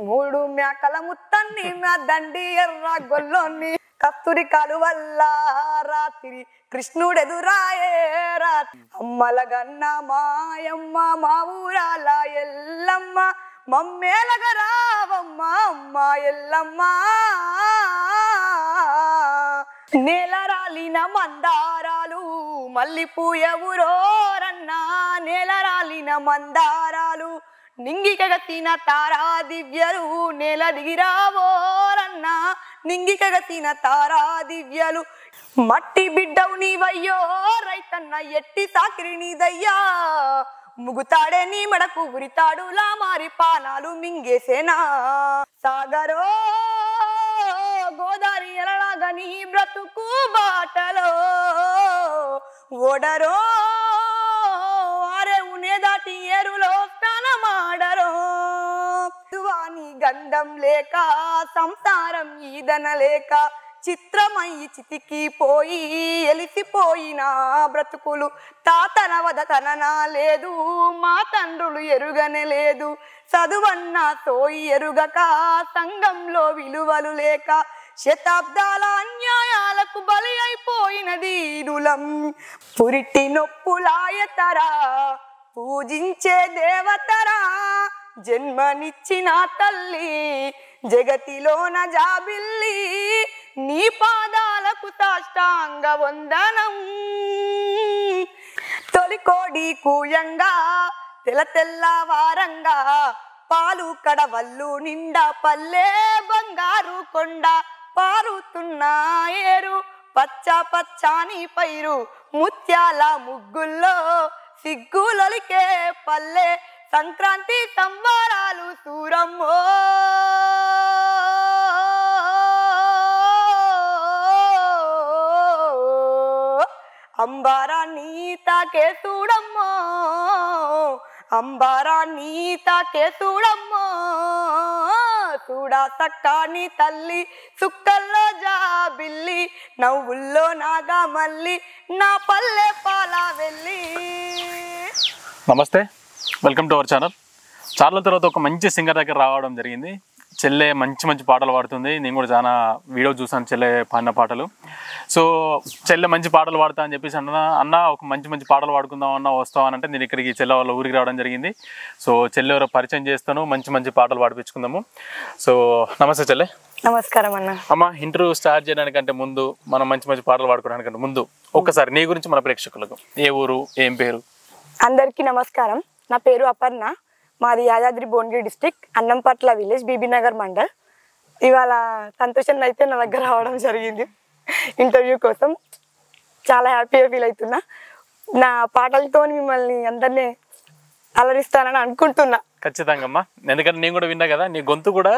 మూడు మేకల ముత్తన్ని మా దండి ఎర్ర గొల్లోని కస్తూరి కాలువల్ల రాత్రి కృష్ణుడెదురాయే రాత్రి అమ్మల గన్న మాయమ్మ మా ఊరాల ఎల్లమ్మ మమ్మేలగ రావమ్మ అమ్మ ఎల్లమ్మ నేల రాలిన మందారాలు మల్లిపూయ ఊరోరన్నా నేల రాలిన మందారాలు నింగికగతిన తారా దివ్యలు నేల దిగిరావోరన్నా నింగికగతిన తారా దివ్యలు మట్టి బిడ్డవు నీవయ్యో రైతన్న ఎట్టి సాకిరి నీదయ్యా ముగుతాడే నీ మెడకు ఉరితాడులా మారి పానాలు మింగేసేనా సాగరో గోదారి ఎలలాగా నీ బ్రతుకు బాటలో ఓడరో ఆరేవునే దాటి ఏరులో స్నానమాడరో వాని గంధం లేక సంసారం ఈదన లేక చిత్రమయ్యి చితికి పోయి ఎలిసిపోయిన బ్రతుకులు తాతన వదతననా లేదు మా తండ్రులు ఎరుగనే లేదు చదువన్న తోయి ఎరుగక సంఘంలో విలువలు లేక శతాబ్దాల అన్యాయాలకు బలి అయిపోయినది నులం పురిటి నొప్పులాయతరా పూజించే దేవతరా జన్మనిచ్చిన తల్లి జగతిలోన జాబిల్లి నీ పాదాలకు సాష్టాంగ వందనం తొలికోడి కూయంగా తెల్ల తెల్లవారంగా పాలు కడవల్లు నిండా పల్లె బంగారు కొండ పారుతున్న ఏరు పచ్చ పచ్చాని పైరు ముత్యాల ముగ్గుల్లో సిగ్గులొలికే పల్లె సంక్రాంతి సంబరాలు సూరమ్మో అంబారా నీతాకే చూడమ్మో అంబారా నీతాకే చూడమ్మో చూడా సక్కాని తల్లి సుక్కల్లో జాబిల్లి నవ్వుల్లో నాగా మల్లి నా పల్లె పాల వెళ్ళి. నమస్తే, వెల్కమ్ టు అవర్ ఛానల్. చాలా తర్వాత ఒక మంచి సింగర్ దగ్గర రావడం జరిగింది. చెల్లె మంచి మంచి పాటలు పాడుతుంది. నేను కూడా చాలా వీడియో చూసాను చెల్లె పాడిన పాటలు. సో చెల్లె మంచి పాటలు పాడుతా అని చెప్పేసి అన్న ఒక మంచి పాటలు పాడుకుందాం అన్న వస్తామనంటే నేను ఇక్కడికి చెల్లె వాళ్ళ ఊరికి రావడం జరిగింది. సో చెల్లె ఎవరో పరిచయం చేస్తాను, మంచి పాటలు పాడిపించుకుందాము. సో నమస్తే చెల్లె. నమస్కారం అన్న. అమ్మ, ఇంటర్వ్యూ స్టార్ట్ చేయడానికంటే ముందు, మనం మంచి పాటలు పాడుకోవడానికంటే ముందు ఒక్కసారి నీ గురించి మన ప్రేక్షకులకు, ఏ ఊరు, ఏం పేరు? అందరికీ నమస్కారం. నా పేరు అపర్ణ. మాది యాదాద్రి భువనగిరి డిస్ట్రిక్ట్, అన్నంపట్ల విలేజ్, బీబీనగర్ మండల్. ఇవాళ సంతోషంగా అయితే నా దగ్గర రావడం జరిగింది ఇంటర్వ్యూ కోసం. చాలా హ్యాపీగా ఫీల్ అవుతున్నా. నా పాటలతో మిమ్మల్ని అందరినీ అలరిస్తానని అనుకుంటున్నా. ఖచ్చితంగా అమ్మా, ఎందుకంటే నేను కూడా విన్నా కదా, నీ గొంతు కూడా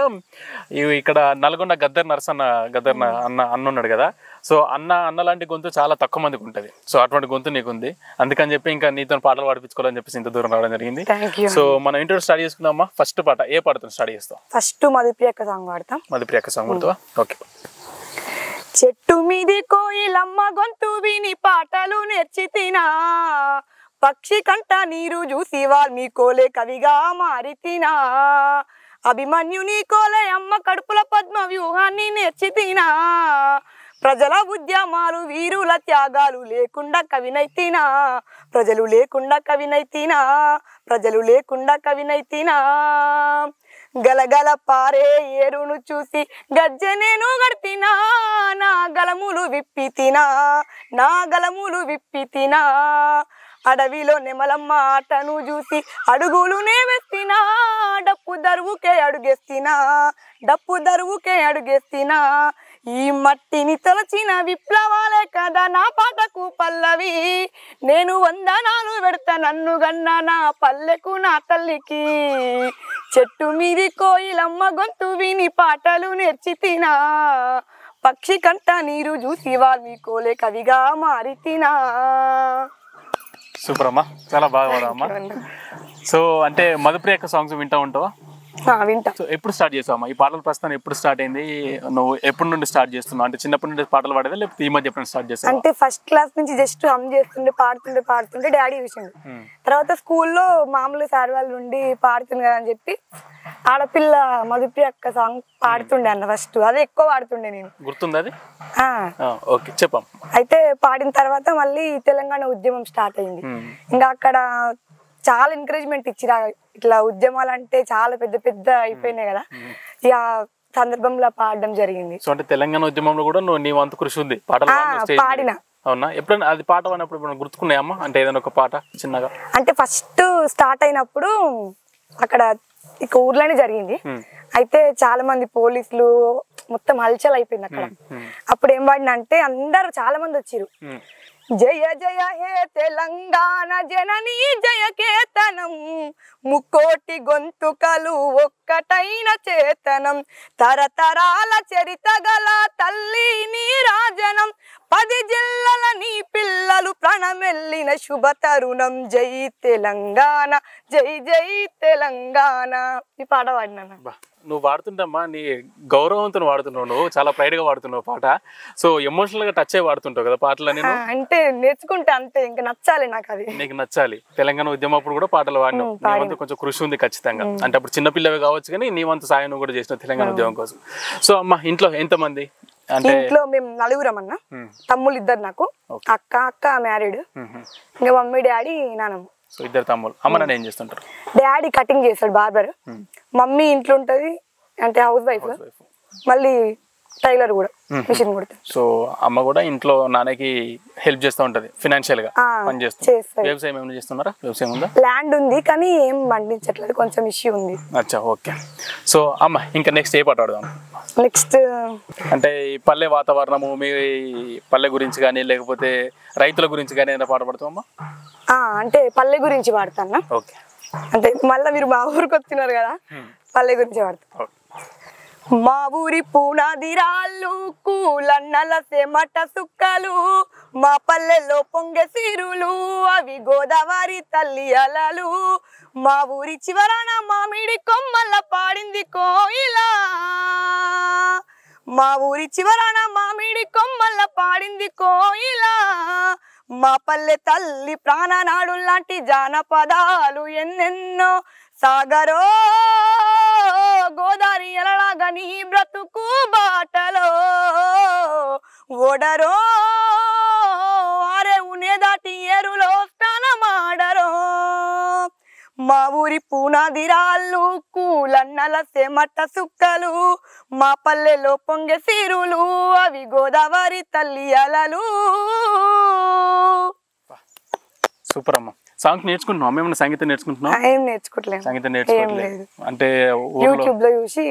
ఇక్కడ నల్గొండ గద్దర్ అన్న ఉన్నాడు కదా. సో అన్న లాంటి గొంతు చాలా తక్కువ మందికి ఉంటుంది. సో అటువంటి గొంతు నీకుంది. అందుకని చెప్పి ఇంకా నీతో పాటలు పాడిపించుకోవాలని చెప్పేసి ఇంత దూరం రావడం జరిగింది. సో మనం ఇంటర్వ్యూ స్టార్ట్ చేసుకుందామా. ఫస్ట్ పాట ఏ పాటతో స్టార్ట్ చేస్తాం? ఫస్ట్ మధుప్రియక్క సాంగ్ పాడతాం. మధుప్రియక్క సాంగ్ పాడుతావా? ఓకే. చెట్టు మీది కోయిలమ్మ గొంతు విని పాటలు నేర్చి తినా, పక్షి కంట నీరు చూసి వాల్మీ కోలే కవిగా మారి తినా, అభిమన్యుని కోలే అమ్మ కడుపుల పద్మ వ్యూహాన్ని నేర్చి తినా, ప్రజల ఉద్యమాలు వీరుల త్యాగాలు లేకుండా కవినైతినా, ప్రజలు లేకుండా కవినైతినా, గలగల పారే ఏరును చూసి గజ్జె నేను గడిపినా, నా గలములు విప్పి తినా, అడవిలో నెమలమ్మ ఆటను చూసి అడుగులునే వేస్తినా, డప్పు దరువుకే అడుగేస్తినా, ఈ మట్టిని తొలచిన విప్లవాలే కదా నా పాటకు పల్లవి, నేను వందనాలు పెడతా నన్ను గన్న నా పల్లెకు నా తల్లికి, చెట్టు మీది కోయిలమ్మ గొంతు విని పాటలు నేర్చి తినా, పక్షి కంట నీరు చూసి వాల్మీ కోలే కవిగా మారి తినా. సూపర్ అమ్మా, చాలా బాగా పాడావమ్మా. సో అంటే మధుప్రియక్క సాంగ్స్ వింటూ ఉంటావా? వింటా. సో ఎప్పుడు స్టార్ట్ చేసావు అమ్మా ఈ పాటలు ప్రస్తుతం? ఎప్పుడు స్టార్ట్ అయింది? నువ్వు ఎప్పటి నుండి స్టార్ట్ చేస్తున్నావు? అంటే చిన్నప్పటి నుండి పాటలు పాడేదా లేకపోతే ఈ మధ్య ఎప్పుడు స్టార్ట్ చేస్తావు? అంటే ఫస్ట్ క్లాస్ నుంచి జస్ట్ హమ్ చేస్తుండే పాడుతుంటే డాడీ చూసిండు. తర్వాత స్కూల్లో మామూలు సార్ వాళ్ళు ఉండి పాడుతుంది కదా అని చెప్పి ఆడపిల్ల మధుప్రియ అక్క సాంగ్ పాడుతుండే అన్న. ఫస్ట్ అదే ఎక్కువ పాడుతుండే నేను. గుర్తుంది అది? ఓకే, చెప్పాం. అయితే పాడిన తర్వాత మళ్ళీ తెలంగాణ ఉద్యమం స్టార్ట్ అయింది. ఇంకా అక్కడ చాలా ఎంకరేజ్మెంట్ ఇచ్చిరా. ఇట్లా ఉద్యమాలు అంటే చాలా పెద్ద పెద్ద అయిపోయినాయి కదా, ఇక సందర్భంలో పాడడం జరిగింది. సో అంటే తెలంగాణ ఉద్యమంలో కూడా నువ్వు నీ వంతు కృషి ఉంది పాటలు పాడిన. అవునా? ఎప్పుడైనా అది పాట పాడినప్పుడు ఇప్పుడు గుర్తుకున్నాయమ్మా? అంటే ఏదైనా ఒక పాట చిన్నగా? అంటే ఫస్ట్ స్టార్ట్ అయినప్పుడు అక్కడ ఇక ఊర్లోనే జరిగింది. అయితే చాలా మంది పోలీసులు మొత్తం హల్చల్ అయిపోయింది అక్కడ. అప్పుడు ఏం పాడిన అంటే అందరు చాలా మంది వచ్చిర్రు. జయ జయ హే తెలంగాణ జననీ జయ కేతనం, ముక్కోటి గొంతుకలు ఒక్కటైన చేతనం, తరతరాల చరిత గల తల్లి నీ రాజనం, 10 జిల్లల నీ పిల్లలు ప్రణమెల్లిన శుభ తరుణం, జై తెలంగాణ జై జై తెలంగాణ. ఈ పాట పాడినా. నువ్వు వాడుతుంటమ్మా, నీ గౌరవంతో వాడుతున్నావు, నువ్వు చాలా ప్రైడ్ గా వాడుతున్నావు పాట. సో ఎమోషనల్ గా టచ్ అయ్యి వాడుతుంటావు కదా పాటలు? నేను అంటే నేర్చుకుంటా అంతే, ఇంకా నచ్చాలి నాకు, అది నీకు నచ్చాలి. తెలంగాణ ఉద్యమం అప్పుడు కూడా పాటలు వాడినావు, నీ వంతు కొంచెం కృషి ఉంది ఖచ్చితంగా. అంటే అప్పుడు చిన్నపిల్లవి కావచ్చు కానీ నీ వంతు సాయం కూడా చేసినావు తెలంగాణ ఉద్యమం కోసం. సో అమ్మ ఇంట్లో ఎంతమంది? అంటే ఇంట్లో మేము 4 అన్న. తమ్ముళ్ళు 2 నాకు, అక్క మ్యారీడ్, ఇంకా మమ్మీ డాడీ నానమ్మ. సో 2 తమ్ముళ్ళు. అమ్మ నాన్న ఏం చేస్తుంటారు? డాడీ కటింగ్ చేస్తాడు, బార్బర్. మమ్మీ ఇంట్లో ఉంటది, అంటే హౌస్ వైఫ్. మళ్ళీ టైలర్ కూడా, మిషన్ కుడతాడు. సో అమ్మ కూడా ఇంట్లో నాన్నకి హెల్ప్ చేస్తూ ఉంటది ఫైనాన్షియల్ గా పని చేస్తుంది. వ్యవసాయం ఏమైనా చేస్తున్నారా? వ్యవసాయం ఉందా? ల్యాండ్ ఉంది కానీ ఏం పండించట్లేదు, కొంచెం ఇష్యూ ఉంది. అచ్చా, ఓకే. సో అమ్మ ఇంకా నెక్స్ట్ ఏ పాట ఆడదాం? నెక్స్ట్ అంటే ఈ పల్లె వాతావరణము, మీ పల్లె గురించి కానీ లేకపోతే రైతుల గురించి కానీ ఏదైనా పాట పాడుతామమ్మా? అంటే పల్లె గురించి పాడతాను. ఓకే. అంటే మళ్ళీ మీరు మా ఊరికి వచ్చినారు కదా, పల్లె గురించి పాడతాను. మా ఊరి పునాది రాళ్ళు, కూలన్నల సెమట సుక్కలు, మా పల్లెల్లో పొంగె సిరులు, అవి గోదావరి తల్లి అలలు, మా ఊరి చివరన మామిడి కొమ్మల పాడింది కోయిలా, మా ఊరి చివరన మామిడి కొమ్మల పాడింది కోయిలా, మా పల్లె తల్లి ప్రాణనాడు లాంటి జానపదాలు ఎన్నెన్నో, సాగరో గోదావరి ఎలలాగా నీ బ్రతుకు బాటలో, ఓడరో అరే ఉనే దాటి ఏరులో స్నానమాడరో, మా ఊరి పునాది రాళ్ళు, కూలన్నల సెమట సుక్కలు, మా పల్లెలో పొంగె సిరులు, అవి గోదావరి తల్లి అలలు. సూపర్ అమ్మ. సాంగ్ నేర్చుకుంటున్నావు? ఏమన్నా సంగీతం నేర్చుకుంటున్నావు? ఏం నేర్చుకోవట్లేదు. సంగీతం నేర్చుకోవట్లేదు అంటే యూట్యూబ్ లో చూసి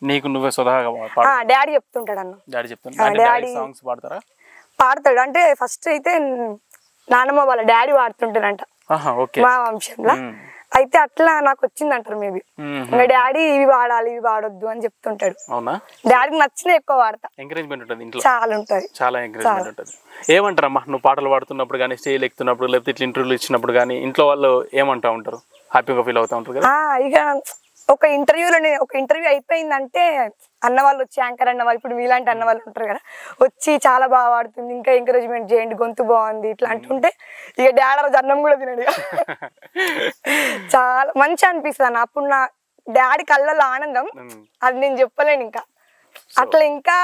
నీకు నువ్వే స్వతహాగా డాడీ చెప్తుంటాడు అన్న. డాడీ చెప్తాను. డాడీ సాంగ్స్ పాడతారా? పాడతాడు. అంటే ఫస్ట్ అయితే నానమ్మ వాళ్ళ డాడీ పాడుతుంటాడంట మా వంశంలో. అయితే అట్లా నాకు వచ్చింది అంటారు మేబీ. ఇంకా డాడీ ఇవి వాడాలి ఇవి వాడొద్దు అని చెప్తుంటాడు. అవునా? డాడీకి నచ్చిన ఎక్కువ వాడతా. ఎంకరేజ్మెంట్ ఉంటుంది ఇంట్లో, చాలా ఉంటుంది, చాలా ఎంకరేజ్మెంట్ ఉంటుంది. ఏమంటారమ్మా నువ్వు పాటలు పాడుతున్నప్పుడు కానీ, స్టేజ్ ఎక్కుతున్నప్పుడు, లేకపోతే ఇట్లా ఇంటర్వ్యూలు ఇచ్చినప్పుడు కానీ ఇంట్లో వాళ్ళు ఏమంటా ఉంటారు? హ్యాపీగా ఫీల్ అవుతా ఉంటారు కదా? ఇక ఒక ఇంటర్వ్యూ అయిపోయిందంటే అన్న వాళ్ళు వచ్చి, యాంకర్ అన్న వాళ్ళు, ఇప్పుడు మీలాంటి అన్న వాళ్ళు ఉంటారు కదా, వచ్చి చాలా బాగా పాడుతుంది, ఇంకా ఎంకరేజ్మెంట్ చేయండి, గొంతు బాగుంది ఇట్లా అంటుంటే ఇక డాడీ అన్నం కూడా తినడు. చాలా మంచి అనిపిస్తుంది అన్న. అప్పుడు నా డాడీ కళ్ళల్లో ఆనందం అది నేను చెప్పలేను. ఇంకా అట్లా ఇంకా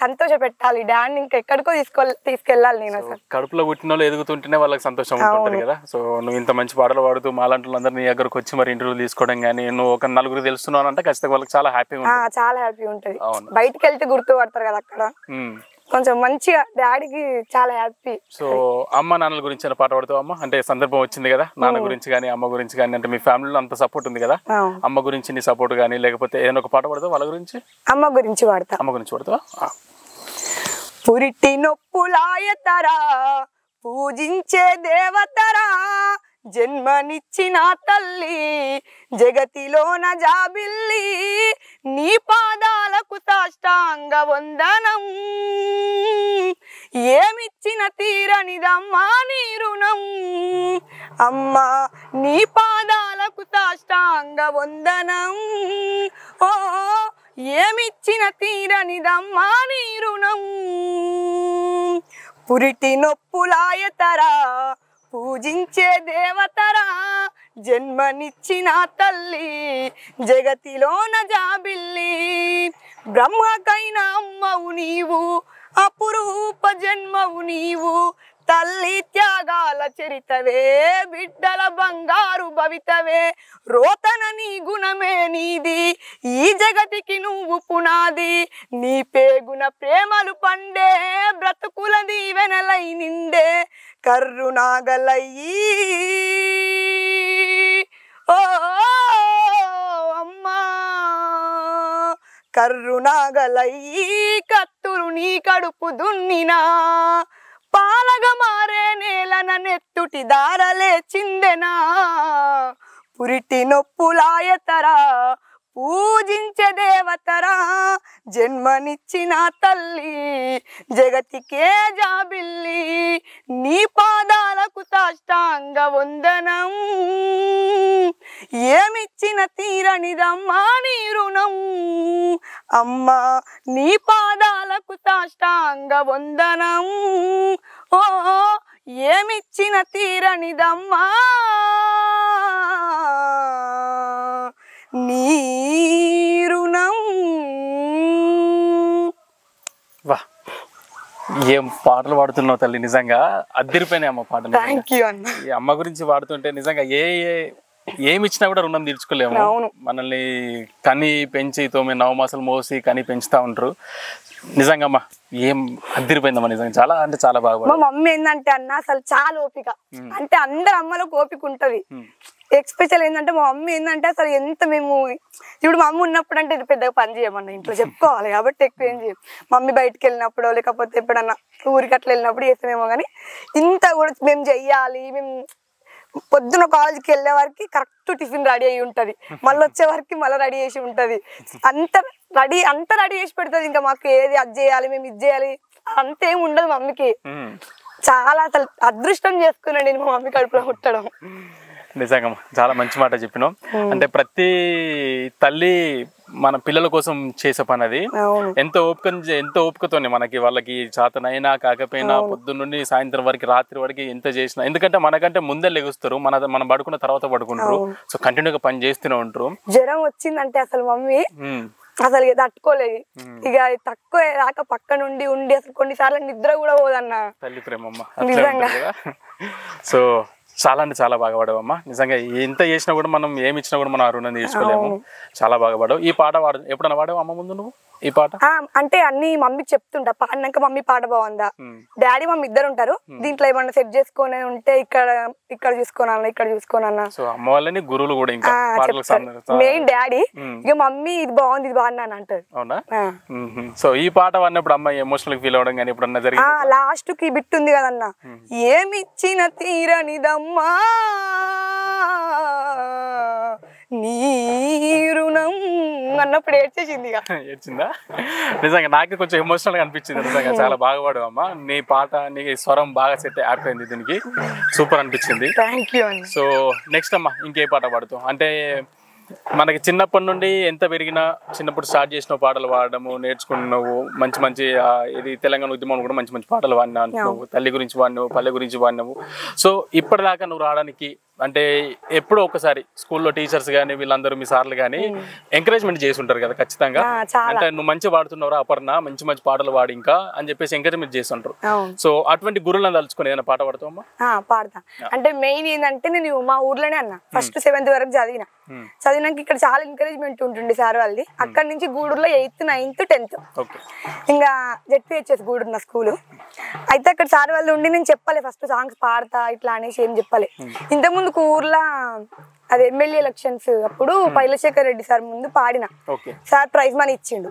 సంతోష పెట్టాలి డాడీని, ఇంకా ఎక్కడికో తీసుకెళ్ళాలి నేను. అసలు కడుపులో పుట్టిన వాళ్ళు ఎదుగుతుంటేనే వాళ్ళకి సంతోషం ఉంటుంది కదా. సో నువ్వు ఇంత మంచి పాటలు పాడుతూ మాలాంటి వాళ్ళందరూ నీ దగ్గరకు వచ్చి మరి ఇంటర్వ్యూ తీసుకోవడం కానీ, నువ్వు ఒక 4 తెలుస్తున్నావు అంటే ఖచ్చితంగా వాళ్ళకి చాలా హ్యాపీ ఉంటుంది. చాలా హ్యాపీ ఉంటుంది. బయటకు వెళ్తే గుర్తుపడతారు కదా, అక్కడ కొంచెం మంచిగా డాడీకి చాలా హ్యాపీ. సో అమ్మ నాన్నల గురించి పాట పాడుతావు అమ్మ? అంటే సందర్భం వచ్చింది కదా, నాన్న గురించి కానీ అమ్మ గురించి కానీ, అంటే మీ ఫ్యామిలీలో అంత సపోర్ట్ ఉంది కదా, అమ్మ గురించి నీ సపోర్ట్ కానీ లేకపోతే ఏదైనా ఒక పాట పాడతావు వాళ్ళ గురించి? అమ్మ గురించి పాడతా. అమ్మ గురించి పాడతావా? పురిటి నొప్పులాయతరా పూజించే దేవతరా, జన్మనిచ్చిన తల్లి జగతిలోన జాబిల్లి, నీ పాదాలకు సాష్టాంగ వందనం, ఏమిచ్చిన తీరనిదమ్మా నీ రుణం, అమ్మా నీ పాదాలకు సాష్టాంగ వందనం. ఏమిచ్చిన తీరనిదమ్మా నీ రుణం పురిటి నొప్పులాయతరా పూజించే దేవతరా జన్మనిచ్చిన తల్లి జగతిలోన జాబిల్లి బ్రహ్మకైన అమ్మవు నీవు అపురూప జన్మవు నీవు తల్లి త్యాగాల చరితవే బిడ్డల బంగారు భవితవే రోతన నీ గుణమే నీది ఈ జగతికి నువ్వు పునాది నీ పేగున ప్రేమలు పండే బ్రతుకుల దీవెనలై నిండే కర్రునాగలయ్యి ఓ అమ్మా కర్రునాగలయ్యి కత్తులు నీ కడుపు దున్నినా పాలగ మారే నేలన నెత్తుటి దారలే చిందెనా పురిటి నొప్పులాయతరా పూజించే దేవతరా జన్మనిచ్చిన తల్లి జగతికే జాబిల్లి నీ పాదాలకు సాష్టాంగ వందనం ఏమిచ్చిన తీరనిదమ్మా నీ రుణం అమ్మా నీ పాదాలకు సాష్టాంగ వందనం ఓ ఏమిచ్చిన తీరనిదమ్మా నీ రుణం. వా ఏం పాటలు పాడుతున్నావు తల్లి, నిజంగా అద్దరిపోయినాయి అమ్మ పాటలు. థ్యాంక్ యూ అన్న. ఈ అమ్మ గురించి పాడుతుంటే నిజంగా ఏమి ఇచ్చినా కూడా రుణం తీర్చుకోలేము. మనల్ని కని పెంచి 9 నవమాసాలు మోసి కని పెంచుతా ఉంటారు. నిజంగా అమ్మా ఏం అద్దరిపోయిందమ్మా, నిజంగా చాలా అంటే చాలా బాగా. మా మమ్మీ ఏంటంటే అన్న అసలు చాలా ఓపిక, అంటే అందరు అమ్మలకు ఓపిక ఉంటది. ఎక్స్పెషల్ ఏంటంటే మా మమ్మీ ఏంటంటే అసలు ఎంత మేము ఇప్పుడు మా అమ్మ ఉన్నప్పుడు అంటే ఇది పెద్దగా పని చేయమన్నా, ఇంట్లో చెప్పుకోవాలి కాబట్టి ఎక్కువ ఏం చేయం. మమ్మీ బయటకు వెళ్ళినప్పుడు లేకపోతే ఎప్పుడన్నా ఊరికి అట్లా వెళ్ళినప్పుడు చేస్తామేమో, కానీ ఇంత కూడా మేము చెయ్యాలి. మేము పొద్దున కాలేజీకి వెళ్ళే వరకు కరెక్ట్ టిఫిన్ రెడీ అయ్యి ఉంటది, మళ్ళీ వచ్చే వరకు మళ్ళీ రెడీ చేసి ఉంటది. అంత రెడీ చేసి పెడుతుంది. ఇంకా మాకు ఏది అది చేయాలి మేము ఇది చేయాలి అంతేం ఉండదు మమ్మీకి. చాలా అసలు అదృష్టం చేసుకున్నాను నేను మా మమ్మీ కడుపులో పుట్టడం. నిజంగా చాలా మంచి మాట చెప్పినావు. అంటే ప్రతి తల్లి మన పిల్లల కోసం చేసే పని అది. ఎంతో ఓపికతోనే మనకి వాళ్ళకి చేతనైనా కాకపోయినా పొద్దున్న నుండి సాయంత్రం వరకు రాత్రి వరకు ఎంత చేసినా, ఎందుకంటే మనకంటే ముందే లెగుస్తారు, మనం పడుకున్న తర్వాత పడుకుంటారు. సో కంటిన్యూగా పని చేస్తూనే ఉంటారు. జ్వరం వచ్చిందంటే అసలు మమ్మీ అసలు తట్టుకోలేదు. ఇక తక్కువ రాక పక్క నుండి ఉండి అసలు కొన్నిసార్లు నిద్ర కూడా పోదన్న. తల్లి ప్రేమమ్మ నిజంగా. సో చాలా అంటే చాలా బాగా పడవమ్మా. నిజంగా ఎంత చేసినా కూడా మనం ఏమి ఇచ్చినా కూడా మనం ఆ రుణం తీసుకోలేము. చాలా బాగా పడవు. ఈ పాట ఎప్పుడన్నా పాడావు అమ్మ ముందు నువ్వు ఈ పాట? అంటే అన్ని మమ్మీకి చెప్తుంటా, పాడినాక మమ్మీ పాట బాగుందా, డాడీ మమ్మీ ఇద్దరు ఉంటారు, దీంట్లో ఏమన్నా సెట్ చేసుకొని ఉంటే ఇక్కడ చూసుకోనన్నా ఇక్కడ చూసుకోనన్నా. సో అమ్మ వాళ్ళని గురువులు కూడా ఇంకా మెయిన్ డాడీ. ఇక మమ్మీ ఇది బాగుంది ఇది బాగుంది అని అంటారు. అవునా? సో ఈ పాట పాడినప్పుడు అమ్మాయి ఎమోషనల్ ఫీల్ అవడం కానీ ఎప్పుడన్నా జరిగింది? లాస్ట్ కి బిట్ ఉంది కదన్నా, ఏమిచ్చిన తీరనిదమ్మా నీ రుణం అన్నప్పుడు ఏడ్చేసింది. ఏడ్చిందా? నిజంగా నాకు కొంచెం ఎమోషనల్ గా అనిపించింది. నిజంగా చాలా బాగా పాడావు అమ్మా. నీ పాట నీ స్వరం బాగా సెట్ అయిపోయింది, దీనికి సూపర్ అనిపించింది. సో నెక్స్ట్ అమ్మా ఇంకే పాట పాడుతావు? అంటే మనకి చిన్నప్పటి నుండి ఎంత పెరిగినా చిన్నప్పుడు స్టార్ట్ చేసిన పాటలు పాడడము నేర్చుకున్నావు. మంచి మంచి ఇది తెలంగాణ ఉద్యమం కూడా మంచి మంచి పాటలు పాడినావు, తల్లి గురించి పాడినావు, పల్లె గురించి పాడినావు. సో ఇప్పటిదాకా నువ్వు రావడానికి అంటే ఎప్పుడో ఒకసారి స్కూల్లో టీచర్స్ కానీ వీళ్ళందరూ మీ సార్లు కానీ ఎంకరేజ్మెంట్ చేసి ఉంటారు కదా ఖచ్చితంగా. అంటే నువ్వు మంచిగా పాడుతున్నావు అపర్ణ, మంచి మంచి పాటలు పాడి ఇంకా అని చెప్పేసి ఎంకరేజ్మెంట్ చేస్తుంటారు. సో అటువంటి గురువులను తలుచుకుని ఏదైనా పాట పాడతావమ్మా? పాడతా. అంటే మెయిన్ ఏంటంటే నేను మా ఊర్లోనే అన్న ఫస్ట్ 7th వరకు చదివినాక ఇక్కడ చాలా ఎంకరేజ్మెంట్ ఉంటుండే సార్ వాళ్ళది. అక్కడ నుంచి గూడూరులో 8th 9th 10th ఇంకా ZPHS గూడూరు నా స్కూల్. అయితే అక్కడ సార్ వాళ్ళు ఉండి నేను చెప్పలే ఫస్ట్ సాంగ్స్ పాడతా ఇట్లా అనేసి ఏం చెప్పలే. ఇంతకుముందు ఊర్లో అది ఎమ్మెల్యే ఎలక్షన్స్ అప్పుడు పైలశేఖర్ రెడ్డి సార్ ముందు పాడిన, సార్ ప్రైజ్ మనీ ఇచ్చిండు.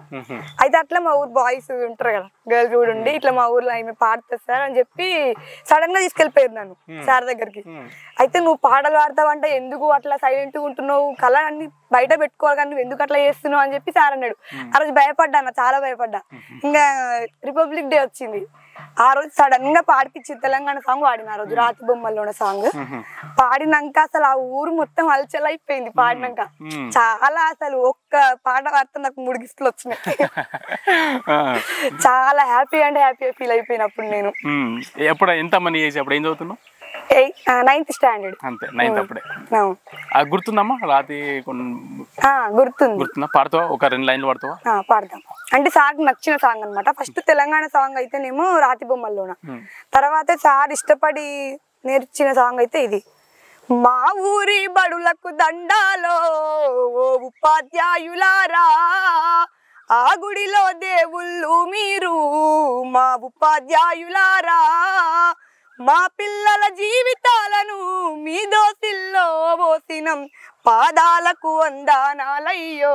అయితే అట్లా మా ఊరు బాయ్స్ ఉంటారు కదా గర్ల్స్ కూడా ఉండి ఇట్లా మా ఊర్లో ఆమె పాడుతుంది సార్ అని చెప్పి సడన్ గా తీసుకెళ్లిపోయారు నన్ను సార్ దగ్గరికి. అయితే నువ్వు పాటలు పాడతావంటే ఎందుకు అట్లా సైలెంట్ గా ఉంటున్నావు, కళ అన్ని బయట పెట్టుకోవాలి కానీ నువ్వు ఎందుకు అట్లా చేస్తున్నావు అని చెప్పి సార్ అన్నాడు. ఆ రోజు భయపడ్డా, చాలా భయపడ్డా. ఇంకా రిపబ్లిక్ డే వచ్చింది, ఆ రోజు సడన్ గా పాడిపించి తెలంగాణ సాంగ్ పాడిన ఆ రోజు రాతి బొమ్మల్లోన సాంగ్ పాడినాక అసలు ఆ ఊరు మొత్తం హల్చల్ అయిపోయింది పాడినాక చాలా అసలు ఒక్క పాట పాడితే నాకు 3 గిఫ్ట్లు వచ్చినాయి చాలా హ్యాపీ అండ్ హ్యాపీ ఫీల్ అయిపోయినప్పుడు నేను ఎప్పుడు ఎంత మనీ ఏజ్ అప్పుడు ఏం చదువుతున్నావు 9th స్టాండర్డ్ అంతే 9th అప్పుడే గుర్తుందమ్మా రాతి గుర్తుందా పాడతావా ఒక 2 లైన్లు పాడతావా పాడతాం అంటే సార్ నచ్చిన సాంగ్ అనమాట ఫస్ట్ తెలంగాణ సాంగ్ అయితేనేమో రాతి బొమ్మల్లోన తర్వాత సార్ ఇష్టపడి నేర్చిన సాంగ్ అయితే ఇది మా ఊరి బడులకు దండాలో ఓ ఉపాధ్యాయులారా ఆ గుడిలో దేవుళ్ళు మీరు మా ఉపాధ్యాయులారా మా పిల్లల జీవితాలను మీ దోసిల్లో పోసినం పాదాలకు వందనాలయ్యో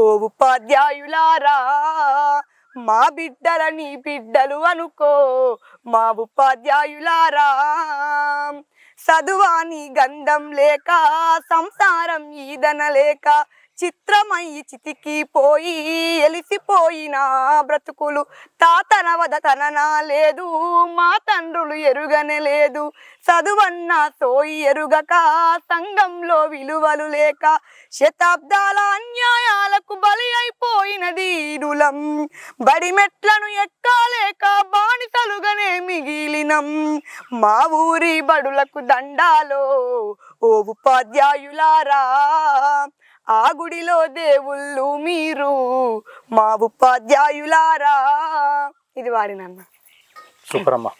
ఓ ఉపాధ్యాయులారా మా బిడ్డలని బిడ్డలు అనుకో మా ఉపాధ్యాయులారా చదువాని గంధం లేక సంసారం ఈదన లేక చిత్రమయ్యి చితికి పోయి ఎలిసిపోయిన బ్రతుకులు తాతన వదతననా లేదు మా తండ్రులు ఎరుగనే లేదు చదువన్న సోయి ఎరుగక సంఘంలో విలువలు లేక శతాబ్దాల అన్యాయాలకు బలి అయిపోయిన దీనులం బడి మెట్లను ఎక్కాలేక బానిసలుగానే మిగిలినం మా ఊరి బడులకు దండాలో ఓ ఉపాధ్యాయులారా ఆ గుడిలో దేవుళ్ళు మీరు మా ఉపాధ్యాయులారా ఇది వాడినన్న సూపర్ అమ్మా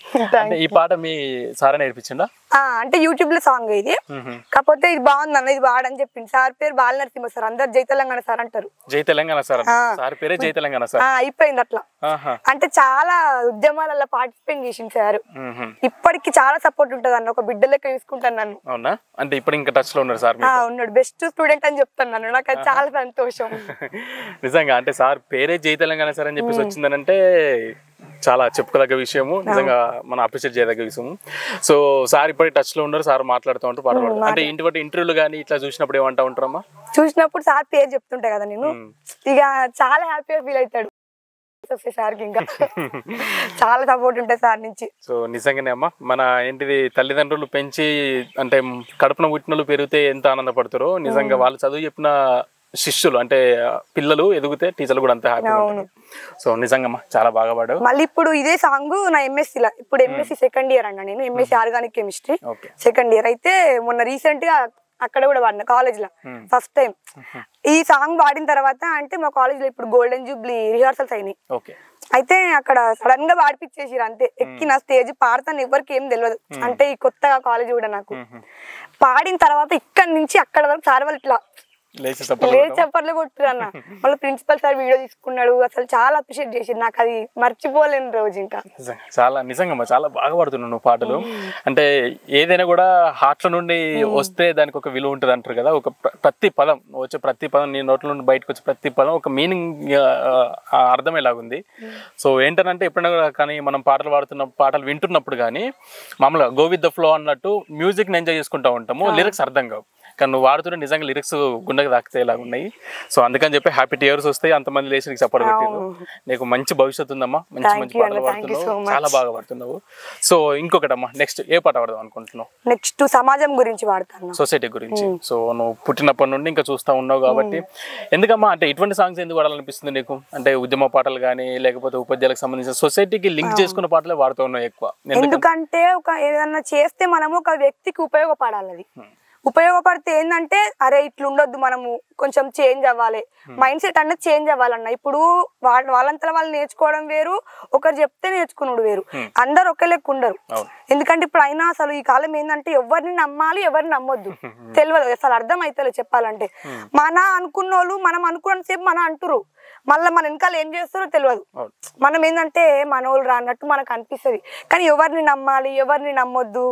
అంటే ఈ పాట మీ సార్ నేర్పించిండా అంటే యూట్యూబ్ లో సాంగ్ ఇది కాకపోతే ఇది బాగుంది అన్న ఇది వాడని చెప్పింది సార్ పేరు బాల నరసింహ సార్ అందరు జై తెలంగాణ సార్ అంటారు జై తెలంగాణ సార్ సార్ పేరే జై తెలంగాణ సార్ అయిపోయింది అట్లా అంటే చాలా ఉద్యమాలలో పార్టిసిపేట్ చేసింది సార్ ఇప్పటికి చాలా సపోర్ట్ ఉంటది అన్న ఒక బిడ్డ లెక్క చూసుకుంటాను నన్ను అవునా అంటే ఇప్పుడు ఇంకా టచ్ లో ఉన్నారు సార్ ఉన్నాడు బెస్ట్ స్టూడెంట్ అని చెప్తాను నన్ను నాకు అది చాలా సంతోషం నిజంగా అంటే సార్ పేరే జై తెలంగాణ సార్ అని చెప్పేసి వచ్చిందనంటే చాలా చెప్పుకోదగ్గ విషయము నిజంగా మనం అప్రిషియేట్ చేయదగ్గ విషయం సో సార్ ఇప్పటికి టచ్ లో ఉన్నారు సార్ మాట్లాడుతూ ఉంటారు పాడవాడు అంటే ఇంటి ఇంటర్వ్యూలు కానీ ఇట్లా చూసినప్పుడు ఏమంటా ఉంటారమ్మా చూసినప్పుడు సార్ పేరు చెప్తుంటా కదా నేను ఇక చాలా హ్యాపీగా ఫీల్ అవుతాడు సార్కి ఇంకా చాలా సపోర్ట్ ఉంటాయి సార్ నుంచి సో నిజంగానే అమ్మా మన ఏంటిది తల్లిదండ్రులు పెంచి అంటే కడుపున పుట్టినలు పెరిగితే ఎంత ఆనందపడతారో నిజంగా వాళ్ళు చదువు చెప్పిన శిష్యులు అంటే పిల్లలు ఎదిగితే టీచర్లు కూడా అంత హ్యాపీ సో నిజంగా చాలా బాగా పాడావు మళ్ళీ ఇప్పుడు ఇదే సాంగ్ నా ఎంఎస్సీలో ఇప్పుడు ఎంఎస్సీ సెకండ్ ఇయర్ అన్న నేను MSc organic chemistry second year అయితే మొన్న రీసెంట్ గా అక్కడ కూడా వాడిన కాలేజ్ లో ఫస్ట్ టైం ఈ సాంగ్ వాడిన తర్వాత అంటే మా కాలేజ్ లో ఇప్పుడు గోల్డెన్ జూబ్లీ రిహార్సల్స్ అయినాయి అయితే అక్కడ సడన్ గా పాడిపించేసారు అంతే ఎక్కిన స్టేజ్ పాడతాను ఎవరికి ఏం తెలియదు అంటే ఈ కొత్తగా కాలేజ్ కూడా నాకు పాడిన తర్వాత ఇక్కడ నుంచి అక్కడ వరకు సార్ వాళ్ళు ఇట్లా లేచి చప్పట్లు కొట్టారు అన్న మళ్ళీ ప్రిన్సిపల్ సార్ వీడియో తీసుకున్నాడు అసలు చాలా అప్రిషియేట్ చేసింది నాకు అది మర్చిపోలేని రోజు ఇంకా చాలా నిజంగా చాలా బాగా పాడుతున్నావు నువ్వు పాటలు అంటే ఏదైనా కూడా హార్ట్ లో నుండి వస్తే దానికి ఒక విలువ ఉంటుంది అంటారు కదా ఒక ప్రతి పదం వచ్చే ప్రతి పదం నీ నోట్ల నుండి బయటకు వచ్చే ప్రతి పదం ఒక మీనింగ్ అర్థమయ్యేలాగుంది సో ఏంటంటే ఎప్పుడైనా కానీ మనం పాటలు పాడుతున్న పాటలు వింటున్నప్పుడు కానీ మామూలుగా గో విత్ ద ఫ్లో అన్నట్టు మ్యూజిక్ ని ఎంజాయ్ చేసుకుంటూ ఉంటాము లిరిక్స్ అర్థం కావు కానీ నువ్వు వాడుతుంటే నిజంగా లిరిక్స్ గుండెకి తాకుతేలాగా ఉన్నాయి సో అందుకని చెప్పి హ్యాపీ టీయర్స్ వస్తాయి అంతమంది లేచి నీకు సపోర్ట్ పెట్టారు నీకు మంచి భవిష్యత్తు ఉందమ్మా మంచి మంచి పాటలు పాడుతున్నావు చాలా బాగా పాడుతున్నావు సో ఇంకొకటమ్మా నెక్స్ట్ ఏ పాట పాడదాం అనుకుంటున్నావు నెక్స్ట్ సమాజం గురించి పాడతాను సొసైటీ గురించి సో నువ్వు పుట్టినప్పటి నుండి ఇంకా చూస్తా ఉన్నావు కాబట్టి ఎందుకమ్మా అంటే ఇటువంటి సాంగ్స్ ఎందుకు పాడాలనిపిస్తుంది నీకు అంటే ఉద్యమ పాటలు కానీ లేకపోతే ఉపాధ్యాయులకు సంబంధించిన సొసైటీకి లింక్ చేసుకున్న పాటలే వాడుతూ ఉన్నావు ఎక్కువ ఎందుకంటే ఒక ఏదన్నా చేస్తే మనము ఒక వ్యక్తికి ఉపయోగపడాలి అది ఉపయోగపడితే ఏంటంటే అరే ఇట్లుండొద్దు మనము కొంచెం చేంజ్ అవ్వాలి మైండ్ సెట్ అన్నది చేంజ్ అవ్వాలన్న ఇప్పుడు వాళ్ళంతా వాళ్ళు నేర్చుకోవడం వేరు ఒకరు చెప్తే నేర్చుకున్నాడు వేరు అందరు ఒకే లెక్క ఉండరు ఎందుకంటే ఇప్పుడు అయినా అసలు ఈ కాలం ఏంటంటే ఎవరిని నమ్మాలి ఎవరిని నమ్మొద్దు తెలియదు అసలు అర్థం అవుతలే చెప్పాలంటే మన అనుకున్న వాళ్ళు మనం అనుకున్న సేపు మన అంటురు మళ్ళీ మన వెనకాల ఏం చేస్తారో తెలియదు మనం ఏంటంటే మన వాళ్ళు రానట్టు మనకు అనిపిస్తుంది కానీ ఎవరిని నమ్మాలి ఎవరిని నమ్మొద్దు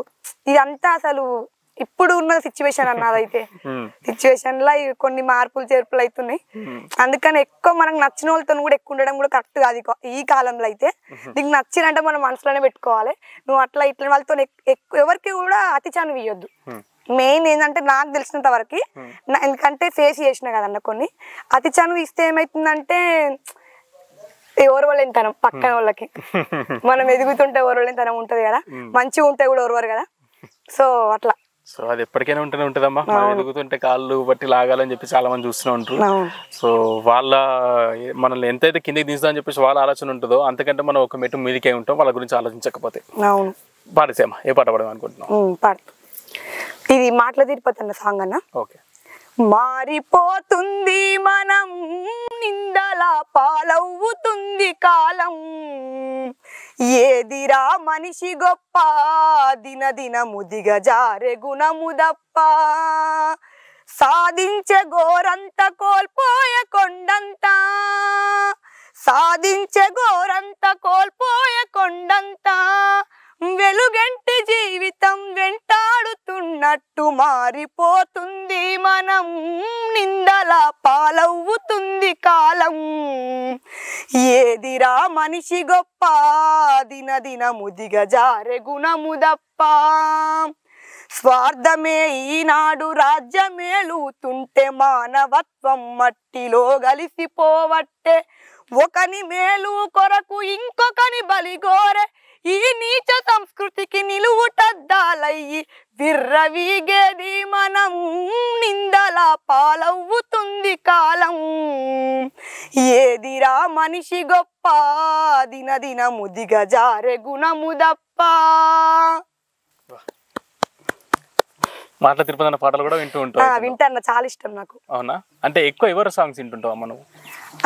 ఇదంతా అసలు ఇప్పుడు ఉన్న సిచ్యువేషన్ అన్నదైతే సిచ్యువేషన్ లో కొన్ని మార్పులు చేర్పులు అవుతున్నాయి అందుకని ఎక్కువ మనకు నచ్చిన వాళ్ళతో కూడా ఎక్కువ ఉండడం కూడా కరెక్ట్ కాదు ఈ కాలంలో అయితే నీకు నచ్చినంటే మనం మనసులోనే పెట్టుకోవాలి నువ్వు అట్లా ఇట్లా వాళ్ళతో ఎవరికి కూడా అతి చనువు ఇవ్వద్దు మెయిన్ ఏంటంటే నాకు తెలిసినంత వరకు ఎందుకంటే ఫేస్ చేసిన కదన్న కొన్ని అతి చనువు ఇస్తే ఏమైతుందంటే ఓర్వలేనితనం పక్కన వాళ్ళకి. మనం ఎదుగుతుంటే ఓర్వలేనితనం ఉంటది కదా, మంచిగా ఉంటే కూడా ఓర్వరు కదా. సో అట్లా. సో అది ఎప్పటికైనా ఉంటూనే ఉంటుందమ్మా. మనం ఎదుగుతుంటే కాళ్ళు బట్టి లాగాలని చెప్పి చాలా మంది చూస్తూనే ఉంటారు. సో వాళ్ళ మనల్ని ఎంతైతే కిందికి దించుదామని చెప్పేసి వాళ్ళ ఆలోచన ఉంటుందో అంతకంటే మనం ఒక మెట్టు మీదికే ఉంటాం వాళ్ళ గురించి ఆలోచించకపోతే. అవును. పాడేసేమ్మా, ఏ పాట పాడదాం అనుకుంటున్నాం? పాడు. ఇది మాటల తిరుపతి అన్న సాంగ్ అన్న. ఓకే. మారిపోతుంది మనం, నిందల పాలవుతుంది కాలం, ఏదిరా మనిషి గొప్ప, దినదినము దిగజారే గుణము దప్ప, సాధించే గోరంత కోల్పోయే కొండంత, సాధించే గోరంత కోల్పోయే కొండంత, వెలుగంటి జీవితం వెంటాడుతున్నట్టు మారిపోతుంది మనం, నిందల పాలవుతుంది కాలం, ఏదిరా మనిషి గొప్ప, దినదినము దిగజారే గుణము దప్ప, స్వార్థమే ఈనాడు రాజ్యమేలుతుంటే మానవత్వం మట్టిలో కలిసిపోవట్టే, ఒకని మేలు కొరకు ఇంకొకని బలిగోరే ఈ నీచ సంస్కృతికి నిలువుటద్దాలయ్యి విర్రవీగేది మనం, నిందల పాలవుతుంది కాలం, ఏదిరా మనిషి గొప్ప, దినదినము దిగజారే గుణము దప్ప. మాటల తిరుపతి అన్న పాటలు కూడా వింటూ ఉంటావు? వింటాను, చాలా ఇష్టం నాకు. అవునా? అంటే ఎక్కువ ఎవరు సాంగ్స్ వింటుంటావు మనం?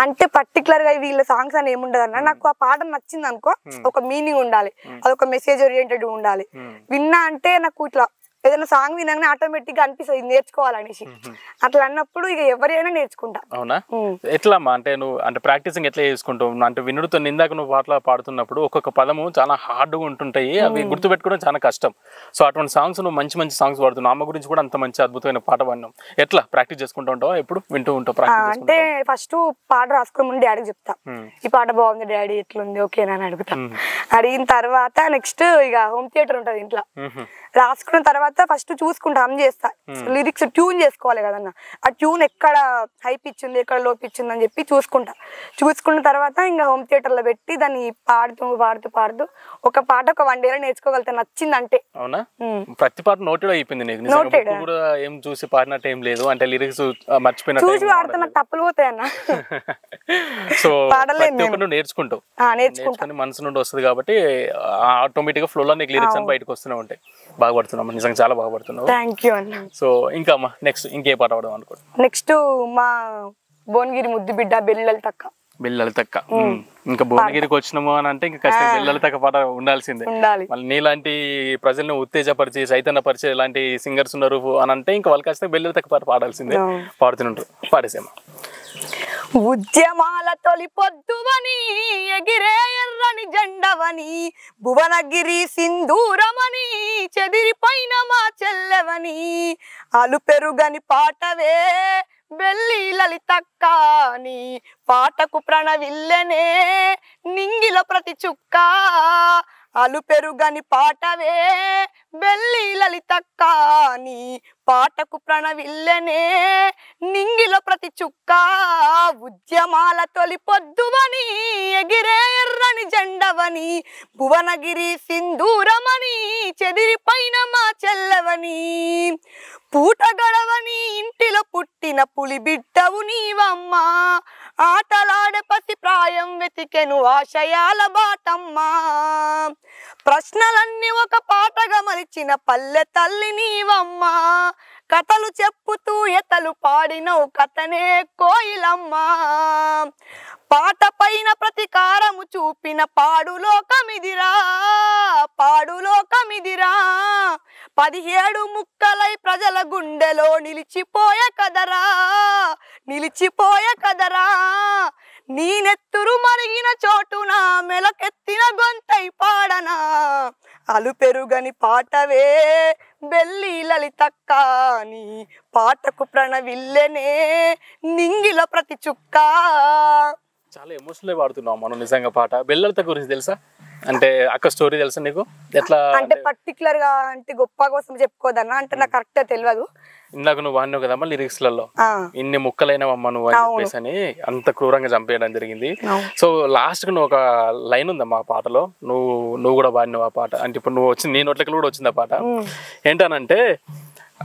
అంటే పర్టికులర్ గా వీళ్ళ సాంగ్స్ అని ఏముండదు అన్న, నాకు ఆ పాట నచ్చింది అనుకో, ఒక మీనింగ్ ఉండాలి, అదొక మెసేజ్ ఓరియంటెడ్ ఉండాలి. విన్నా అంటే నాకు ఇట్లా ఏదైనా సాంగ్ వినగానే ఆటోమేటిక్ గా అనిపిస్తుంది నేర్చుకోవాలనేసి, అట్లా అన్నప్పుడు ఇక ఎవరైనా నేర్చుకుంటా. అవునా? ఎట్లా అమ్మా, అంటే నువ్వు అంటే ప్రాక్టీసింగ్ ఎట్లా చేసుకుంటావు? అంటే వినుడుతో ఇందాక నువ్వు పాటలు పాడుతున్నప్పుడు ఒక్కొక్క పదము చాలా హార్డ్గా ఉంటుంటాయి, అవి గుర్తుపెట్టుకోవడం చాలా కష్టం. సో అటువంటి సాంగ్స్ నువ్వు మంచి మంచి సాంగ్స్ పాడుతున్నావు, అమ్మ గురించి కూడా అంత మంచి అద్భుతమైన పాట పాడినావు. ఎట్లా ప్రాక్టీస్ చేసుకుంటూ ఉంటావు? ఎప్పుడు వింటూ ఉంటావు? అంటే ఫస్ట్ పాట రాసుకుని ముందు డాడీకి చెప్తా, ఈ పాట బాగుంది డాడీ, ఎట్లుంది, ఓకేనా అని అడుగుతా. అడిగిన తర్వాత నెక్స్ట్ ఇక హోమ్ థియేటర్ ఉంటది ఇంట్లో, రాసుకున్న తర్వాత ఫస్ట్ చూసుకుంటా, హమ్ చేస్తా, లిరిక్స్ ట్యూన్ చేసుకోవాలి కదన్న, ఆ ట్యూన్ ఎక్కడ హై పిచ్ ఉంది ఎక్కడ లో పిచ్ ఉంది అని చెప్పి చూసుకున్న తర్వాత ఇంకా హోమ్ థియేటర్ లో పెట్టి దాన్ని పాడుతూ ఒక పాట ఒక 1 day నేర్చుకోగలుగుతా, నచ్చిందంటే. అవునా? ప్రతి పాట నోటెడ్ అయిపోయింది నీకు? కూడా ఏం చూసి పాడినట్టు ఏం లేదు, అంటే లిరిక్స్ మర్చిపోయిన చూసి పాడుతున్నా తప్పులు పోతాయి అన్న. సో నేర్చుకుంటావు, నేర్చుకుని మనసు నుండి వస్తుంది కాబట్టి ఆటోమేటిక్ గా ఫ్లో లో నీకు లిరిక్స్ అని బయటకు వస్తూనే ఉంటాయి. బాగా పడుతున్నావు, నిజంగా చాలా బాగా పడుతున్నావు. థాంక్యూ అన్న. సో ఇంకా నెక్స్ట్ ఇంకే పాట పాడదాం అనుకోండి? నెక్స్ట్ మా భువనగిరి ముద్దు బిడ్డ బెల్లలతక్క. ఇంకా భువనగిరికి వచ్చినాము అని అంటే ఇంకా ఖచ్చితంగా బెల్లలతక్క పాట ఉండాల్సిందే. మళ్ళీ నీలాంటి ప్రజల్ని ఉత్తేజపరిచి చైతన్యపరిచే ఇలాంటి సింగర్స్ ఉన్నారు అని అంటే ఇంకా వాళ్ళు ఖచ్చితంగా బెల్లలతక్క పాట పాడాల్సిందే. పాడుతుంటారు, పాడేసేమా. ఉద్యమాల తొలి పొద్దువని ఎగిరే ఎర్రని జెండవని, భువనగిరి సింధూరమని చెదిరిపోయిన మా చెల్లెవని, అలు పెరుగని పాటవే బెల్లి లలితక్కాని, పాటకు ప్రణవిల్లెనే నింగిలో ప్రతి చుక్క, అలు పెరుగని పాటవే బెల్లి లలితక్కాని, పాటకు ప్రణవిల్లెనే నింగిలో ప్రతి చుక్క, ఉద్యమాల తొలి పొద్దువని ఎగిరే ఎర్రని జెండవని, భువనగిరి సింధూరమని చెదిరిపోయిన మా చెల్లెవని, పూట గడవని ఇంటిలో పుట్టిన పులి బిడ్డవు నీవమ్మా, ఆటలాడే పసి ప్రాయం వెతికెను ఆశయాల బాటమ్మా, ప్రశ్నలన్నీ ఒక పాటగా మలిచిన పల్లె తల్లి నీవమ్మా, కథలు చెప్పుతూ ఎతలు పాడినవు కథనే కోయిలమ్మా, పాట పైన ప్రతికారము చూపిన పాడులోకమిదిరా, 17 ముక్కలై ప్రజల గుండెలో నిలిచిపోయే కదరా, నీ నెత్తురు మరిగిన చోటున మెలకెత్తిన గొంతై పాడనా, అలు పెరుగని పాటవే బెల్లి లలితక్కాని, పాటకు ప్రణవిల్లెనే నింగిలో ప్రతి చుక్క. చాలా ఎమోషనల్ పాడుతున్నావు మనం నిజంగా. పాట బెల్లలత గురించి తెలుసా? అంటే అక్క స్టోరీ తెలుసా నీకు? ఎట్లా అంటే పర్టికులర్ గా అంటే గొప్ప కోసం చెప్పుకోదన్నా, అంటే నాకు కరెక్ట్ తెలియదు. ఇందాక నువ్వు వాడినావు కదమ్మా లిరిక్స్లలో ఇన్ని ముక్కలైనవమ్మా నువ్వు అని చెప్పేసి అని అంత క్రూరంగా చంపేయడం జరిగింది. సో లాస్ట్ కి నువ్వు ఒక లైన్ ఉందమ్మా ఆ పాటలో, నువ్వు కూడా వాడినావు ఆ పాట. అంటే ఇప్పుడు నువ్వు వచ్చింది నీ నోట్లకి కూడా వచ్చింది ఆ పాట. ఏంటనంటే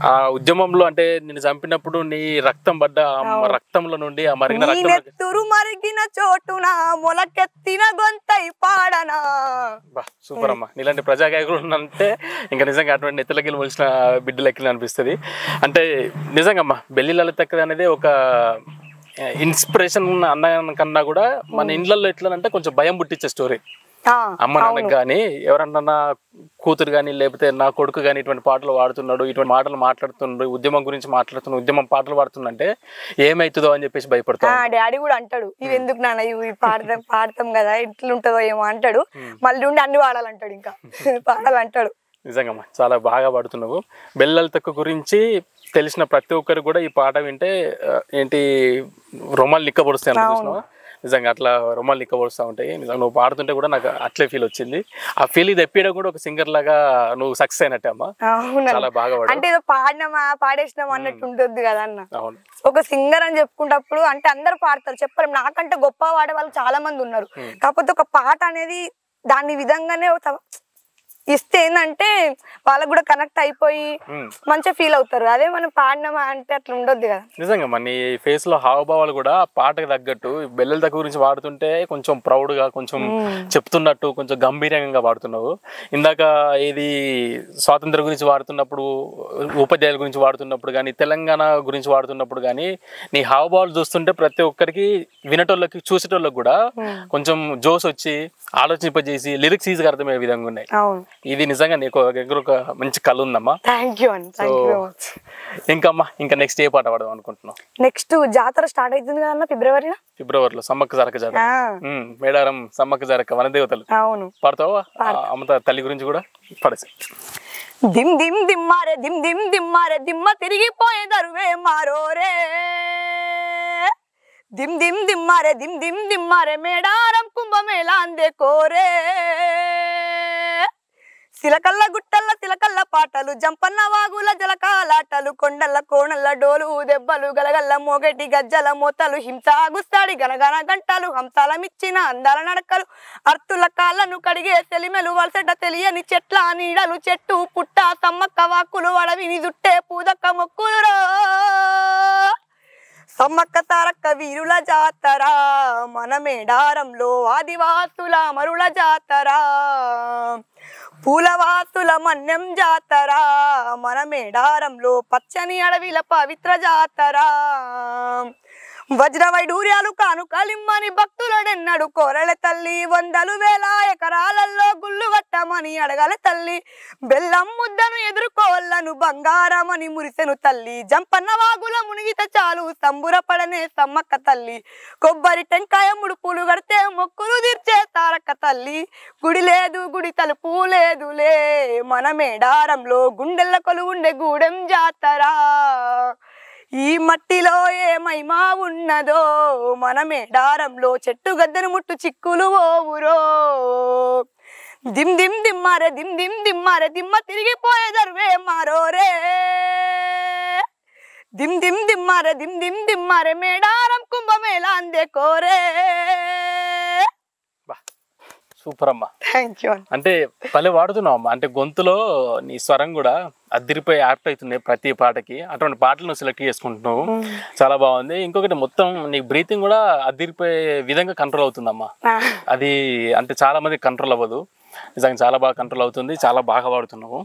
ఆ ఉద్యమంలో అంటే నిన్ను చంపినప్పుడు నీ రక్తం పడ్డ రక్తంలో నుండి ఆ మరిగిన రక్తం మరిగిన చోటున మొలకెత్తిన గొంతై పాడనా. సూపర్ అమ్మా, నీలాంటి ప్రజాగాయకులు ఉన్నంటే ఇంకా నిజంగా అటువంటి నెత్తలకి మొలిచిన బిడ్డలు ఎక్కిన అనిపిస్తుంది. అంటే నిజంగా బెల్లి లలితక్క అనేది ఒక ఇన్స్పిరేషన్ అన్న కన్నా కూడా మన ఇండ్లలో ఎట్లా కొంచెం భయం పుట్టించే స్టోరీ. అమ్మ నాన్నకు కానీ ఎవరన్నా కూతురు కానీ లేకపోతే నా కొడుకు కానీ ఇటువంటి పాటలు వాడుతున్నాడు, ఇటువంటి మాటలు మాట్లాడుతున్నాడు, ఉద్యమం గురించి మాట్లాడుతున్నాడు, ఉద్యమం పాటలు పాడుతుందంటే ఏమైతుందో అని చెప్పేసి భయపడతాడు. డాడీ కూడా అంటాడు, ఇవి ఎందుకు నాన్న ఇవి పాడతాం కదా ఇట్లుంటదో ఏమో అంటాడు. మళ్ళీ ఉండి అన్ని పాడాలంటాడు, ఇంకా పాడాలంటాడు. నిజంగా చాలా బాగా పాడుతున్నావు. బెల్లి లలితక్క గురించి తెలిసిన ప్రతి ఒక్కరు కూడా ఈ పాట వింటే ఏంటి రొమాలు నిక్కబొడుస్తాయి అనిపిస్తున్నావు. నిజంగా అట్లా రొమాలు నిక్కబడుస్తూ ఉంటాయి. నిజంగా నువ్వు పాడుతుంటే కూడా నాకు అట్లే ఫీల్ వచ్చింది. ఆ ఫీల్ ఇది ఎప్పుడు కూడా ఒక సింగర్ లాగా నువ్వు సక్సెస్ అయినట్టే అమ్మా. చాలా బాగా అంటే ఏదో పాడినామా పాడేసినామా అన్నట్టు ఉంటుంది కదా అన్న. ఒక సింగర్ అని చెప్పుకున్నప్పుడు అంటే అందరు పాడతారు, చెప్పలేం. నాకంటే గొప్ప పాడే వాళ్ళు చాలా మంది ఉన్నారు. కాకపోతే ఒక పాట అనేది దాని విధంగానే ఇస్తే ఏంటంటే వాళ్ళకు కూడా కనెక్ట్ అయిపోయి మంచిగా ఫీల్ అవుతారు. అదే మనం పాడినామా అంటే అట్లా ఉండొద్దు కదా. నిజంగా మన ఫేస్ లో హావభావాలు కూడా పాటకు తగ్గట్టు బెల్లి లలితక్క గురించి వాడుతుంటే కొంచెం ప్రౌడ్ గా కొంచెం చెప్తున్నట్టు కొంచెం గంభీరంగా వాడుతున్నావు. ఇందాక ఇది స్వాతంత్రం గురించి వాడుతున్నప్పుడు, ఉపాధ్యాయుల గురించి వాడుతున్నప్పుడు కానీ, తెలంగాణ గురించి వాడుతున్నప్పుడు కానీ నీ హావభావాలు చూస్తుంటే ప్రతి ఒక్కరికి వినటోళ్ళకి చూసేటోళ్ళకి కూడా కొంచెం జోస్ వచ్చి ఆలోచింపజేసి లిరిక్స్ ఈజీగా అర్థమయ్యే విధంగా ఉన్నాయి. ఇది నిజంగా నీకు ఒక మంచి కళ ఉందమ్మా. ఇంకా నెక్స్ట్ ఏ పాట పాడదాం అనుకుంటున్నావు? నెక్స్ట్ జాతర స్టార్ట్ అవుతుంది కదా ఫిబ్రవరిలో సమ్మక్క సారక్క జాతర, మేడారం సమ్మక్క సారక్క వనదేవతలు. అవును, పాడతావా? అమ్మత తల్లి గురించి కూడా పడేసి. దిమ్ దిమ్ దిమ్మారే దిమ్ దిమ్ దిమ్మారే దిమ్మ తిరిగిపోయే దరువే మారోరే, దిమ్ దిమ్ దిమ్మారే దిమ్ దిమ్ దిమ్మారే మేడారం కుంభమేళా అందే కోరే, సిలకల్ల గుట్టల్ల సిలకల్ల పాటలు, జంపన్న వాగుల జలకాలాటలు, కొండల్ల కోణల్ల డోలు దెబ్బలు, గలగల్ల మోగటి గజ్జల మోతలు, హింస గుస్తాడి గనగన గంటలు, హంసాలమిచ్చిన అందాల నడకలు, అర్తుల కాళ్ళను కడిగే సెలిమెలు, వలసట తెలియని చెట్ల నీడలు, చెట్టు పుట్ట సమ్మక్క వాక్కులు, అడవిని దుట్టే పూదక్క మొక్కులు, సమ్మక్క సారక్క వీరుల జాతర మన మేడారంలో, ఆదివాసుల మరుల జాతర, పూలవాసుల మన్యం జాతర మన మేడారంలో, పచ్చని అడవిల పవిత్ర జాతర, వజ్ర వైడూర్యాలు కానుకలిమ్మని భక్తులడెన్నడు కోరల తల్లి, వందలు వేల ఎకరాలలో గుళ్ళు కట్టమని అడగల తల్లి, బెల్లం ముద్దను ఎదుర్కోవాలను బంగారమని మురిసెను తల్లి, జంపన్న వాగుల మునిగిత చాలు సంబురపడనే సమ్మక్క తల్లి, కొబ్బరి టెంకాయ ముడుపులు కడితే మొక్కులు తీర్చే తారక్క తల్లి, గుడి లేదు గుడి తలుపు లేదులే మన మేడారంలో, గుండెల్ల కొలువుండే గూడెం జాతర, ఈ మట్టిలో ఏ మహిమా ఉన్నదో మన మేడారంలో, చెట్టు గద్దెను ముట్టు చిక్కులు ఓవురో, దిమ్ దిమ్ దిమ్మారే దిమ్ దిమ్ దిమ్మారే దిమ్మ తిరిగిపోయే దరువే మారోరే, దిమ్ దిమ్ దిమ్మారే దిమ్ దిమ్ దిమ్మారే మేడారం కుంభమేళా అందే కోరే. సూపర్ అమ్మా, థ్యాంక్ యూ. అంటే పల్లె వాడుతున్నావు అమ్మా, అంటే గొంతులో నీ స్వరం కూడా అదిరిపోయి యాక్ట్ అవుతుంది ప్రతి పాటకి. అటువంటి పాటలు నువ్వు సెలెక్ట్ చేసుకుంటున్నావు, చాలా బాగుంది. ఇంకొకటి మొత్తం నీ బ్రీతింగ్ కూడా అదిరిపోయే విధంగా కంట్రోల్ అవుతుందమ్మా. అది అంటే చాలా మంది కంట్రోల్ అవ్వదు, నిజంగా చాలా బాగా కంట్రోల్ అవుతుంది, చాలా బాగా వాడుతున్నావు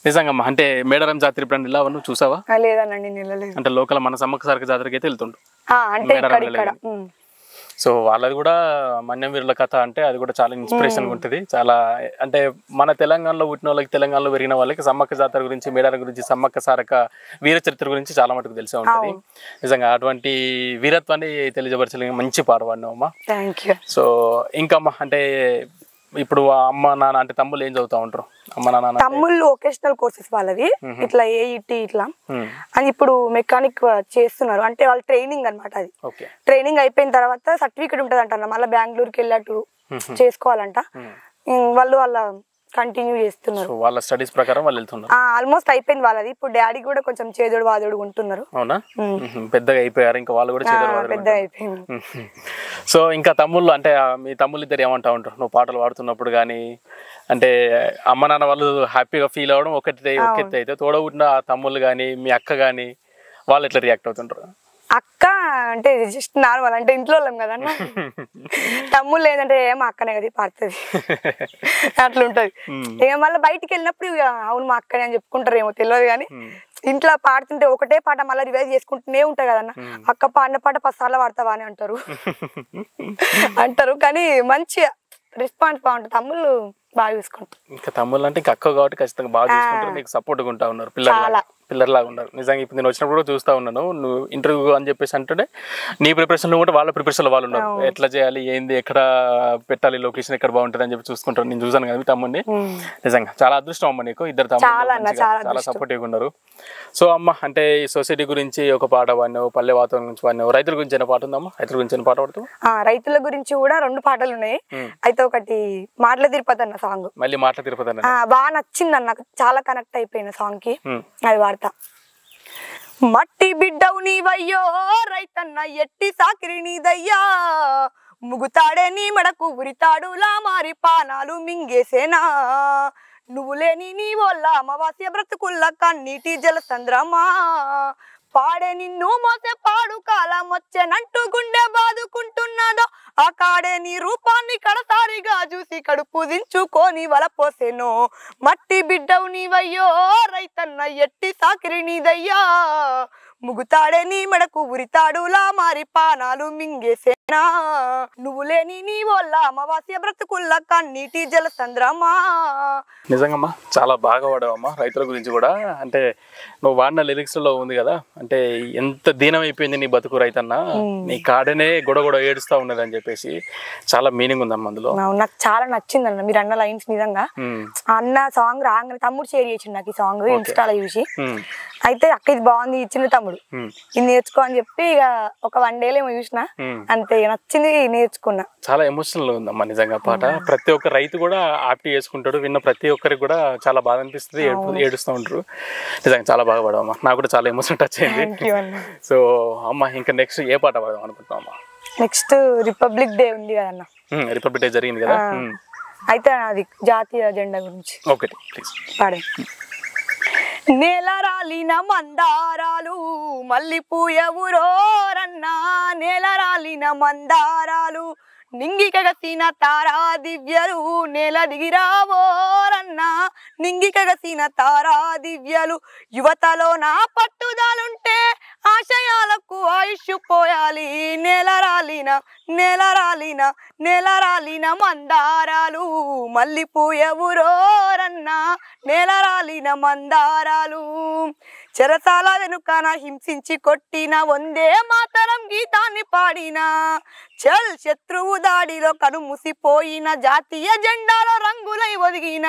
నిజంగా. అంటే మేడారం జాతర ఇప్పుడు ఇలా నువ్వు చూసావా? లేదనండి, అంటే లోకల్ మన సమ్మక్క సారక్క జాతరకి అయితే వెళ్తుండు. సో వాళ్ళది కూడా మన్యం వీరుల కథ అంటే అది కూడా చాలా ఇన్స్పిరేషన్ ఉంటుంది. చాలా అంటే మన తెలంగాణలో పుట్టిన వాళ్ళకి, తెలంగాణలో పెరిగిన వాళ్ళకి సమ్మక్క జాతర గురించి, మేడారం గురించి, సమ్మక్క సారక్క వీర చరిత్ర గురించి చాలా మటుకు తెలిసే ఉంటుంది. నిజంగా అటువంటి వీరత్వాన్ని తెలియజపరచలేని మంచి పాడవాడినావు అమ్మా. సో ఇంకమ్మా అంటే ఇప్పుడు అమ్మ నాన్న అంటే తమ్ముళ్ళు ఏం చదువుతా ఉంటారు? అమ్మ నాన్న తమ్ముళ్ళు వొకేషనల్ కోర్సెస్ వాళ్ళవి, ఇట్లా ఏఈటి ఇట్లా అని ఇప్పుడు మెకానిక్ చేస్తున్నారు. అంటే వాళ్ళ ట్రైనింగ్ అనమాట. అది ట్రైనింగ్ అయిపోయిన తర్వాత సర్టిఫికేట్ ఉంటుంది అంట, మళ్ళీ బెంగళూరుకి వెళ్ళట్టు చేసుకోవాలంట. వాళ్ళు వాళ్ళ కంటిన్యూ చేస్తున్నారు. సో వాళ్ళ స్టడీస్ ప్రకారం వాళ్ళు వెళ్తున్నారు. ఆల్మోస్ట్ అయిపోయింది వాళ్ళది. ఇప్పుడు డాడీ కూడా కొంచెం చేదోడు వాదోడు ఉంటున్నారు. అవునా? పెద్దగా అయిపోయారు ఇంకా వాళ్ళు కూడా పెద్దగా అయిపోయింది. సో ఇంకా తమ్ముళ్ళు అంటే మీ తమ్ముళ్ళు ఇద్దరు ఏమంటా ఉంటారు నువ్వు పాటలు పాడుతున్నప్పుడు కానీ? అంటే అమ్మ నాన్న వాళ్ళు హ్యాపీగా ఫీల్ అవ్వడం ఒకెత్తి అయితే తోడబుట్టిన ఆ తమ్ముళ్ళు కానీ మీ అక్క కానీ వాళ్ళు ఎట్లా రియాక్ట్ అవుతుంటారు? అక్క అంటే జస్ట్ నార్మల్, అంటే ఇంట్లో వాళ్ళం కదన్న. తమ్ముళ్ళు ఏంటంటే మా అక్కనే కదా పాడుతుంది అట్లుంటది. ఇక మళ్ళీ బయటికి వెళ్ళినప్పుడు అవును మా అక్కనే అని చెప్పుకుంటారు, ఏమో తెలియదు. కానీ ఇంట్లో పాడుతుంటే ఒకటే పాట మళ్ళీ రివైజ్ చేసుకుంటూనే ఉంటాయి కదన్న. అక్క పాడిన పాట 10 సార్లు పాడతావా అని అంటారు. కానీ మంచిగా రెస్పాన్స్ బాగుంటుంది. తమ్ముళ్ళు బాగా చూసుకుంటారు. ఇంకా తమ్ముళ్ళు అంటే ఇంకా అక్క కాబట్టి ఖచ్చితంగా బాగా చూసుకుంటారు, నీకు సపోర్ట్గా ఉంటా ఉన్నారు, పిల్లర్లాగా ఉన్నారు. నిజంగా ఇప్పుడు నేను వచ్చినప్పుడు కూడా చూస్తూ ఉన్నాను, నువ్వు ఇంటర్వ్యూ అని చెప్పేసి అంటే నీ ప్రిపరేషన్లో కూడా వాళ్ళ ప్రిపరేషన్లో వాళ్ళు ఉన్నారు. ఎట్లా చేయాలి, ఏంది, ఎక్కడ పెట్టాలి, లొకేషన్ ఎక్కడ బాగుంటుంది అని చెప్పి చూసుకుంటారు. నేను చూసాను కదా మీ తమ్ముడిని. నిజంగా చాలా అదృష్టం అమ్మ నీకు, ఇద్దరు తమ్ముళ్ళు చాలా సపోర్టివ్గా ఉన్నారు. సో అమ్మ అంటే ఈ సొసైటీ గురించి ఒక పాట పాడినావు, పల్లె వాతావరణం గురించి పాడినావు, రైతుల గురించి అయినా పాట ఉందమ్మా? రైతుల గురించి అయినా పాట పాడుతావు? రైతుల గురించి కూడా 2 పాటలు ఉన్నాయి. అయితే ఒకటి మాటల తిరుపతి అన్న సాంగ్, మళ్ళీ మాటల తిరుపతి అన్న బాగా నచ్చింది అన్న, చాలా కనెక్ట్ అయిపోయిన సాంగ్ కి, అది వాడతా. మట్టి బిడ్డవు నీవయ్యో రైతన్న ఎట్టి సాకిరి నీదయ్యా, ముగుతాడే నీ మెడకు ఉరితాడులా మారి పానాలు మింగేసేనా, నువ్వు లేని నీ వల్ల అమావాస్య బ్రతుకుల్ల కన్నీటి జలసంద్రమా, పాడే నిన్ను మోసే పాడు కాలం వచ్చేనంటూ గుండె బాదుకుంటున్నదో, ఆ కాడే నీ రూపాన్ని కడసారిగా చూసి కడుపు దించుకొని వలపోసెను, మట్టి బిడ్డవు నీవయ్యో రైతన్న ఎట్టి సాకిరి నీదయ్యా, ముగుతాడే నీ మెడకు ఉరితాడులా మారి పానాలు మింగేసేనా, నువ్వు లేని నీ వల్ల అమావాస్య బ్రతుకుల్ల కన్నీటి జలసంద్రమా. నిజంగమ్మా చాలా బాగా వాడావమ్మా రైతుల గురించి కూడా. అంటే నువ్వు వాడిన లిరిక్స్ లో ఉంది కదా, అంటే ఎంత దీనం అయిపోయింది నీ బతుకు రైతన్న, నీ కాడనే గొడగొడ ఏడుస్తా ఉన్నది అని చెప్పేసి చాలా మీనింగ్ ఉందమ్మా అందులో. నాకు చాలా నచ్చింది అన్న మీరు అన్న లైన్స్. నిజంగా అన్న సాంగ్ రాగానే తమ్ముడు షేర్ చేసిండు నాకు ఈ సాంగ్ ఇన్స్టాలో చూసి. అయితే అక్క ఇది బాగుంది, ఇచ్చిన తమ్ముడు ఇది నేర్చుకో అని చెప్పి ఇక ఒక 1 day ఏమో చూసిన, అంతే నచ్చింది, నేర్చుకున్నా. చాలా ఎమోషనల్ ఉందమ్మా నిజంగా పాట. ప్రతి ఒక్క రైతు కూడా ఆప్ట్ చేసుకుంటాడు, విన్న ప్రతి ఒక్కరికి కూడా చాలా బాధ అనిపిస్తుంది, ఏడుస్తూ ఉంటారు. నిజంగా చాలా బాగా పాడవమ్మా, నాకు కూడా చాలా ఎమోషన్ టచ్ అయింది. సో అమ్మ ఇంకా నెక్స్ట్ ఏ పాట పాడదాం అనుకుంటున్నాం అమ్మా? నెక్స్ట్ రిపబ్లిక్ డే ఉంది కదన్న. రిపబ్లిక్ డే జరిగింది కదా, అయితే అది జాతీయ జెండా గురించి ఓకే ప్లీజ్ పాడే. నేల రాలిన మందారాలు మల్లి పూయవురోరన్నా, నేల రాలిన మందారాలు నింగికగసిన తారా దివ్యలు, నేల దిగిరావోరన్నా నింగికగసిన తారా దివ్యలు, యువతలో నా పట్టుదలుంటే ఆశయాలకు ఆయుష్ పోయాలి, నేల రాలిన నేల రాలిన నేల రాలిన మందారాలు మల్లి పూయవురోరన్నా, నేల రాలిన మందారాలు, చెరసాల వెనుకన హింసించి కొట్టిన వందే మాతరం గీతాన్ని పాడిన, చల్ శత్రువు దాడిలో కను ముసిపోయిన జాతీయ జెండాలో రంగులై ఒదిగిన,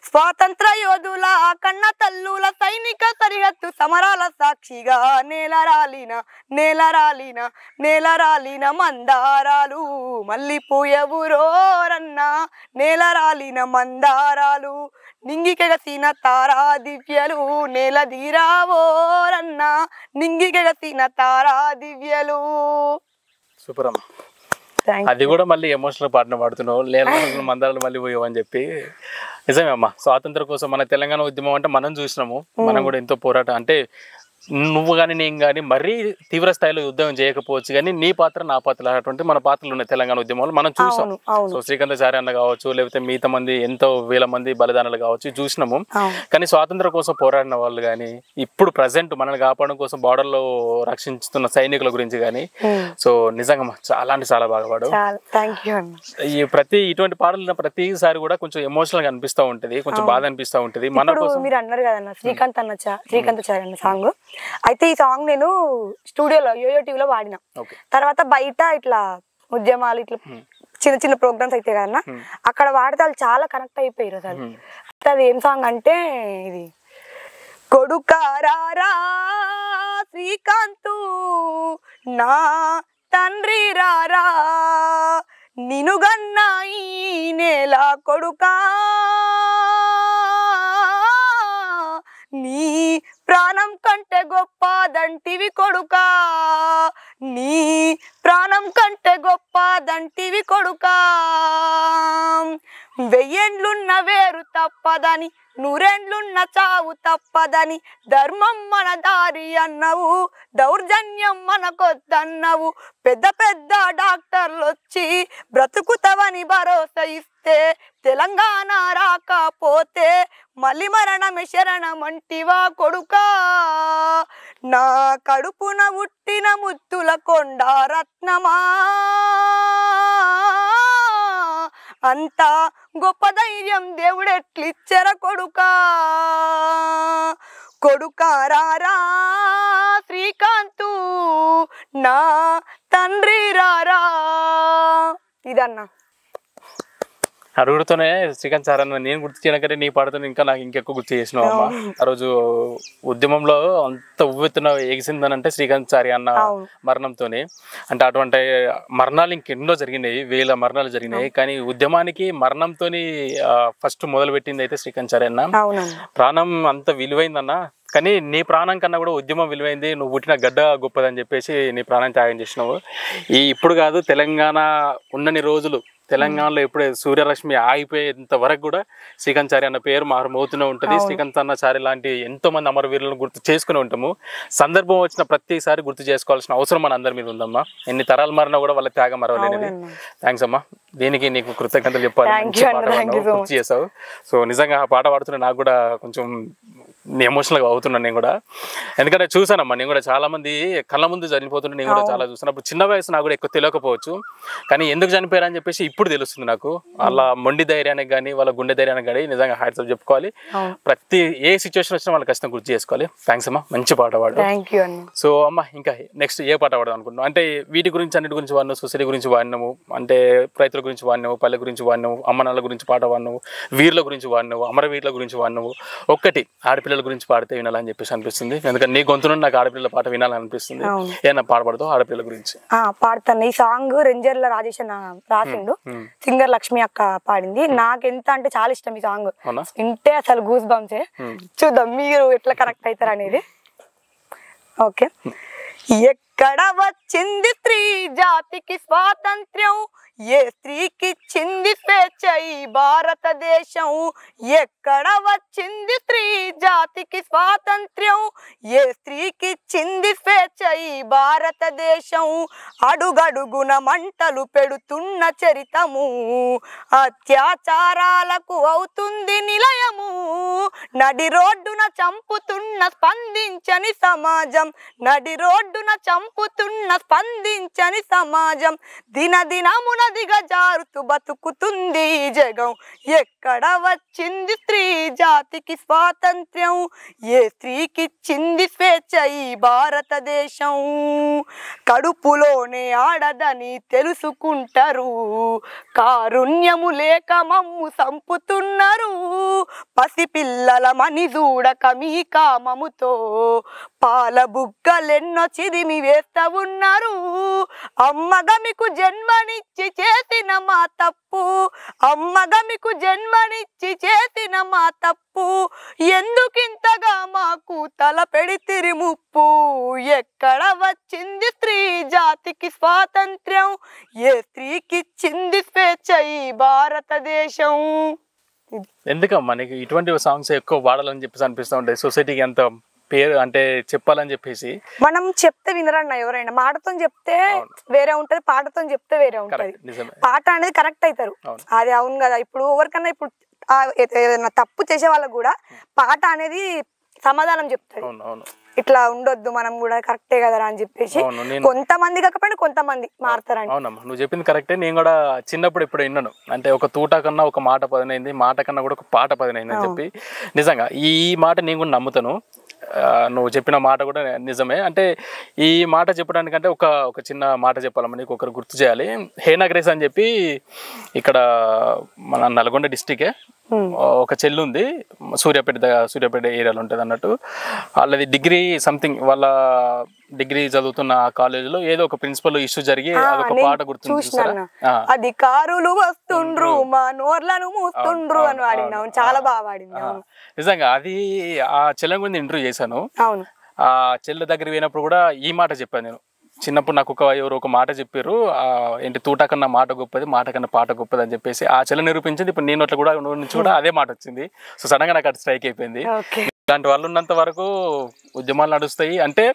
స్వాతంత్ర యోధుల కన్న తల్లుల సైనిక సరిహద్దు సమరాల సాక్షిగా, నేల రాలిన నేల రాలిన నేల రాలిన మందారాలు మల్లి పూయవురోరన్నా, నేల రాలిన మందారాలు నింగికెగసిన తారా దివ్యలు, నేల దిగిరావోరన్నా నింగికెగసిన తారా దివ్యలు. సూపర్ అమ్మ, అది కూడా మళ్ళీ ఎమోషనల్ పాటను పాడుతున్నావు, లేని మందారాలు మళ్ళీ పోయావు అని చెప్పి. నిజమే అమ్మ, స్వాతంత్రం కోసం మన తెలంగాణ ఉద్యమం అంటే మనం చూసినాము, మనం కూడా ఎంతో పోరాటం. అంటే నువ్వు కానీ నేను కానీ మరీ తీవ్ర స్థాయిలో యుద్ధం చేయకపోవచ్చు, కానీ నీ పాత్ర నా పాత్ర అటువంటి మన పాత్రలు ఉన్నాయి తెలంగాణ ఉద్యమంలో, మనం చూసాం. సో శ్రీకాంతాచారి అన్న కావచ్చు, లేకపోతే మిగతా మంది ఎంతో వేల మంది బలిదానాలు కావచ్చు చూసినాము. కానీ స్వాతంత్రం కోసం పోరాడిన వాళ్ళు కానీ, ఇప్పుడు ప్రజెంట్ మనల్ని కాపాడడం కోసం బార్డర్లో రక్షిస్తున్న సైనికుల గురించి కానీ, సో నిజంగా చాలా అంటే చాలా బాగా పాడు. ఈ ప్రతి ఇటువంటి పాటలు ప్రతిసారి కూడా కొంచెం ఎమోషనల్ గా అనిపిస్తూ ఉంటది, కొంచెం బాధ అనిపిస్తూ ఉంటది. మన కోసం మీరు అన్నారు కదన్న శ్రీకాంతాచారి అన్న సాంగ్, అయితే ఈ సాంగ్ నేను స్టూడియోలో యోయో టీవీలో వాడినా. తర్వాత బయట ఇట్లా ఉద్యమాలు ఇట్లా చిన్న చిన్న ప్రోగ్రామ్స్ అయితే కదన్నా, అక్కడ వాడితే వాళ్ళు చాలా కనెక్ట్ అయిపోయారు అసలు. అది ఏం సాంగ్ అంటే ఇది, కొడుకారా శ్రీకాంతు నా తండ్రి రారా, నినుగన్నా ఈ నేల కొడుకా నీ ప్రాణం కంటే గొప్పదంటివి కొడుకా నీ ప్రాణం కంటే గొప్పదంటివి కొడుకా వెయ్యేండ్లున్న వేరు తప్పదని నూరేండ్లున్న చావు తప్పదని ధర్మం మన దారి అన్నవు దౌర్జన్యం మనకొద్దన్నవు పెద్ద పెద్ద డాక్టర్లు వచ్చి బ్రతుకుతవని భరోసా ఇస్తే తెలంగాణ రాకపోతే మళ్ళీ మరణమే శరణమంటివా కొడుకా నా కడుపున పుట్టిన ముత్తుల కొండ రత్నమా అంత గొప్ప ధైర్యం దేవుడెట్లిచ్చర కొడుకా కొడుకా రారా శ్రీకాంతు నా తండ్రి రారా ఇదన్నా అడుగుతూనే శ్రీకాంత్ సార్ అన్న నేను గుర్తు చేయనకరే నీ పాడుతూ ఇంకా నాకు ఇంకెక్కువ గుర్తు చేసినావు అమ్మ. ఆ రోజు ఉద్యమంలో అంత ఉవ్వెత్తున ఎగిసిందనంటే శ్రీకాంత్ సారి అన్న మరణంతోనే. అంటే అటువంటి మరణాలు ఇంకెన్నో జరిగినాయి, వేల మరణాలు జరిగినాయి. కానీ ఉద్యమానికి మరణంతోని ఫస్ట్ మొదలు పెట్టింది అయితే శ్రీకాంత్ సారి అన్న. ప్రాణం అంత విలువైందన్న, కానీ నీ ప్రాణం కన్నా కూడా ఉద్యమం విలువైంది. నువ్వు పుట్టిన గడ్డ గొప్పదని చెప్పేసి నీ ప్రాణం త్యాగం చేసినావు. ఇప్పుడు కాదు, తెలంగాణ ఉన్నన్ని రోజులు తెలంగాణలో ఎప్పుడే సూర్యరశ్మి ఆగిపోయేంత వరకు కూడా శ్రీకాంత్ చారి అన్న పేరు మారుమవుతూనే ఉంటుంది. శ్రీకాంత్ అన్న చారి లాంటి ఎంతో మంది అమరవీరులను గుర్తు చేసుకుని ఉంటాము. సందర్భం వచ్చిన ప్రతిసారి గుర్తు చేసుకోవాల్సిన అవసరం మన అందరి మీద ఉందమ్మా. ఎన్ని తరాలు మారినా కూడా వాళ్ళ త్యాగం మరవలేనిది. థ్యాంక్స్ అమ్మా, దీనికి నీకు కృతజ్ఞతలు చెప్పాలి. మంచి పాట గుర్తు చేసావు. సో నిజంగా ఆ పాట పాడుతున్నా నాకు కూడా కొంచెం ఎమోషనల్గా అవుతున్నాను నేను కూడా. ఎందుకంటే చూసానమ్మా, నేను కూడా చాలా మంది కళ్ళ ముందు చనిపోతుంటే నేను కూడా చాలా చూసాను. అప్పుడు చిన్న వయసు నాకు కూడా ఎక్కువ తెలియకపోవచ్చు, కానీ ఎందుకు చనిపోయారు అని చెప్పేసి ఇప్పుడు తెలుస్తుంది నాకు. వాళ్ళ మొండి ధైర్యానికి కానీ వాళ్ళ గుండె ధైర్యానికి కానీ నిజంగా హ్యాట్స్ ఆఫ్ చెప్పుకోవాలి. ప్రతి ఏ సిచ్యువేషన్ వచ్చినా వాళ్ళకి ఖచ్చితంగా గుర్తు చేసుకోవాలి. థ్యాంక్స్ అమ్మా, మంచి పాట పాడు. సో అమ్మా, ఇంకా నెక్స్ట్ ఏ పాట పాడదాం అనుకుంటున్నాం? అంటే వీటి గురించి అన్నిటి గురించి వాడినావు, సొసైటీ గురించి వాడినావు, అంటే రైతుల గురించి వాడినావు, పల్లె గురించి వాడినావు, అమ్మనాళ్ళ గురించి పాట వాడినావు, వీరుల గురించి వాడినావు, అమరవీరుల గురించి వాడినావు. ఒక్కటి ఆడపిల్లల గురించి పాడితే వినాలని చెప్పేసి అనిపిస్తుంది. ఎందుకంటే నీ గొంతు నుండి నాకు ఆడపిల్లల పాట వినాలని అనిపిస్తుంది. ఏమన్నా పాడబడతావు ఆడపిల్లల గురించి? పాడతాను. ఈ సాంగ్ రెంజర్ల రాజేష్ రాసిండు, సింగర్ లక్ష్మి అక్క పాడింది. నాకు ఎంత అంటే చాలా ఇష్టం ఈ సాంగ్. వింటే అసలు గూస్ బంప్సే. చూద్దాం మీరు ఎట్లా కనెక్ట్ అవుతారు అనేది. ఓకే. ఎక్కడ వచ్చింది స్త్రీ జాతికి స్వాతంత్ర్యం, ఏ స్త్రీకి చింది స్వేచ్ఛ ఈ భారతదేశం. ఎక్కడ వచ్చింది స్త్రీ జాతికి స్వాతంత్ర్యం, ఏ స్త్రీకి చింది స్వేచ్ఛ ఈ భారతదేశం. అడుగడుగున మంటలు పెడుతున్న చరితము, అత్యాచారాలకు అవుతుంది నిలయము. నడి రోడ్డున చంపుతున్న స్పందించని సమాజం, నడి రోడ్డున చంపుతున్న స్పందించని సమాజం. దినదినమున దిగజారుతూ బతుకుతుంది ఈ జగం. ఎక్కడ వచ్చింది స్త్రీ జాతికి స్వాతంత్ర్యం, ఏ స్త్రీకి చింది స్వేచ్ఛ ఈ భారతదేశం. కడుపులోనే ఆడదని తెలుసుకుంటారు, కారుణ్యము లేక మమ్ము సంపుతున్నారు. పసిపిల్లల మని చూడక మీ కామముతో పాల బుగ్గలెన్నో చిదిమి వేస్తా ఉన్నారు. అమ్మగా మీకు జన్మనిచ్చి చేసిన మా తప్పు, అమ్మగా మీకు జన్మనిచ్చి చేసిన మా తప్పు. ఎందుకింతగా మాకు తల పెడితిరి ముప్పు. ఎక్కడ వచ్చింది స్త్రీ జాతికి స్వాతంత్ర్యం, ఏ స్త్రీకి చింది స్వేచ్ఛ ఈ భారతదేశం. ఎందుకమ్మా నీకు ఇటువంటి సాంగ్స్ ఎక్కువ వాడాలని చెప్పేసి అనిపిస్తూ ఉంటాయి? సొసైటీకి ఎంత పేరు అంటే చెప్పాలని చెప్పేసి. మనం చెప్తే వినరన్న ఎవరైనా. మాటతో చెప్తే వేరే ఉంటది, పాటతో చెప్తే వేరే ఉంటది. పాట అనేది కరెక్ట్ అవుతారు, అది అవును కదా. ఇప్పుడు ఎవరికన్నా ఇప్పుడు ఏదైనా తప్పు చేసే వాళ్ళకు కూడా పాట అనేది సమాధానం చెప్తారు, ఇట్లా ఉండొద్దు మనం కూడా కరెక్టే కదా అని చెప్పేసి. కొంతమంది కాకపోయినా కొంతమంది మారుతారండి. అవునమ్మా, నువ్వు చెప్పింది కరెక్టే. నేను కూడా చిన్నప్పుడు ఇప్పుడు విన్నాను, అంటే ఒక తూట కన్నా ఒక మాట పదునైంది, మాట కన్నా కూడా ఒక పాట పదునైంది అని చెప్పి. నిజంగా ఈ మాట నేను కూడా నమ్ముతాను. నువ్వు చెప్పిన మాట కూడా నిజమే. అంటే ఈ మాట చెప్పడానికంటే ఒక చిన్న మాట చెప్పాలమ్మా, నీకు ఒకరు గుర్తు చేయాలి. హేనాగ్రేస్ అని చెప్పి ఇక్కడ మన నల్గొండ డిస్టికే ఒక చెల్లు ఉంది, సూర్యాపేట ఏరియాలో ఉంటుంది అన్నట్టు. వాళ్ళది డిగ్రీ సంథింగ్, వాళ్ళ డిగ్రీ చదువుతున్న ఆ కాలేజీలో ఏదో ఒక ప్రిన్సిపల్ ఇష్యూ జరిగి అదొక పాట గుర్తుంది చూసారా? అధికారులు వస్తుండ్రు మా నోర్లను మూస్తుండ్రు అని వాడినాం, చాలా బాగా వాడినాం. నిజంగా అది ఆ చెల్లె గురించి ఇంటర్వ్యూ చేశాను. అవును, ఆ చెల్లె దగ్గరికి పోయినప్పుడు కూడా ఈ మాట చెప్పాను నేను. చిన్నప్పుడు నాకు ఎవరు ఒక మాట చెప్పారు, ఏంటి తూట కన్నా మాట గొప్పది, మాట కన్నా పాట గొప్పది అని చెప్పేసి ఆ చెల్లె నిరూపించింది. ఇప్పుడు నేను అట్లా కూడా నుంచి కూడా అదే మాట వచ్చింది. సో సడన్ గా నాకు అటు స్ట్రైక్ అయిపోయింది. ఇలాంటి వాళ్ళు ఉన్నంత వరకు ఉద్యమాలు నడుస్తాయి. అంటే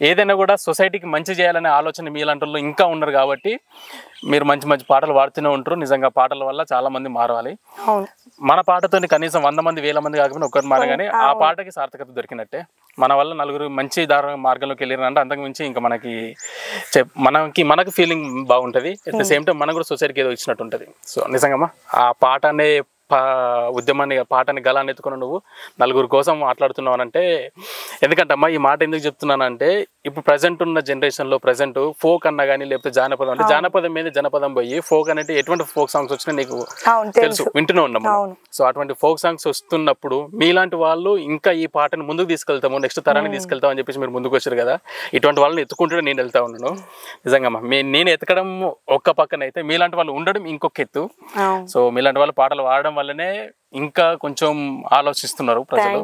ఏదైనా కూడా సొసైటీకి మంచి చేయాలనే ఆలోచన మీలాంటి వాళ్ళు ఇంకా ఉన్నారు కాబట్టి మీరు మంచి మంచి పాటలు పాడుతూనే ఉంటారు. నిజంగా పాటల వల్ల చాలా మంది మారాలి. మన పాటతో కనీసం 100 మంది 1000 మంది కాకపోయినా ఒక్కరు మారగానే ఆ పాటకి సార్థకత దొరికినట్టే. మన వల్ల నలుగురు మంచి మార్గంలోకి వెళ్ళారంటే అంతకు మించి ఇంకా మనకి ఫీలింగ్ బాగుంటుంది. అట్ ద సేమ్ టైం మనకు కూడా సొసైటీకి ఏదో ఇచ్చినట్టు ఉంటుంది. సో నిజంగా ఆ పాట అనే ఉద్యమాన్ని పాటని గలాన్ని ఎత్తుకుని నువ్వు నలుగురు కోసం మాట్లాడుతున్నావు అంటే, ఎందుకంటే అమ్మా ఈ మాట ఎందుకు చెప్తున్నానంటే ఇప్పుడు ప్రజెంట్ ఉన్న జనరేషన్లో ప్రజెంట్ ఫోక్ అన్నా కానీ లేకపోతే జానపదం అంటే జానపదం మీద జనపదం పోయి ఫోక్ అనేది ఎటువంటి ఫోక్ సాంగ్స్ వచ్చినా నీకు తెలుసు, వింటూనే ఉన్నాము. సో అటువంటి ఫోక్ సాంగ్స్ వస్తున్నప్పుడు మీలాంటి వాళ్ళు ఇంకా ఈ పాటను ముందుకు తీసుకెళ్తాము, నెక్స్ట్ తరాన్ని తీసుకెళ్తాం అని చెప్పేసి మీరు ముందుకు వచ్చారు కదా. ఇటువంటి వాళ్ళని ఎత్తుకుంటూ నేను వెళ్తా ఉన్నాను. నిజంగా నేను ఎత్తకడం ఒక్క పక్కన అయితే మీలాంటి వాళ్ళు ఉండడం ఇంకొక ఎత్తు. సో మీలాంటి వాళ్ళు పాటలు పాడడం వల్లనే ఇంకా కొంచెం ఆలోచిస్తున్నారు ప్రజలు.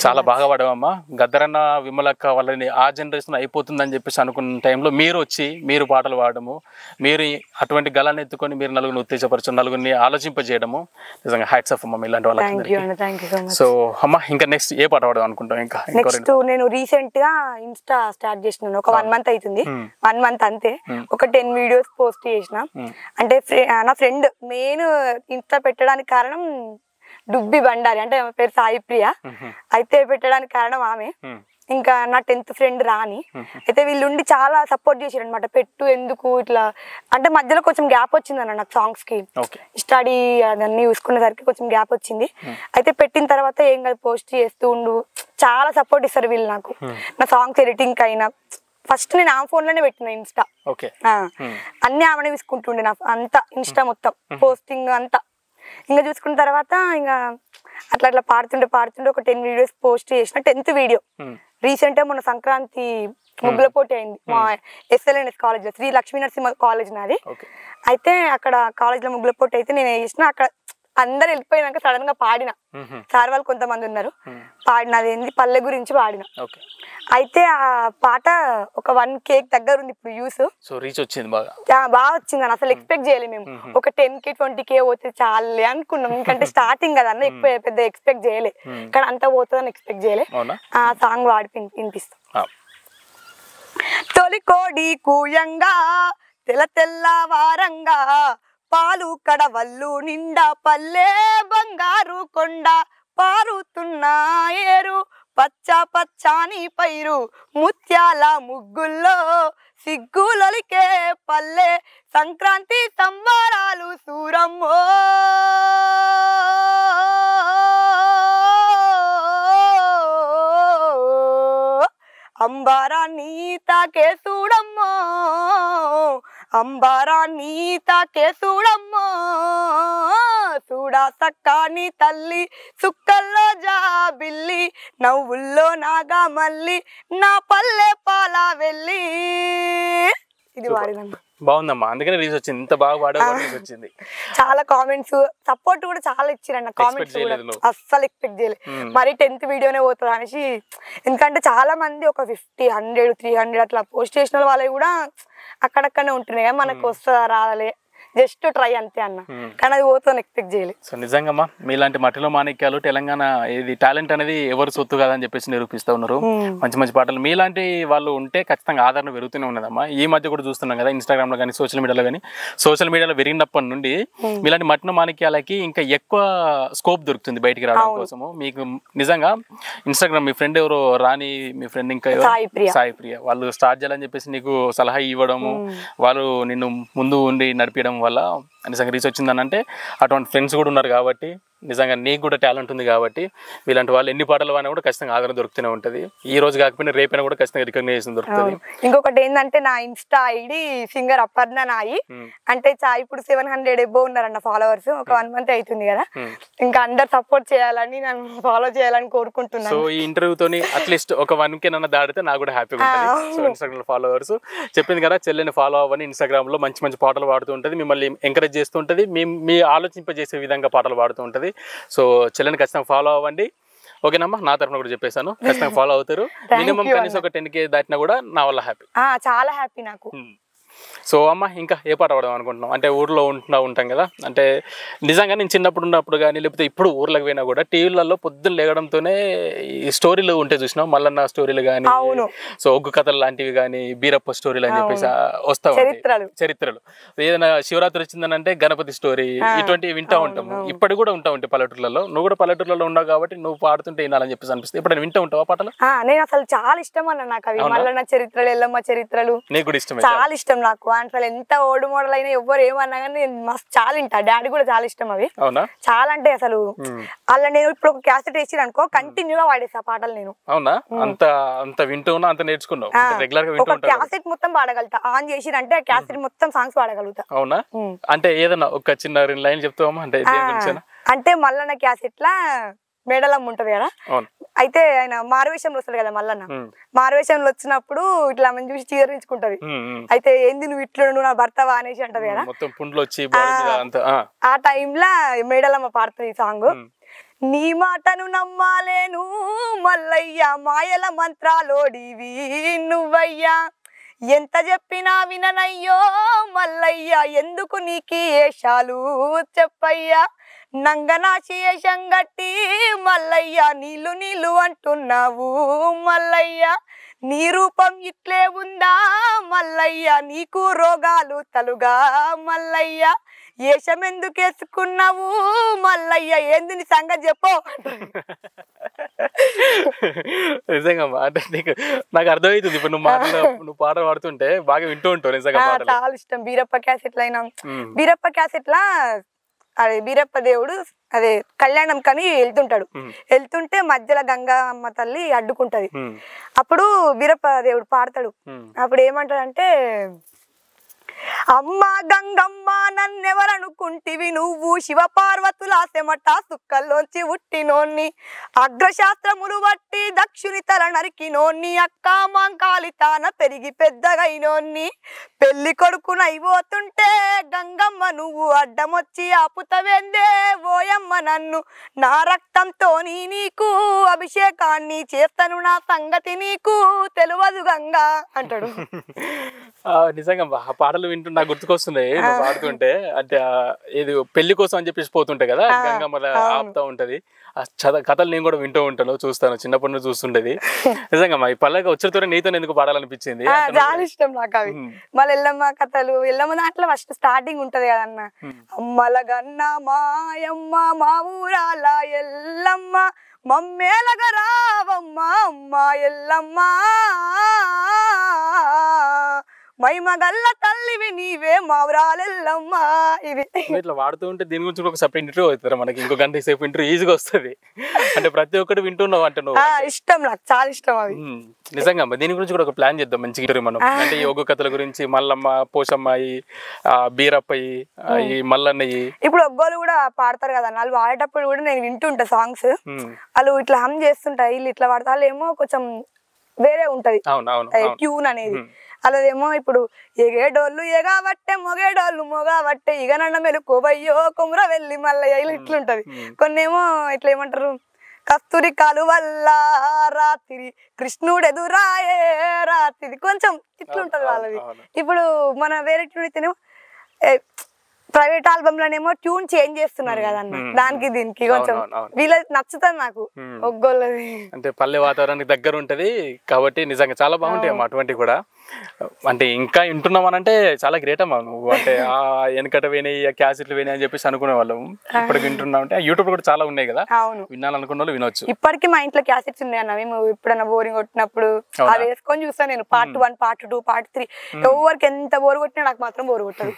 చాలా బాగా పాడావమ్మా. గద్దరన్న విమలక్క వాళ్ళని ఆ జనరేషన్ అయిపోతుందని చెప్పేసి అనుకున్న టైంలో మీరు వచ్చి మీరు పాటలు పాడము, మీరు అటువంటి గలాన్ని ఎత్తుకొని మీరు నలుగురిని ఉత్తేజపరచడం, నలుగురిని ఆలోచింపజేయడము నిజంగా హ్యాట్స్ ఆఫ్ అమ్మ ఇలాంటి వాళ్ళకి. సో అమ్మ ఇంకా నెక్స్ట్ ఏ పాట పాడదాం అనుకుంటాం? ఇంకా నేను రీసెంట్ గా ఇన్స్టా స్టార్ట్ చేసినాను, ఒక 1 month అవుతుంది. 1 month అంతే, ఒక 10 వీడియోస్ పోస్ట్ చేసిన. అంటే నా ఫ్రెండ్ మెయిన్ ఇన్స్టా పెట్టడానికి కారణం డుబ్బి బండారి, అంటే ఆమె పేరు సాయి ప్రియ. అయితే పెట్టడానికి కారణం ఆమె, ఇంకా నా 10th ఫ్రెండ్ రాని. అయితే వీళ్ళుండి చాలా సపోర్ట్ చేసారు అనమాట. పెట్టు ఎందుకు ఇట్లా అంటే మధ్యలో కొంచెం గ్యాప్ వచ్చింది అన్న నాకు సాంగ్స్ కి, స్టడీ అదన్నీ చూసుకునేసరికి కొంచెం గ్యాప్ వచ్చింది. అయితే పెట్టిన తర్వాత ఏం కాదు పోస్ట్ చేస్తూ ఉండు, చాలా సపోర్ట్ ఇస్తారు వీళ్ళు నాకు. నా సాంగ్స్ ఎడిటింగ్ అయినా ఫస్ట్ నేను ఆమె ఫోన్ లోనే పెట్టిన ఇన్స్టా, అన్ని ఆమెనే తీసుకుంటుండే నా అంతా ఇన్స్టా మొత్తం పోస్టింగ్ అంతా. ఇంకా చూసుకున్న తర్వాత ఇంకా అట్లా అట్లా పాడుతుంటే ఒక 10 వీడియోస్ పోస్ట్ చేసిన. 10th వీడియో రీసెంట్ గా మొన్న సంక్రాంతి ముగ్గుల పోటీ అయింది మా SLNS కాలేజ్ లో, శ్రీ లక్ష్మీ నరసింహ కాలేజ్ నాది. అయితే అక్కడ కాలేజ్ లో ముగ్గుల పోటీ అయితే నేను చేసిన. అక్కడ అందరు వెళ్ళిపోయినాక సడన్ గా పాడిన, సార్ వాళ్ళు కొంతమంది ఉన్నారు, పాడినది ఏంది పల్లె గురించి పాడిన. అయితే ఆ పాట ఒక 1K దగ్గర ఉంది ఇప్పుడు వ్యూస్. బాగా వచ్చింది అని అసలు ఎక్స్పెక్ట్ చేయలేదు మేము. ఒక 10K 20K పోతే చాలే అనుకున్నాం, ఎందుకంటే స్టార్టింగ్ కదా అన్న, ఎక్కువ పెద్ద ఎక్స్పెక్ట్ చేయలే. కానీ అంత పోతుందని ఎక్స్పెక్ట్ చేయలే. ఆ సాంగ్ వాడి వినిపిస్తాం. తొలి కోడి కూయంగా తెల్ల వారంగా పాలు కడవల్లు నిండా పల్లె బంగారు కొండ పారుతున్న ఏరు పచ్చ పచ్చాని పైరు ముత్యాల ముగ్గుల్లో సిగ్గులొలికే పల్లె సంక్రాంతి సంబరాలు సూరమ్మో అంబారాన్ని తాకే చూడమ్మో అంబారాన్ని తాకే చూడమ్మో చూడా సక్కాని తల్లి సుక్కల్లో జాబిల్లి నవ్వుల్లో నాగా మల్లి నా పల్లె పాల వెళ్ళి. ఇది వాడినమ్మా, బాగుందమ్మా, అందుకనే రీచ్ వచ్చింది. ఇంత బాగా వచ్చింది. చాలా కామెంట్స్ సపోర్ట్ కూడా చాలా ఇచ్చారన్న. కామెంట్స్ అస్సలు ఎక్స్పెక్ట్ చేయలేదు. మరి 10th వీడియోనే పోతుంది అనేసి. ఎందుకంటే చాలా మంది ఒక 50, 100, 300 అట్లా పోస్ట్ చేసిన వాళ్ళవి కూడా అక్కడక్కడనే ఉంటున్నాయి. మనకు వస్తుందా రాలే, జస్ట్ ట్రై అంతే అన్న, కానీ అది పోతుందని ఎక్స్పెక్ట్ చేయలేదు. సో నిజంగా మీలాంటి మట్టిలో మాణిక్యాలు తెలంగాణ ఇది టాలెంట్ అనేది ఎవరు సొత్తు కాదని చెప్పేసి నిరూపిస్తూ ఉన్నారు. మంచి మంచి పాటలు మీలాంటి వాళ్ళు ఉంటే ఖచ్చితంగా ఆదరణ పెరుగుతూనే ఉన్నదమ్మా. ఈ మధ్య కూడా చూస్తున్నాం కదా ఇన్స్టాగ్రామ్ లో కానీ సోషల్ మీడియాలో కానీ. సోషల్ మీడియాలో పెరిగినప్పటి నుండి మీలాంటి మట్టిలో మాణిక్యాలకి ఇంకా ఎక్కువ స్కోప్ దొరుకుతుంది బయటికి రావడం కోసము. మీకు నిజంగా ఇన్స్టాగ్రామ్ మీ ఫ్రెండ్ ఎవరో రాని, మీ ఫ్రెండ్ ఇంకా సాయి ప్రియ వాళ్ళు స్టార్ట్ చేయాలని చెప్పేసి నీకు సలహా ఇవ్వడము, వాళ్ళు నిన్ను ముందు ఉండి నడిపించడం వల్ల నిజంగా రీచ్ వచ్చిందని అంటే అటువంటి ఫ్రెండ్స్ కూడా ఉన్నారు కాబట్టి నిజంగా నీకు కూడా టాలెంట్ ఉంది కాబట్టి వీళ్ళంటి వాళ్ళు ఎన్ని పాటలు వాడినా కూడా ఖచ్చితంగా ఆదరణ దొరుకుతూనే ఉంటుంది. ఈ రోజు కాకపోయినా రేపైనా కూడా ఖచ్చితంగా రికగ్నైజేషన్ దొరుకుతుంది. ఇంకొకటి ఏంటంటే నా ఇన్స్టా ఐడి సింగర్ అపర్ణ నాయి అంటే ఇప్పుడు 700 ఎబో ఉన్నారన్న ఫాలోవర్స్. ఒక 1 month అవుతుంది కదా, ఇంకా అందరు సపోర్ట్ చేయాలని నన్ను ఫాలో చేయాలని కోరుకుంటున్నాను. సో ఈ ఇంటర్వ్యూతోని అట్లీస్ట్ ఒక 1K దాడితే నాకు కూడా హ్యాపీగా ఉంటుంది. సో ఇన్స్టాగ్రామ్ ఫాలోవర్స్ చెప్పింది కదా, చెల్లెని ఫాలో అవ్వని, ఇన్స్టాగ్రామ్ లో మంచి మంచి పాటలు పాడుతూ ఉంటుంది, మిమ్మల్ని ఎంకరేజ్ చేస్తూ ఉంటుంది, మీ ఆలోచింపజేసే విధంగా పాటలు పాడుతూ ఉంటుంది. సో చెల్లెని ఖచ్చితంగా ఫాలో అవ్వండి. ఓకేనమ్మా, నా తరఫున కూడా చెప్పేశాను, ఖచ్చితంగా ఫాలో అవుతారు. మినిమం కనీసం ఒక 10K దాటినా కూడా నా వల్ల హ్యాపీ, చాలా హ్యాపీ నాకు. సో అమ్మ ఇంకా ఏ పాట పాడదాం అనుకుంటున్నాం? అంటే ఊర్లో ఉంటాం కదా, అంటే నిజంగా నేను చిన్నప్పుడు ఉన్నప్పుడు కానీ లేకపోతే ఇప్పుడు ఊర్లకు పోయినా కూడా టీవీలలో పొద్దున్న లేగడంతోనే ఈ స్టోరీలు ఉంటే చూసినాం, మల్లన్న స్టోరీలు కానీ, సో ఒగ్గు కథలు లాంటివి కానీ, బీరప్ప స్టోరీలు అని చెప్పేసి వస్తా ఉంటాయి చరిత్రలు. ఏదైనా శివరాత్రి వచ్చిందని అంటే గణపతి స్టోరీ, ఇటువంటివి వింటూ ఉంటాము. ఇప్పటికి కూడా ఉంటా ఉంటాయి పల్లెటూర్లలో. నువ్వు కూడా పల్లెటూర్లలో ఉన్నావు కాబట్టి నువ్వు పాడుతుంటే వినాలని చెప్పేసి అనిపిస్తుంది. ఇప్పుడు నేను వింటూ ఉంటావా పాటలు? నేను అసలు చాలా ఇష్టం అన్న నాకు అవి, మల్లన్న చరిత్రలు, ఎల్లమ్మ చరిత్రలు నీకు కూడా ఇష్టం? చాలా ఇష్టం నాకు. అసలు ఎంత ఓల్డ్ మోడల్ అయినా ఎవ్వరు ఏమన్నా కానీ నేను మస్తు చాలా వింటా. డాడీ కూడా చాలా ఇష్టం అవి. చాలా అంటే అసలు అలా నేను ఇప్పుడు ఒక క్యాసెట్ వేసి అనుకో కంటిన్యూగా వాడేసా పాటలు నేను. అవునా? అంత అంత వింటున్నా, అంత నేర్చుకున్నావు, రెగ్యులర్ గా వింటూ ఉంటావు? క్యాసెట్ మొత్తం పాడగలుగుతా, ఆన్ చేసిరంటే ఆ క్యాసెట్ మొత్తం సాంగ్స్ పాడగలుగుతా. అవునా? అంటే ఏదన్నా ఒక చిన్న 2 లైన్లు చెప్తావా? అంటే మల్లన్న క్యాసెట్ లా మేడలమ్మ ఉంటది కదా, అయితే ఆయన మారువేషంలో వస్తాడు కదా మల్లన్న. మారువేషంలో వచ్చినప్పుడు ఇట్లా మనం చూసి చీదరించుకుంటది. అయితే ఏంది నువ్వు ఇట్లా నువ్వు నా భర్తవా అనేసి అంటది కదా. ఆ టైంలో మేడలమ్మ పాడుతుంది ఈ సాంగ్. నీ మాటను నమ్మాలేను మల్లయ్య, మాయల మంత్రాలోడివి నువ్వయ్యా, ఎంత చెప్పినా విననయ్యో మల్లయ్య, ఎందుకు నీకి ఏషాలు చెప్పయ్యా, నంగనాచి ఏషం గట్టి మల్లయ్య, నీళ్ళు నీళ్ళు అంటున్నావు మల్లయ్య, నీ రూపం ఇట్లే ఉందా మల్లయ్య, నీకు రోగాలు తలుగా మల్లయ్య, ఏషం ఎందుకు వేసుకున్నావు మల్లయ్య, ఏంది నీ సంగతి చెప్పు. నిజంగా అంటే నాకు అర్థమవుతుంది. ఇప్పుడు నువ్వు పాట పాడుతుంటే బాగా వింటూ ఉంటావు నిజంగా. చాలా ఇష్టం. బీరప్ప క్యాసెట్లు అయినా, బీరప్ప క్యాసెట్లా అదే బీరప్ప దేవుడు అదే కళ్యాణం కని వెళ్తుంటే మధ్యలో గంగా అమ్మ తల్లి అడ్డుకుంటది. అప్పుడు బీరప్ప దేవుడు పాడతాడు. అప్పుడు ఏమంటాడంటే, అమ్మ గంగమ్మ నన్నెవరనుకుంటివి నువ్వు, శివ పార్వతుల సెమట సుక్కల్లోంచి ఉట్టినోన్ని, అగ్రశాస్త్రములు బట్టి దక్షుని తల నరికినోన్ని, అక్క మాంకాలి తాన పెరిగి పెద్దగైనోన్ని, పెళ్లి కొడుకునైపోతుంటే గంగమ్మ నువ్వు అడ్డమొచ్చి ఆపుతవేందే ఓయమ్మ నన్ను, నా రక్తంతో నీకు అభిషేకాన్ని చేస్తాను, నా సంగతి నీకు తెలియదు గంగా అంటాడు. నిజంగా ఆ పాటలు వింటుంటే నాకు గుర్తుకొస్తున్నాయి పాడుతుంటే. అంటే ఇది పెళ్లి కోసం అని చెప్పేసి పోతుంటాయి కదా, గంగమ్మ ఆపుతా ఉంటది. ఆ కథలు నేను కూడా వింటూ ఉంటాను, చూస్తాను, చిన్నప్పటి నుంచి చూస్తుండేది. నిజంగా ఈ పల్లెకి వచ్చేతో నీతో ఎందుకు పాడాలనిపించింది? చాలా ఇష్టం నాకు అవి. మళ్ళీ ఎల్లమ్మ కథలు, ఎల్లమ్మ దాంట్లో ఫస్ట్ స్టార్టింగ్ ఉంటది కదన్న, అమ్మలగన్న మాయమ్మ మా ఊరాల ఎల్లమ్మ, మమ్మేలగ రావమ్మ అమ్మ ఎల్లమ్మ, మైమగల్ల తల్లివి నీవే మావురాలెల్లమ్మ. ఇవి ఇట్లా వాడుతూ ఉంటే దీని గురించి ఒక సపరేట్ ఇంటర్వ్యూ అవుతారు మనకి, ఇంకో గంట సేపు ఇంటర్వ్యూ ఈజీగా వస్తుంది. అంటే ప్రతి ఒక్కటి వింటున్నావు అంటే నువ్వు. ఇష్టం, నాకు చాలా ఇష్టం అవి. నిజంగా దీని గురించి కూడా ఒక ప్లాన్ చేద్దాం మంచిగా ఇంటర్వ్యూ మనం. అంటే ఈ ఒగ్గు కథల గురించి, మల్లమ్మ, పోషమ్మాయి, బీరప్పయి, ఈ మల్లన్నయ్యి. ఇప్పుడు ఒగ్గోలు కూడా పాడతారు కదా, వాళ్ళు పాడేటప్పుడు కూడా నేను వింటుంటా సాంగ్స్. వాళ్ళు ఇట్లా హమ్ చేస్తుంటా, వీళ్ళు ఇట్లా పాడతారు ఏమో కొంచెం వేరే ఉంటది ట్యూన్ అనేది. అలాదేమో ఇప్పుడు ఎగేడోళ్ళు ఎగాబట్టే మొగేడోళ్ళు మొగాబట్టే ఇక నన్న మెలుకోబయ్యో కొముర వెళ్ళి మల్లయ్య ఇలా ఇట్లుంటది. కొన్నేమో ఇట్లా ఏమంటారు, కస్తూరి కాలు వల్ల రాత్రి కృష్ణుడు ఎదురాయే రాత్రి, కొంచెం ఇట్లుంటది వాళ్ళది. ఇప్పుడు మన వేరే ట్యూన్ అయితేనేమో ప్రైవేట్ ఆల్బమ్ లోనేమో ట్యూన్ చేంజ్ చేస్తున్నారు కదన్న, దానికి దీనికి కొంచెం వీళ్ళది నచ్చుతుంది నాకు ఒగ్గోళ్ళది. అంటే పల్లె వాతావరణానికి దగ్గర ఉంటది కాబట్టి నిజంగా చాలా బాగుంటాయి అమ్మ అటువంటివి కూడా. అంటే ఇంకా వింటున్నామనంటే చాలా గ్రేట్ అమ్మా నువ్వు. అంటే ఆ వెనకట పోయినాయి క్యాసెట్లు పోయినాయి అని చెప్పేసి అనుకునే వాళ్ళం. ఇప్పటికి వింటున్నాం అంటే యూట్యూబ్ కూడా చాలా ఉన్నాయి కదా, అవును వినాలనుకున్న వాళ్ళు వినొచ్చు. ఇప్పటికి మా ఇంట్లో క్యాసెట్స్ ఉన్నాయి అన్న. మేము ఎప్పుడన్నా బోరింగ్ కొట్టినప్పుడు అవి వేసుకొని చూస్తాను నేను. Part 1, part 2, part 3. ఎవరికి ఎంత బోరు కొట్టినా నాకు మాత్రం బోరు కొట్టదు.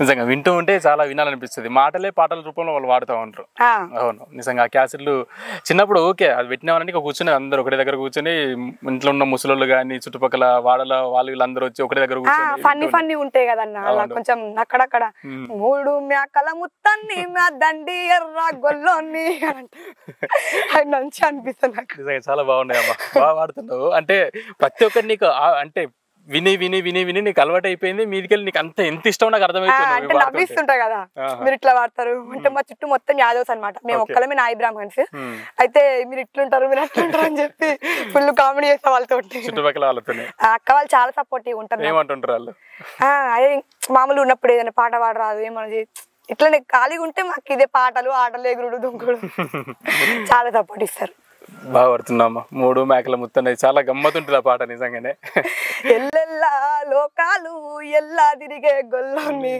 నిజంగా వింటూ ఉంటే చాలా వినాలనిపిస్తుంది. మాటలే పాటల రూపంలో వాళ్ళు వాడుతూ ఉంటారు. అవును నిజంగా. ఆ క్యాసెట్లు చిన్నప్పుడు ఓకే అది పెట్టినామని కూర్చొని అందరు ఒకటి దగ్గర కూర్చొని, ఇంట్లో ఉన్న ముసలోళ్ళు కానీ చుట్టుపక్కల వాడల వాళ్ళు వీళ్ళందరూ వచ్చి ఒకటి దగ్గర కూర్చొని ఫన్నీ ఉంటాయి కదన్న. అలా కొంచెం అక్కడక్కడ 3 మేకల ముత్తన్ని మా దండి ఎర్ర గొల్లోని అది మంచిగా అనిపిస్తుంది నాకు. నిజంగా చాలా బాగున్నాయి అమ్మా, బాగా వాడుతున్నావు. అంటే ప్రతి ఒక్కటి నీకు అంటే విని విని విని విని నీకు అలవాటు అయిపోయింది. మీదికెళ్ళి నీకు అంత ఎంత ఇష్టం నాకు అర్థమైపోయింది. అంటే నవ్విస్తుంటా కదా మీరు ఇట్లా వాడతారు అంటే. మా చుట్టూ మొత్తం యాదవ్స్ అనమాట, మేము ఒక్కలమే నాయి బ్రాహ్మణ్స్. అయితే మీరు ఇట్లుంటారు మీరు అట్లుంటారు అని చెప్పి ఫుల్ కామెడీ చేస్తా వాళ్ళతో. చుట్టుపక్కల వాళ్ళతో అక్క వాళ్ళు చాలా సపోర్టివ్ ఉంటారు. ఏమంటుంటారు వాళ్ళు? అదే మామూలు ఉన్నప్పుడు ఏదైనా పాట పాడరాదు ఏమన్నది ఇట్లా ఖాళీగా ఉంటే మాకు ఇదే పాటలు ఆటలు ఎగురుడు దుంకుడు చాలా సపోర్ట్ ఇస్తారు. బాగా పడుతున్నామ్మా. 3 మేకల ముత్తన్నది చాలా గమ్మతుంటుంది ఆ పాట నిజంగానే. ఎల్లెల్లా లోకాలు ఎల్లా తిరిగే గొల్లోని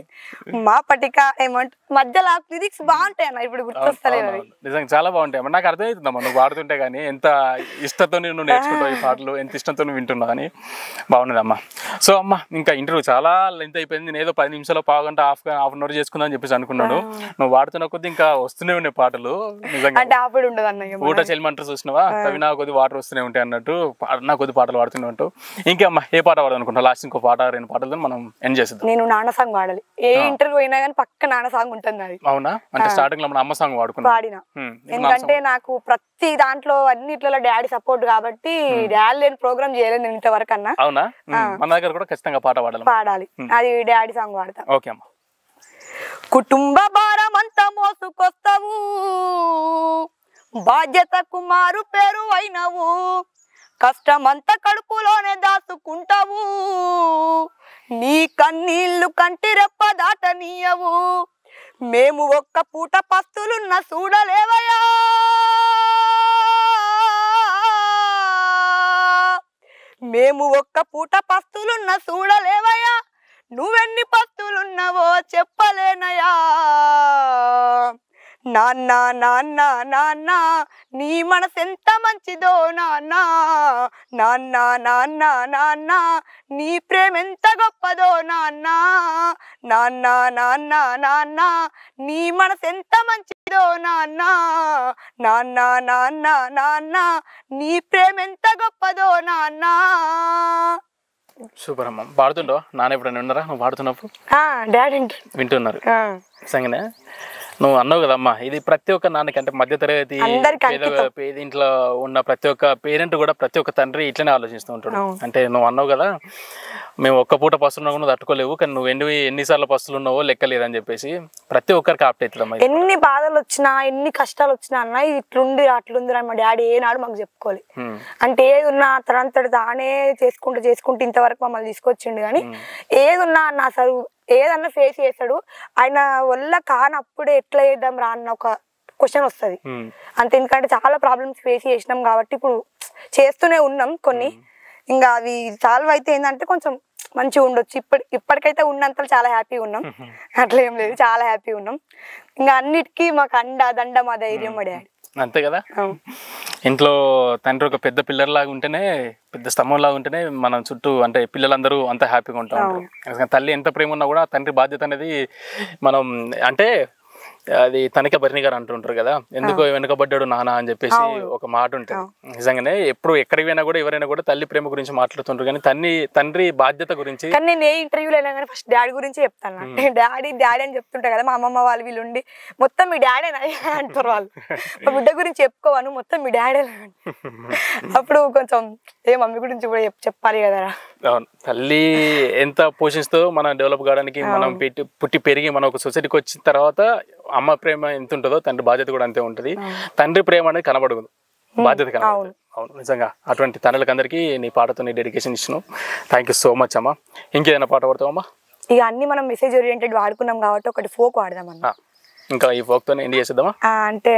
మా పటిక ఏమంట మధ్యలో లిరిక్స్ బాగుంటాయి అన్న. ఇప్పుడు గుర్తొస్తలేదు అవి. నిజంగా చాలా బాగుంటాయి అమ్మా. నాకు అర్థమవుతుందమ్మా నువ్వు పాడుతుంటే కానీ ఎంత ఇష్టంతో నువ్వు నేర్చుకుంటావు ఈ పాటలు, ఎంత ఇష్టంతో నువ్వు వింటున్నావు కానీ బాగున్నదమ్మా. సో అమ్మ ఇంకా ఇంటర్వ్యూ చాలా లెంత్ అయిపోయింది. నేను ఏదో 10 నిమిషాలు పావుగంట హాఫ్ అన్ అవర్ చేసుకుందా అని చెప్పేసి అనుకున్నాను. నువ్వు వాడుతున్న కొద్ది ఇంకా వస్తూనే ఉన్నాయి పాటలు. నిజంగా ఊట చెల్లిమంటారు చూసినవా, అవి నా కొద్ది వాటర్ వస్తూనే ఉంటాయి అన్నట్టు నా కొద్ది పాటలు పాడుతూనే ఉంటావు. ఇంకేమ్మా ఏ పాట పాడాలనుకుంటా? లాస్ట్ ఇంకో పాట 2 పాటలతో మనం ఎండ్ చేద్దాం. నేను నాన్న సాంగ్ పాడాలి. ఏ ఇంటర్వ్యూ అయినా కానీ పక్క నాన్న సాంగ్ ఉంటుంది అది. అవునా? అంటే స్టార్టింగ్ లో మన అమ్మ సాంగ్ పాడినా. ఎందుకంటే నాకు ప్రతి దాంట్లో అన్నిట్లలో డాడీ సపోర్ట్ కాబట్టి డాడీ లేని ప్రోగ్రామ్ చేయలేదు నేను ఇంతవరకు అన్నా. అవునా? మన దగ్గర కూడా ఖచ్చితంగా పాట పాడాలి. అది డాడీ సాంగ్ పాడతా. ఓకే అమ్మా. కుటుంబ భారం అంతా మోసుకొస్తావు, బాధ్యతకు మారు పేరు అయినవు, కష్టమంతా కడుపులోనే దాచుకుంటావు, నీ కన్నీళ్లు కంటి రెప్ప దాటనీయవు, మేము ఒక్క పూట పస్తులున్న చూడలేవయా, మేము ఒక్క పూట పస్తులున్న చూడలేవయా, నువ్వెన్ని పస్తులున్నావో చెప్పలేనయా, నాన్న నాన్న నాన్న నీ మనసెంత మంచిదో నాన్న, నాన్న నాన్న నాన్న నీ ప్రేమ ఎంత గొప్పదో నాన్న, నాన్న నాన్న నాన్న నీ మనసెంత మంచిదో నాన్న, నాన్న నాన్న నాన్న నీ ప్రేమ ఎంత గొప్పదో నాన్న. సూపర్ అమ్మ. పాడుతుండో నాన్న ఎప్పుడైనా ఉన్నారా నువ్వు పాడుతున్నప్పుడు? డాడీ వింటున్నారు సంగనే. నువ్వు అన్నావు కదమ్మా ఇది ప్రతి ఒక్క నాన్నకి, అంటే మధ్యతరగతి పేదింట్లో ఉన్న ప్రతి ఒక్క పేరెంట్ కూడా ప్రతి ఒక్క తండ్రి ఇట్లనే ఆలోచిస్తూ ఉంటాడు. అంటే నువ్వు అన్నావు కదా మేము ఒక్క పూట పస్తులు ఉన్నా తట్టుకోలేవు, కానీ నువ్వు ఎన్నిసార్లు పస్తులు ఉన్నావో లెక్కలేదని చెప్పేసి ప్రతి ఒక్కరికి ఆప్ట్ అవుతుందమ్మా. ఎన్ని బాధలు వచ్చినా ఎన్ని కష్టాలు వచ్చినా అన్న ఇట్లుంది అట్లుంది అని మా డాడీ ఏనాడు మాకు చెప్పుకోవాలి. అంటే ఏది ఉన్నా తనంతటి తానే చేసుకుంటూ ఇంతవరకు మమ్మల్ని తీసుకొచ్చిండు. కానీ ఏది ఉన్నా అన్న అసలు ఏదన్నా ఫేస్ చేస్తాడు. ఆయన వల్ల కానప్పుడే ఎట్లా చేద్దాం రా అన్న ఒక క్వశ్చన్ వస్తుంది అంతే. ఎందుకంటే చాలా ప్రాబ్లమ్స్ ఫేస్ చేసినాం కాబట్టి ఇప్పుడు చేస్తూనే ఉన్నాం కొన్ని. ఇంకా అవి సాల్వ్ అయితే ఏంటంటే కొంచెం మంచిగా ఉండొచ్చు. ఇప్పటికైతే ఉన్నంత చాలా హ్యాపీగా ఉన్నాం. అట్లా ఏం లేదు, చాలా హ్యాపీగా ఉన్నాం. ఇంకా అన్నిటికీ మాకు దండ మా ధైర్యం మా డాడీ. అంతే కదా. ఇంట్లో తండ్రి ఒక పెద్ద పిల్లర్ లాగా ఉంటేనే, పెద్ద స్తంభం లాగా ఉంటేనే మనం చుట్టూ అంటే పిల్లలందరూ అంత హ్యాపీగా ఉంటా ఉంటారు. తల్లి ఎంత ప్రేమ ఉన్నా కూడా తండ్రి బాధ్యత అనేది మనం అంటే అది తనకే భరణి గారు అంటుంటారు కదా, ఎందుకో వెనుకబడ్డాడు నాన్న అని చెప్పేసి ఒక మాట ఉంటుంది. నిజంగానే ఎప్పుడు ఎక్కడికి పోయినా కూడా ఎవరైనా కూడా తల్లి ప్రేమ గురించి మాట్లాడుతుంటారు, కానీ తండ్రి బాధ్యత గురించి. కానీ నేను ఏ ఇంటర్వ్యూలో అయినా కానీ ఫస్ట్ డాడీ గురించి చెప్తాను. డాడీ అని చెప్తుంటా కదా, మా అమ్మమ్మ వాళ్ళు వీళ్ళు ఉండి మొత్తం మీ డాడీ అంటారు వాళ్ళు. మా బిడ్డ గురించి చెప్పుకోవాను మొత్తం మీ డాడీ. అప్పుడు కొంచెం ఏ మమ్మీ గురించి కూడా చెప్పాలి కదా. అవును, తల్లి ఎంత పోషిస్తూ మనం డెవలప్ కావడానికి, మనం పుట్టి పెరిగి మనం ఒక సొసైటీకి వచ్చిన తర్వాత అమ్మ ప్రేమ ఎంత ఉంటుందో తండ్రి బాధ్యత కూడా అంతే ఉంటుంది. తండ్రి ప్రేమ అనేది కనబడదు, బాధ్యత కనబడదు. అవును, నిజంగా అటువంటి తండ్రులకు అందరికీ నీ పాటతో నీ డెడికేషన్ ఇచ్చినావు. థ్యాంక్ యూ సో మచ్ అమ్మా. ఇంకేదైనా పాట పాడతావమ్మా? ఇక అన్ని మనం మెసేజ్ ఓరియంటెడ్ వాడుకున్నాం కాబట్టి ఒకటి ఫోక్ వాడదామన్నా. ఇంకా ఈ ఫోక్ తోనే ఎండ్ చేసేద్దామా? అంటే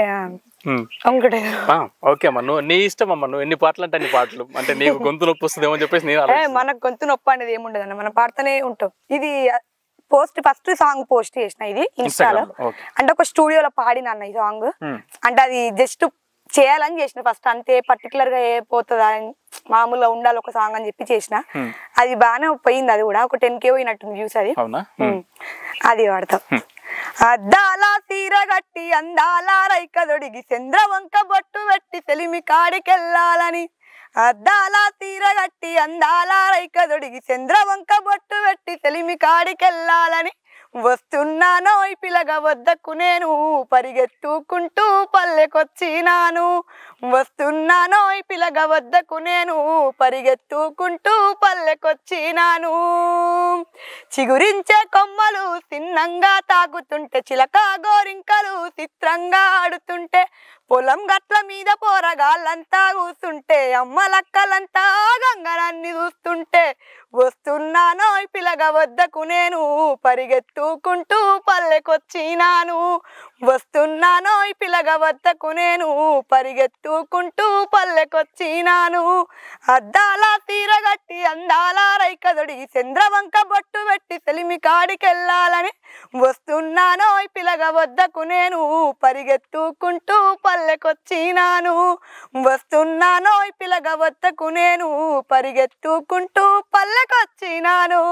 ఓకే అమ్మా, నువ్వు నీ ఇష్టం అమ్మా, నువ్వు ఎన్ని పాటలు అంటే అన్ని పాటలు, అంటే నీకు గొంతు నొప్పి వస్తుందేమో అని చెప్పేసి నేను మనకు గొంతు నొప్పి అనేది ఏముండదు అన్న, మనం పాడుతూనే ఉంటాం. ఇది ఫస్ట్ సాంగ్ పోస్ట్ చేసిన ఇది ఇన్స్టాలో, అంటే ఒక స్టూడియోలో పాడిన అన్న ఈ సాంగ్. అంటే అది జస్ట్ చేయాలని చేసిన ఫస్ట్, అంతే పర్టికులర్ గా ఏ పోతుందా మామూలుగా ఉండాలి ఒక సాంగ్ అని చెప్పి చేసిన. అది బాగానే పోయింది, అది కూడా ఒక 10K పోయినట్టుంది వ్యూస్. అది అది వాడతాం. అద్దాల తీర గట్టి అందాల రైకదొడిగి చంద్రవంక బొట్టు పెట్టి తెలిమి కాడికెళ్ళాలని, అద్దాల తీర గట్టి అందాల రైకదొడిగి చంద్రవంక బొట్టు పెట్టి తెలిమి కాడికెళ్ళాలని, వస్తున్నానో ఈ పిల్లగా వద్దకు నేను పరిగెత్తుకుంటూ పల్లెకొచ్చినాను, వస్తున్నానో ఈ పిల్లగా వద్దకు నేను పరిగెత్తుకుంటూ పల్లెకొచ్చినాను. చిగురించే కొమ్మలు సిన్నంగా తాగుతుంటే, చిలక గోరింకలు చిత్రంగా ఆడుతుంటే, పొలం గట్ల మీద పోరగాళ్ళంతా కూస్తుంటే, అమ్మలక్కలంతా గంగరాన్ని చూస్తుంటే, వస్తున్నానో ఈ పిల్లగా వద్దకు నేను పరిగెత్తుకుంటూ పల్లెకొచ్చినాను, వస్తున్నానో ఈ పిల్లగా వద్దకు నేను పరిగెత్తుకుంటూ పల్లెకొచ్చినాను. అద్దాల తీరగట్టి అందాల రైకదొడిగి చంద్రవంక బొట్టు పెట్టి తెలిమి కాడికెళ్ళాలని, వస్తున్నానో ఈ పిల్లగా వద్దకు నేను పరిగెత్తుకుంటూ పల్లెకొచ్చినాను, వస్తున్నానో ఈ పిల్లగా వద్దకు నేను పరిగెత్తుకుంటూ పల్లెకొచ్చినాను.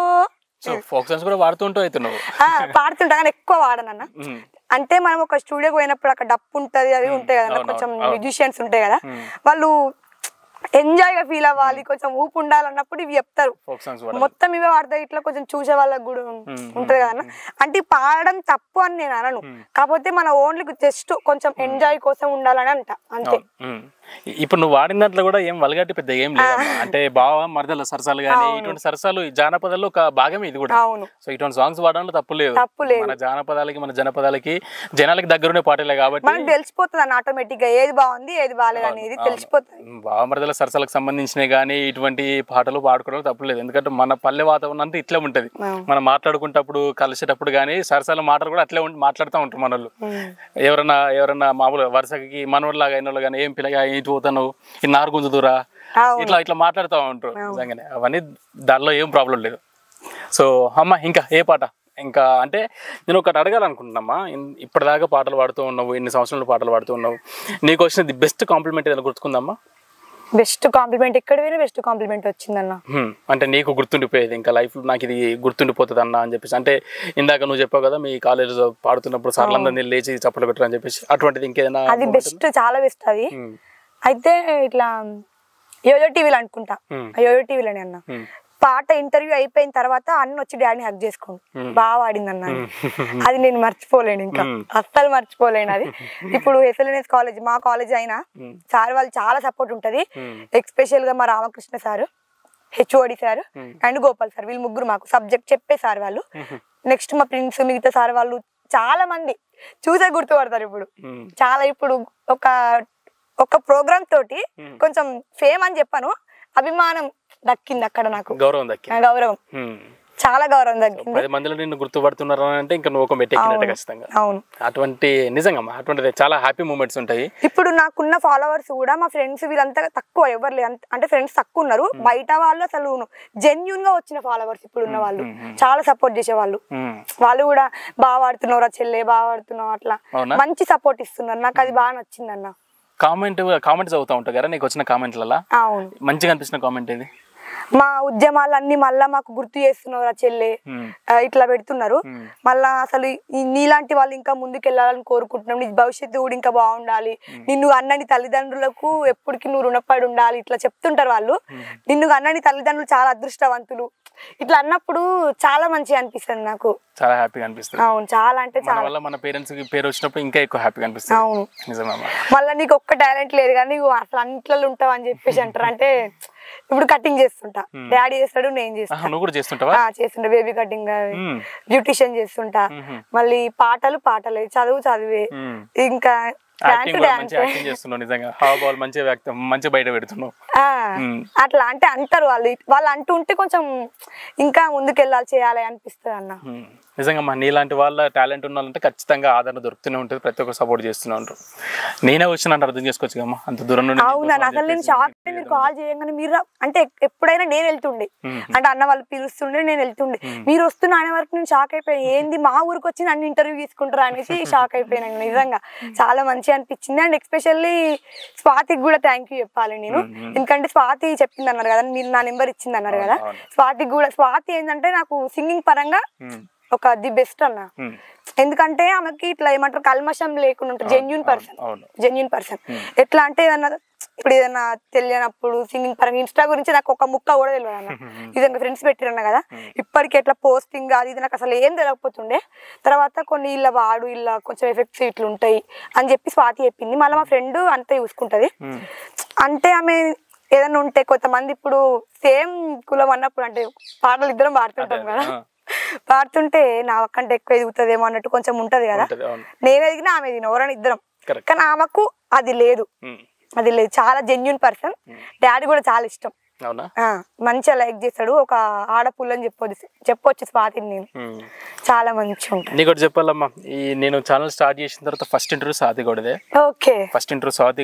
ఫోక్ సాంగ్స్ కూడా వాడుతుంటావు అయితే నువ్వు? పాడుతుంటా కానీ ఎక్కువ వాడనన్నా. అంటే మనం ఒక స్టూడియోకి పోయినప్పుడు అక్కడ డప్పు ఉంటది, అవి ఉంటాయి కదా, కొంచెం మ్యూజిషియన్స్ ఉంటాయి కదా, వాళ్ళు ఎంజాయ్ గా ఫీల్ అవ్వాలి, కొంచెం ఊపు ఉండాలన్నప్పుడు ఇవి చెప్తారు. మొత్తం ఇవే వాడతారు. ఇట్లా కొంచెం చూసే వాళ్ళకి కూడా ఉంటది కదా. అంటే పాడడం తప్పు అని నేను అనను, కాకపోతే మన ఓన్లీ జస్ట్ కొంచెం ఎంజాయ్ కోసం ఉండాలని అంట, అంతే. ఇప్పుడు నువ్వు వాడిన దాంట్లో కూడా ఏం వల్గట్టి పెద్ద ఏం లేదు, అంటే బావ మరదల సరసాలు కానీ ఇటువంటి సరసాలు జానపదాల్లో ఒక భాగమే ఇది కూడా. సో ఇటువంటి సాంగ్స్ వాడడంలో తప్పు లేదు. మన జానపదాలకి మన జనపదాలకి జనాలకి దగ్గరుండే పాటలే కాబట్టి మనకు తెలిసిపోతుంది అన్న ఆటోమేటిక్ గా ఏది బాగుంది ఏది బాగాలేదు అనేది తెలిసిపోతుంది. బావ మరదల సరసాలకు సంబంధించినవి కానీ ఇటువంటి పాటలు పాడుకోవడం తప్పులేదు, ఎందుకంటే మన పల్లె వాతావరణం అంతా ఇట్లా ఉంటది. మనం మాట్లాడుకుంటప్పుడు కలిసేటప్పుడు కానీ సరసాల మాటలు కూడా అట్లే మాట్లాడుతూ ఉంటారు మనోళ్ళు. ఎవరన్నా మామూలు వరుసకి మనోళ్ళలాగా అయిన వాళ్ళు కానీ ఏం పిల్లగా ఇటు పోతాను ఈ నారు గుంజుదురా ఇట్లా మాట్లాడుతూ ఉంటారు. నిజంగానే అవన్నీ దానిలో ఏం ప్రాబ్లం లేదు. సో అమ్మ ఇంకా ఏ పాట ఇంకా అంటే నేను ఒకటి అడగాలనుకుంటున్నామ్మా, ఇప్పటిదాకా పాటలు పాడుతూ ఉన్నావు, ఎన్ని సంవత్సరాలు పాటలు పాడుతూ ఉన్నావు, నీకు వచ్చిన ది బెస్ట్ కాంప్లిమెంట్ ఏదైనా గుర్తుకుందమ్మా? బెస్ట్ కాంప్లిమెంట్ ఎక్కడ పోయినా బెస్ట్ కాంప్లిమెంట్ వచ్చిందన్న. అంటే నీకు గుర్తుండిపోయేది ఇంకా లైఫ్ లో నాకు ఇది గుర్తుండిపోతుంది అన్న అని చెప్పేసి, అంటే ఇందాక నువ్వు చెప్పావు కదా మీ కాలేజీలో పాడుతున్నప్పుడు సార్లందరినీ లేచి చప్పట్లు పెట్టరు అని చెప్పేసి, అటువంటిది ఇంకేదైనా? అది బెస్ట్, చాలా బెస్ట్ అది. అయితే ఇట్లా యోజో టీవీలో అనుకుంటా, యోజో టీవీలోనే అన్న పాట ఇంటర్వ్యూ అయిపోయిన తర్వాత అన్న వచ్చి డాడీని హగ్ చేసుకోండి, బాగా పాడింది అన్న. అది నేను మర్చిపోలేను, ఇంకా అస్సలు మర్చిపోలేను అది. ఇప్పుడు SLNS కాలేజ్ మా కాలేజ్ అయినా సార్ వాళ్ళు చాలా సపోర్ట్ ఉంటది, ఎక్స్పెషల్ గా మా Ramakrishna sir, HOD sir and Gopal sir, వీళ్ళు ముగ్గురు మాకు సబ్జెక్ట్ చెప్పే సార్ వాళ్ళు. నెక్స్ట్ మా ప్రిన్స్ మిగతా సార్ వాళ్ళు చాలా మంది చూసే గుర్తుపడతారు. ఇప్పుడు చాలా ఇప్పుడు ఒక ప్రోగ్రామ్ తోటి కొంచెం ఫేమ్ అని చెప్పాను, అభిమానం దక్కింది అక్కడ, నాకు గౌరవం చాలా గౌరవం దక్కింది. 10 మందిలో నిన్ను గుర్తుపడుతున్నారు అంటే ఇంకా నువ్వు ఒక మెట్టెక్కినట్టు ఖచ్చితంగా. అవును, అటువంటి నిజంగా అటువంటిది చాలా హ్యాపీ మూమెంట్స్ ఉంటాయి. ఇప్పుడు నాకున్న ఫాలోవర్స్ కూడా మా ఫ్రెండ్స్ వీళ్ళంతా తక్కువ, ఎవరు లేదు అంటే ఫ్రెండ్స్ తక్కువ ఉన్నారు. బయట వాళ్ళు అసలు జెన్యూన్ గా వచ్చిన ఫాలోవర్స్ ఇప్పుడు ఉన్న వాళ్ళు చాలా సపోర్ట్ చేసేవాళ్ళు. వాళ్ళు కూడా బాగా పాడుతున్నావు రా చెల్లె, బాగా పాడుతున్నావు, అట్లా మంచి సపోర్ట్ ఇస్తున్నారు. నాకు అది బాగా నచ్చింది అన్న. కామెంట్స్ అవుతా ఉంటాయి కదా నీకు వచ్చిన కామెంట్లలో మంచిగా అనిపించిన కామెంట్ ఏది? మా ఉద్యమాలన్నీ మళ్ళా మాకు గుర్తు చేస్తున్నారు ఆ చెల్లె, ఇట్లా పెడుతున్నారు. మళ్ళా అసలు నీలాంటి వాళ్ళు ఇంకా ముందుకెళ్ళాలని కోరుకుంటున్నాం, నీ భవిష్యత్తు కూడా ఇంకా బాగుండాలి, నిన్ను అన్నని తల్లిదండ్రులకు ఎప్పటికీ నువ్వు రుణపడి ఉండాలి, ఇట్లా చెప్తుంటారు వాళ్ళు. నిన్ను అన్నని తల్లిదండ్రులు చాలా అదృష్టవంతులు, ఇట్లా అన్నప్పుడు చాలా మంచిగా అనిపిస్తుంది నాకు, చాలా హ్యాపీగా అనిపిస్తుంది. అవును, చాలా అంటే చాలా. మన పేరెంట్స్ కి పేరు వచ్చినప్పుడు ఇంకా ఎక్కువ హ్యాపీగా అనిపిస్తుంది. అవును, మళ్ళీ నీకు ఒక్క టాలెంట్ లేదు కానీ నువ్వు అసలు అంట్లో ఉంటావు అని చెప్పేసి అంటారు. అంటే ఇప్పుడు కటింగ్ చేస్తుంటా, డాడీ చేస్తాడు, నేను చేస్తాను, చేస్తుంటా బేబీ కటింగ్, బ్యూటిషియన్ చేస్తుంటా, మళ్ళీ పాటలే, చదువే, ఇంకా యాక్టింగ్ కూడా మంచి యాక్టింగ్ చేస్తున్నావు నిజంగా హావభావాలు మంచిగా బయట పెడుతున్నావు అట్లా అంటే అంటారు వాళ్ళు అంటుంటే కొంచెం ఇంకా ముందుకెళ్ళాలి చేయాలి అనిపిస్తుంది అన్న నిజంగా నీలాంటి వాళ్ళ టాలెంట్ ఉన్న వాళ్ళంటే ఖచ్చితంగా ఆదరణ దొరుకుతూనే ఉంటుంది ప్రతి ఒక్కరు సపోర్ట్ చేస్తూనే ఉంటారు నేనే వచ్చిన అర్థం చేసుకోవచ్చు కమ్మా అంత దూరం నుండి అవునా అసలు నేను షాక్ మీరు కాల్ చేయగానే మీరు అంటే ఎప్పుడైనా నేను వెళ్తుండే అంటే అన్న వాళ్ళు పిలుస్తుండే నేను వెళ్తుండే మీరు వస్తున్న ఆయన వరకు నేను షాక్ అయిపోయాను ఏంది మా ఊరికి వచ్చి నన్ను ఇంటర్వ్యూ తీసుకుంటారా అనేసి షాక్ అయిపోయాను నిజంగా చాలా మంచిగా అనిపించింది అండ్ ఎస్పెషల్లీ స్వాతికి కూడా థ్యాంక్ యూ చెప్పాలి నేను ఎందుకంటే స్వాతి చెప్పింది అన్నారు కదా మీరు నా నెంబర్ ఇచ్చింది అన్నారు కదా స్వాతి ఏంటంటే నాకు సింగింగ్ పరంగా ఒక ది బెస్ట్ అన్న ఎందుకంటే ఆమెకి ఇట్లా ఏమంటారు కల్మషం లేకుండా ఉంటుంది జెన్యూన్ పర్సన్ ఎట్లా అంటే ఏదన్నా ఇప్పుడు ఏదన్నా తెలియనప్పుడు సింగింగ్ పరంగా ఇన్స్టా గురించి నాకు ఒక ముక్క కూడా తెలియదు అన్న నిజంగా ఫ్రెండ్స్ పెట్టిరన్న కదా ఇప్పటికి ఎట్లా పోస్టింగ్ అది ఇది నాకు అసలు ఏం తెలియకపోతుండే తర్వాత కొన్ని ఇలా కొంచెం ఎఫెక్ట్స్ ఇట్లా ఉంటాయి అని చెప్పి స్వాతి చెప్పింది మళ్ళీ మా ఫ్రెండ్ అంతా చూసుకుంటది అంటే ఆమె ఏదైనా ఉంటే కొంతమంది ఇప్పుడు సేమ్ కులం అన్నప్పుడు అంటే పాటలు ఇద్దరం పాడుతుంటాం కదా పాడుతుంటే నా కంటే ఎక్కువ ఎదుగుతుందేమో అన్నట్టు కొంచెం ఉంటది కదా నేను ఎదిగినా ఆమె ఎదిగిన ఎవరైనా ఇద్దరం కానీ ఆమెకు అది లేదు చాలా జెన్యూన్ పర్సన్ డాడీ కూడా చాలా ఇష్టం మంచిగా లైక్ చేస్తాడు ఒక ఆడపుల్లని చెప్పొచ్చు స్వాతిని నేను చాలా మంచిగా ఉంటాను నీకు చెప్పాలమ్మా నేను ఛానల్ స్టార్ట్ చేసిన తర్వాత ఫస్ట్ ఇంటర్వ్యూ స్వాతి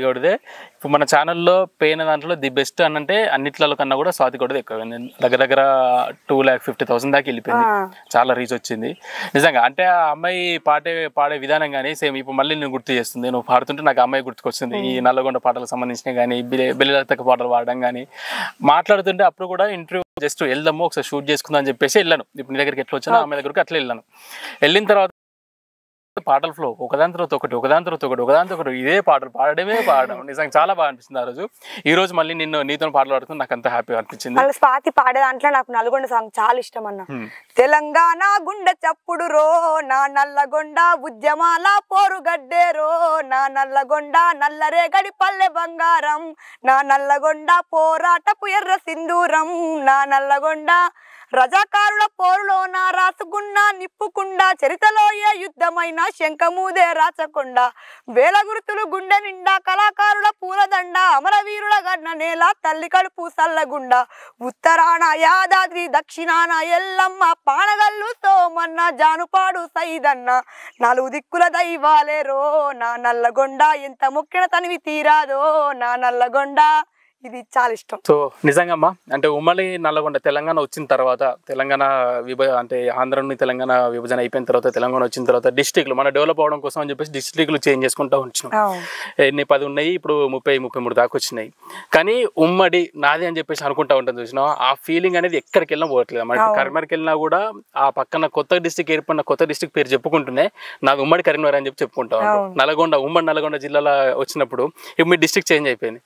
గౌడదే ఇప్పుడు మన ఛానల్లో పోయిన దాంట్లో ది బెస్ట్ అని అంటే అన్నిట్లలో కన్నా కూడా స్వాతి గౌడదే ఎక్కువ దగ్గర 2,50,000 దాకా వెళ్ళిపోయింది చాలా రీచ్ వచ్చింది నిజంగా అంటే ఆ అమ్మాయి పాడే విధానం కానీ సేమ్ ఇప్పుడు మళ్ళీ నేను గుర్తు చేస్తుంది నువ్వు పాడుతుంటే నాకు అమ్మాయి గుర్తుకొస్తుంది ఈ నల్లగొండ పాటలకు సంబంధించినవి కానీ బెల్లిలతక పాటలు పాడడం కానీ మాట్లాడుతుంటే అప్పుడు కూడా ఇంటర్వ్యూ జస్ట్ వెళ్దాము ఒకసారి షూట్ చేసుకుందాం అని చెప్పేసి వెళ్ళాను ఇప్పుడు నీ దగ్గరికి ఎట్లా వచ్చినా ఆమె దగ్గరికి అట్లా వెళ్ళిన తర్వాత పాటల ఫ్లో ఒకదాని తర్వాత ఒకటి ఇదే పాటలు పాడడం నిజంగా చాలా బాగా అనిపిస్తుంది ఆ రోజు ఈ రోజు మళ్ళీ నీతో పాటలు పాడుతుంది నాకు అంత హ్యాపీగా అనిపించింది స్వాతి పాడే దాంట్లో నాకు నల్గొండ సాంగ్ చాలా ఇష్టం అన్న తెలంగాణ గుండె చప్పుడు రో నా నల్లగొండ ఉద్యమాల పోరుగడ్డే రో నా నల్లగొండ నల్లరేగడి పల్లె బంగారం నా నల్లగొండ పోరాటపు ఎర్ర సింధూరం నా నల్లగొండ రజాకారుల పోరులోన రాసుకున్నా నిప్పుకుండా చరితలో ఏ యుద్ధమైన శంఖమూదే రాచకుండా వేల గుర్తులు గుండె నిండా కళాకారుల పూలదండ అమరవీరుల గన్న నేల తల్లి కడుపు సల్లగుండ ఉత్తరాన యాదాద్రి దక్షిణాన ఎల్లమ్మ పానగల్లు సోమన్న జానుపాడు సైదన్న నాలుగు దిక్కుల దైవాలేరో నా నల్లగొండ ఎంత మొక్కిన తనివి తీరాదో నా నల్లగొండ ఇది చాలా ఇష్టం సో నిజంగా అంటే ఉమ్మడి నల్లగొండ తెలంగాణ వచ్చిన తర్వాత తెలంగాణ అంటే ఆంధ్ర నుండి తెలంగాణ విభజన అయిపోయిన తర్వాత తెలంగాణ వచ్చిన తర్వాత డిస్ట్రిక్ట్లు మన డెవలప్ అవడం కోసం అని చెప్పేసి డిస్ట్రిక్ట్లు చేంజ్ చేసుకుంటూ వచ్చినాం ఎన్ని 10 ఉన్నాయి ఇప్పుడు 30-33 దాకా వచ్చినాయి కానీ ఉమ్మడి నాది అని చెప్పేసి అనుకుంటా ఉంటుంది చూసినా ఆ ఫీలింగ్ అనేది ఎక్కడికి వెళ్ళినా పోవట్లేదు మన కరీంనగర్కి వెళ్ళినా కూడా ఆ పక్కన కొత్త డిస్ట్రిక్ట్ ఏర్పడిన కొత్త డిస్ట్రిక్ట్ పేరు చెప్పుకుంటూనే నాది ఉమ్మడి కరీంనగర్ అని చెప్పి చెప్పుకుంటా ఉంటాం ఉమ్మడి నల్గొండ జిల్లాలో వచ్చినప్పుడు ఇప్పుడు మీ డిస్ట్రిక్ట్ చేంజ్ అయిపోయింది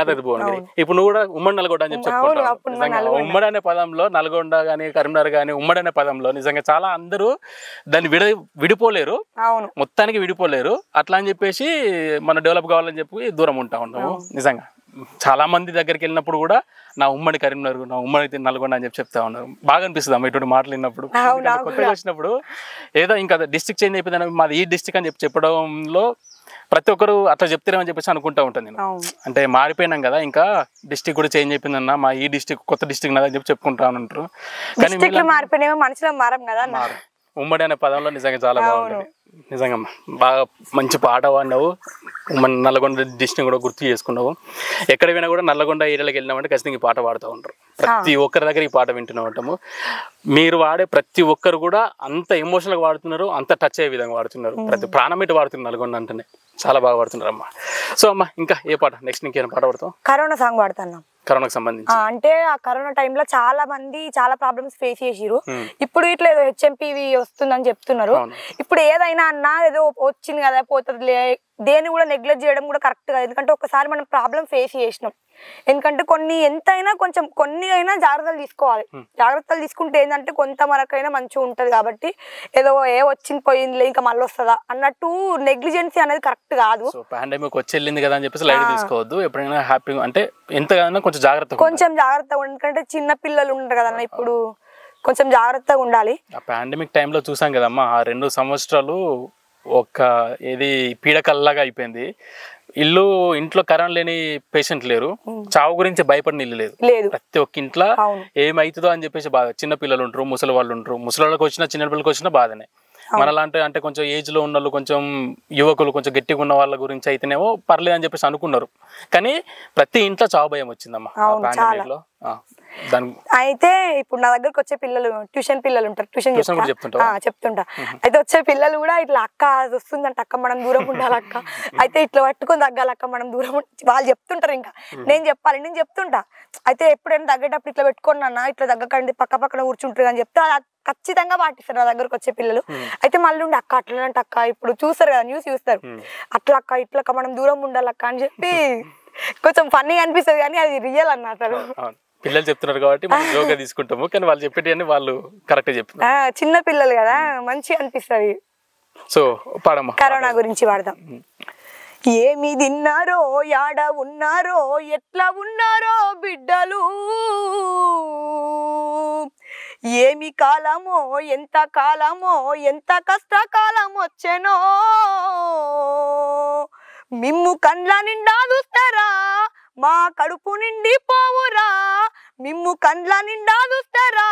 భువనగిరి ఇప్పుడు నువ్వు కూడా ఉమ్మడి నల్గొండ అని చెప్పి చెప్పుకుంటావు ఉమ్మడి అనే పదంలో నల్గొండ గానీ కరీంనగర్ గానీ ఉమ్మడి అనే పదంలో నిజంగా చాలా అందరూ దాన్ని విడిపోలేరు మొత్తానికి విడిపోలేరు అట్లా అని చెప్పేసి మనం డెవలప్ కావాలని చెప్పి దూరం ఉంటా ఉన్నాము నిజంగా చాలా మంది దగ్గరికి వెళ్ళినప్పుడు కూడా నా ఉమ్మడి కరీంనగర్ నా ఉమ్మడి నల్గొండ అని చెప్తా ఉన్నారు బాగా అనిపిస్తుంది అమ్మ ఇటువంటి మాటలు విన్నప్పుడు కొత్తగా వచ్చినప్పుడు ఏదో ఇంకా డిస్ట్రిక్ట్ చేంజ్ అయిపోయిందని మాది ఈ డిస్ట్రిక్ట్ అని చెప్పి చెప్పడంలో ప్రతి ఒక్కరు అట్లా చెప్తారేమని చెప్పేసి అనుకుంటా ఉంటాను నేను అంటే మారిపోయినాం కదా ఇంకా డిస్ట్రిక్ట్ కూడా చేంజ్ అయిపోయిందన్న మా ఈ డిస్ట్రిక్ట్ కొత్త డిస్ట్రిక్ట్ అని చెప్పి చెప్పుకుంటా ఉంటారు కానీ మారిపోయినా మనుషులు మారం కదా ఉమ్మడి అనే పదంలో నిజంగా చాలా బాగుంటుంది నిజంగా బాగా మంచి పాట పాడినావు మన నల్లగొండ డిస్ట్రిక్ట్ కూడా గుర్తు చేసుకున్నావు ఎక్కడ పోయినా కూడా నల్లగొండ ఏరియాలోకి వెళ్ళినామంటే ఖచ్చితంగా ఈ పాట పాడుతూ ఉంటారు ప్రతి ఒక్కరి దగ్గర ఈ పాట వింటూనే ఉంటాము మీరు వాడే ప్రతి ఒక్కరు కూడా అంత ఎమోషనల్గా వాడుతున్నారు అంత టచ్ అయ్యే విధంగా వాడుతున్నారు ప్రతి ప్రాణమిటి వాడుతున్నారు నల్గొండ అంటేనే చాలా బాగా పాడుతున్నారు అమ్మ సో అమ్మ ఇంకా ఏ పాట నెక్స్ట్ ఇంకేమైనా పాట పాడతావు కరోనా సాంగ్ పాడుతున్నాం కరోనాకి సంబంధించి అంటే ఆ కరోనా టైంలో చాలా మంది చాలా ప్రాబ్లమ్స్ ఫేస్ చేసిరు ఇప్పుడు ఇట్లా ఏదో హెచ్ఎంపీవి వస్తుందని చెప్తున్నారు ఇప్పుడు ఏదైనా అన్నా ఏదో వచ్చింది కదా పోతుంది దేన్ని కూడా నెగ్లెక్ట్ చేయడం కూడా కరెక్ట్ కాదు ఎందుకంటే ఒకసారి మనం ప్రాబ్లం ఫేస్ చేసినాం ఎందుకంటే కొన్ని అయినా జాగ్రత్తలు తీసుకోవాలి జాగ్రత్తలు తీసుకుంటే ఏంటంటే కొంత వరకైనా మంచిగా ఉంటది కాబట్టి ఏదో వచ్చింది పోయిందిలే ఇంకా మళ్ళీ వస్తుందా అన్నట్టు నెగ్లిజెన్సీ అనేది కరెక్ట్ కాదు పాండమిక్ వచ్చి వెళ్ళింది కదా అని చెప్పేసి లైట్ తీసుకోవద్దు ఎప్పుడైనా హ్యాపీ అంటే ఎంతగానో కొంచెం జాగ్రత్తగా ఎందుకంటే చిన్న పిల్లలు ఉంటారు కదన్నా ఇప్పుడు కొంచెం జాగ్రత్తగా ఉండాలి ఆ పాండమిక్ టైంలో చూసాం కదమ్మా ఆ 2 సంవత్సరాలు ఒక ఏది పీడకల్లాగా అయిపోయింది. ఇంట్లో కరెంట్ లేని పేషెంట్ లేరు, చావు గురించి భయపడిన ఇల్లు లేదు. ప్రతి ఒక్క ఇంట్లో ఏమవుతుందో అని చెప్పేసి బాధ. చిన్న పిల్లలు ఉంటారు, ముసలి వాళ్ళు ఉంటారు. ముసలి వాళ్ళకి వచ్చినా చిన్న పిల్లలకి వచ్చినా బాధనే. మనలాంటి అంటే కొంచెం ఏజ్ లో ఉన్న వాళ్ళు, కొంచెం యువకులు, కొంచెం గట్టిగా ఉన్న వాళ్ళ గురించి అయితేనేమో పర్లేదు అని చెప్పేసి అనుకున్నారు. కానీ ప్రతి ఇంట్లో చావు భయం వచ్చిందమ్మా పాండమిక్ లో. అయితే ఇప్పుడు నా దగ్గరకు వచ్చే పిల్లలు ట్యూషన్ పిల్లలు ఉంటారు, ట్యూషన్ చెప్తుంటా. అయితే వచ్చే పిల్లలు కూడా ఇట్లా అక్క అది వస్తుందంట అక్క మనం దూరం ఉండాలి అక్క, అయితే ఇట్లా పట్టుకొని తగ్గాలక్క మనం దూరం వాళ్ళు చెప్తుంటారు. ఇంకా నేను చెప్తుంటా. అయితే ఎప్పుడైనా తగ్గేటప్పుడు ఇట్లా పెట్టుకున్నా ఇట్లా తగ్గకండి పక్క పక్కన కూర్చుంటారు అని చెప్తే ఖచ్చితంగా పాటిస్తారు నా దగ్గరకు వచ్చే పిల్లలు. అయితే మళ్ళీ ఉండి అక్క అట్లంటే అక్క ఇప్పుడు చూస్తారు కదా న్యూస్ చూస్తారు, అట్లా అక్క ఇట్లా మనం దూరం ఉండాలక్క అని చెప్పి కొంచెం ఫన్నీగా అనిపిస్తుంది. కానీ అది రియల్ అన్న అసలు పిల్లలు చెప్తున్నారు కాబట్టి మనం జోక్గా తీసుకుంటాము, కానీ వాళ్ళు చెప్పేటి వాళ్ళు కరెక్ట్ చెప్తున్నారు. చిన్న పిల్లలు కదా మంచిగా అనిపిస్తుంది. సో పాడమ్మా, కరోనా గురించి పాడదాం. ఏమి తిన్నారో యాడ ఉన్నారో ఎట్లా ఉన్నారో బిడ్డలు, ఏమి కాలమో ఎంత కాలమో ఎంత కష్టకాలం వచ్చెనో, మిమ్ము కండ్ల నిండా చూస్తారా మా కడుపు నిండి పోవురా, మిమ్ము కండ్ల నిండా చూస్తారా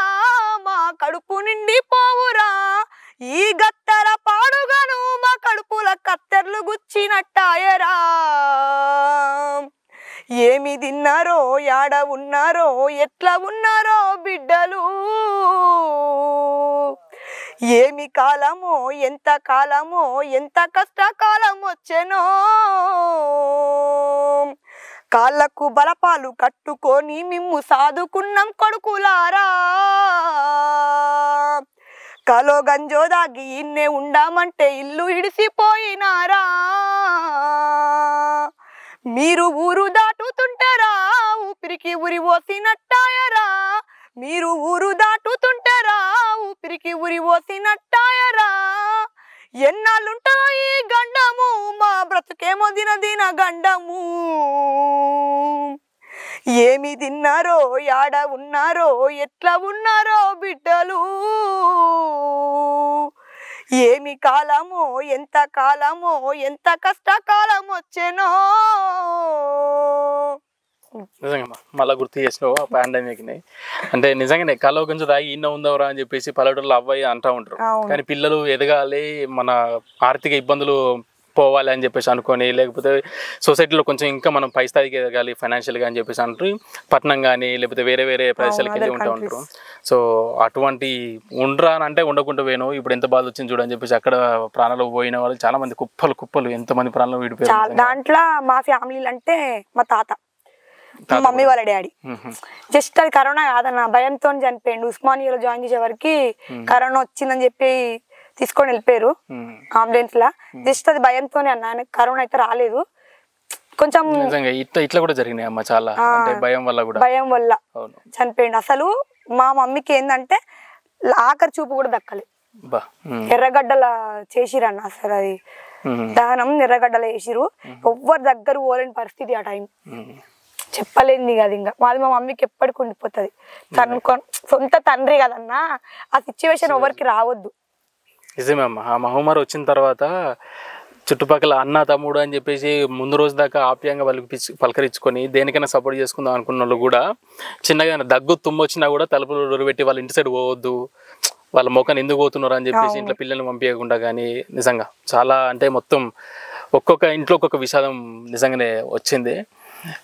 మా కడుపు నిండి పోవురా, ఈ గత్తర పాడుగాను మా కడుపుల కత్తెర్లు గుచ్చినట్టాయరా, ఏమి తిన్నారో యాడ ఉన్నారో ఎట్లా ఉన్నారో బిడ్డలు, ఏమి కాలమో ఎంత కాలమో ఎంత కష్టకాలం వచ్చెనో, కాళ్ళకు బలపాలు కట్టుకొని మిమ్ము సాదుకున్నాం కొడుకులారా, కలో గంజో దాగి ఇన్నే ఉండామంటే ఇల్లు ఇడిసిపోయినారా, మీరు ఊరు దాటుతుంటారా ఊపిరికి ఉరి పోసినట్టాయరా, మీరు ఊరు దాటుతుంటారా ఊపిరికి ఉరి పోసినట్టాయరా, ఎన్నాళ్ళుంటుందో ఈ గండము మా బ్రతుకేమో దిన గండము, ఏమి తిన్నారో యాడ ఉన్నారో ఎట్లా ఉన్నారో బిడ్డలు, ఏమి కాలమో ఎంత కాలమో ఎంత కష్టకాలం వచ్చెనో. నిజంగా మళ్ళీ గుర్తు చేసినావు ఆ పాండమిక్ని. అంటే నిజంగానే కలో కొంచెం తాగి ఇన్న ఉందవరా అని చెప్పేసి పల్లెటూరులో అవ్వయి అంటూ ఉంటారు. కానీ పిల్లలు ఎదగాలి, మన ఆర్థిక ఇబ్బందులు పోవాలి అని చెప్పేసి అనుకొని, లేకపోతే సొసైటీలో కొంచెం ఇంకా మనం పై స్థాయికి ఎదగాలి ఫైనాన్షియల్గా అని చెప్పేసి అంటారు. పట్నం కానీ లేకపోతే వేరే వేరే ప్రదేశాలకి వెళ్ళి ఉంటూ ఉంటారు. సో అటువంటి ఉండరా అని అంటే ఉండకుండా పోయినావు, ఇప్పుడు ఎంత బాధ వచ్చింది చూడని చెప్పేసి అక్కడ ప్రాణాలు పోయిన వాళ్ళు చాలా మంది, కుప్పలు ఎంతమంది ప్రాణాలు విడిపోయారు. దాంట్లో మా ఫ్యామిలీలు అంటే మా తాత, మమ్మీ వాళ్ళ డాడీ జస్ట్ అది కరోనా కాదన్న భయంతో చనిపోయిండు. ఉస్మానియాలో జాయిన్ చేసే వరకు కరోనా వచ్చిందని చెప్పి తీసుకొని వెళ్ళిపోయారు అంబులెన్స్ లా. జస్ట్ అది భయంతోనే అన్న, ఆయనకు కరోనా అయితే రాలేదు. కొంచెం ఇట్లా కూడా జరిగినాయి అమ్మ చాలా, భయం వల్ల చనిపోయిండు. అసలు మా మమ్మీకి ఏంటంటే ఆఖరి చూపు కూడా దక్కలే. ఎర్రగడ్డల చేసిరన్న, అసలు అది దహనం ఎర్రగడ్డలు వేసిరు. ఎవ్వరి దగ్గర పోలేని పరిస్థితి ఆ టైం, చెప్పలేంది కదా. ఇంకా మాది మా మమ్మీకి ఎప్పటికి ఉండిపోతుంది. తను సొంత తండ్రి కదన్నా, ఆ సిచ్యువేషన్ ఎవరికి రావద్దు. నిజమే అమ్మ. ఆ మహమ్మారి వచ్చిన తర్వాత చుట్టుపక్కల అన్న తమ్ముడు అని చెప్పేసి ముందు రోజు దాకా ఆప్యాయంగా పలకరించుకొని దేనికైనా సపోర్ట్ చేసుకుందాం అనుకున్న వాళ్ళు కూడా చిన్నగా దగ్గు తుమ్మొచ్చినా కూడా తలుపులు డొరబెట్టి వాళ్ళ ఇంటి సైడ్ పోవద్దు, వాళ్ళ మొక్కను ఎందుకు పోతున్నారు అని చెప్పేసి ఇంట్లో పిల్లల్ని పంపించకుండా. కానీ నిజంగా చాలా అంటే మొత్తం ఒక్కొక్క ఇంట్లో ఒక్కొక్క విషాదం నిజంగానే వచ్చింది.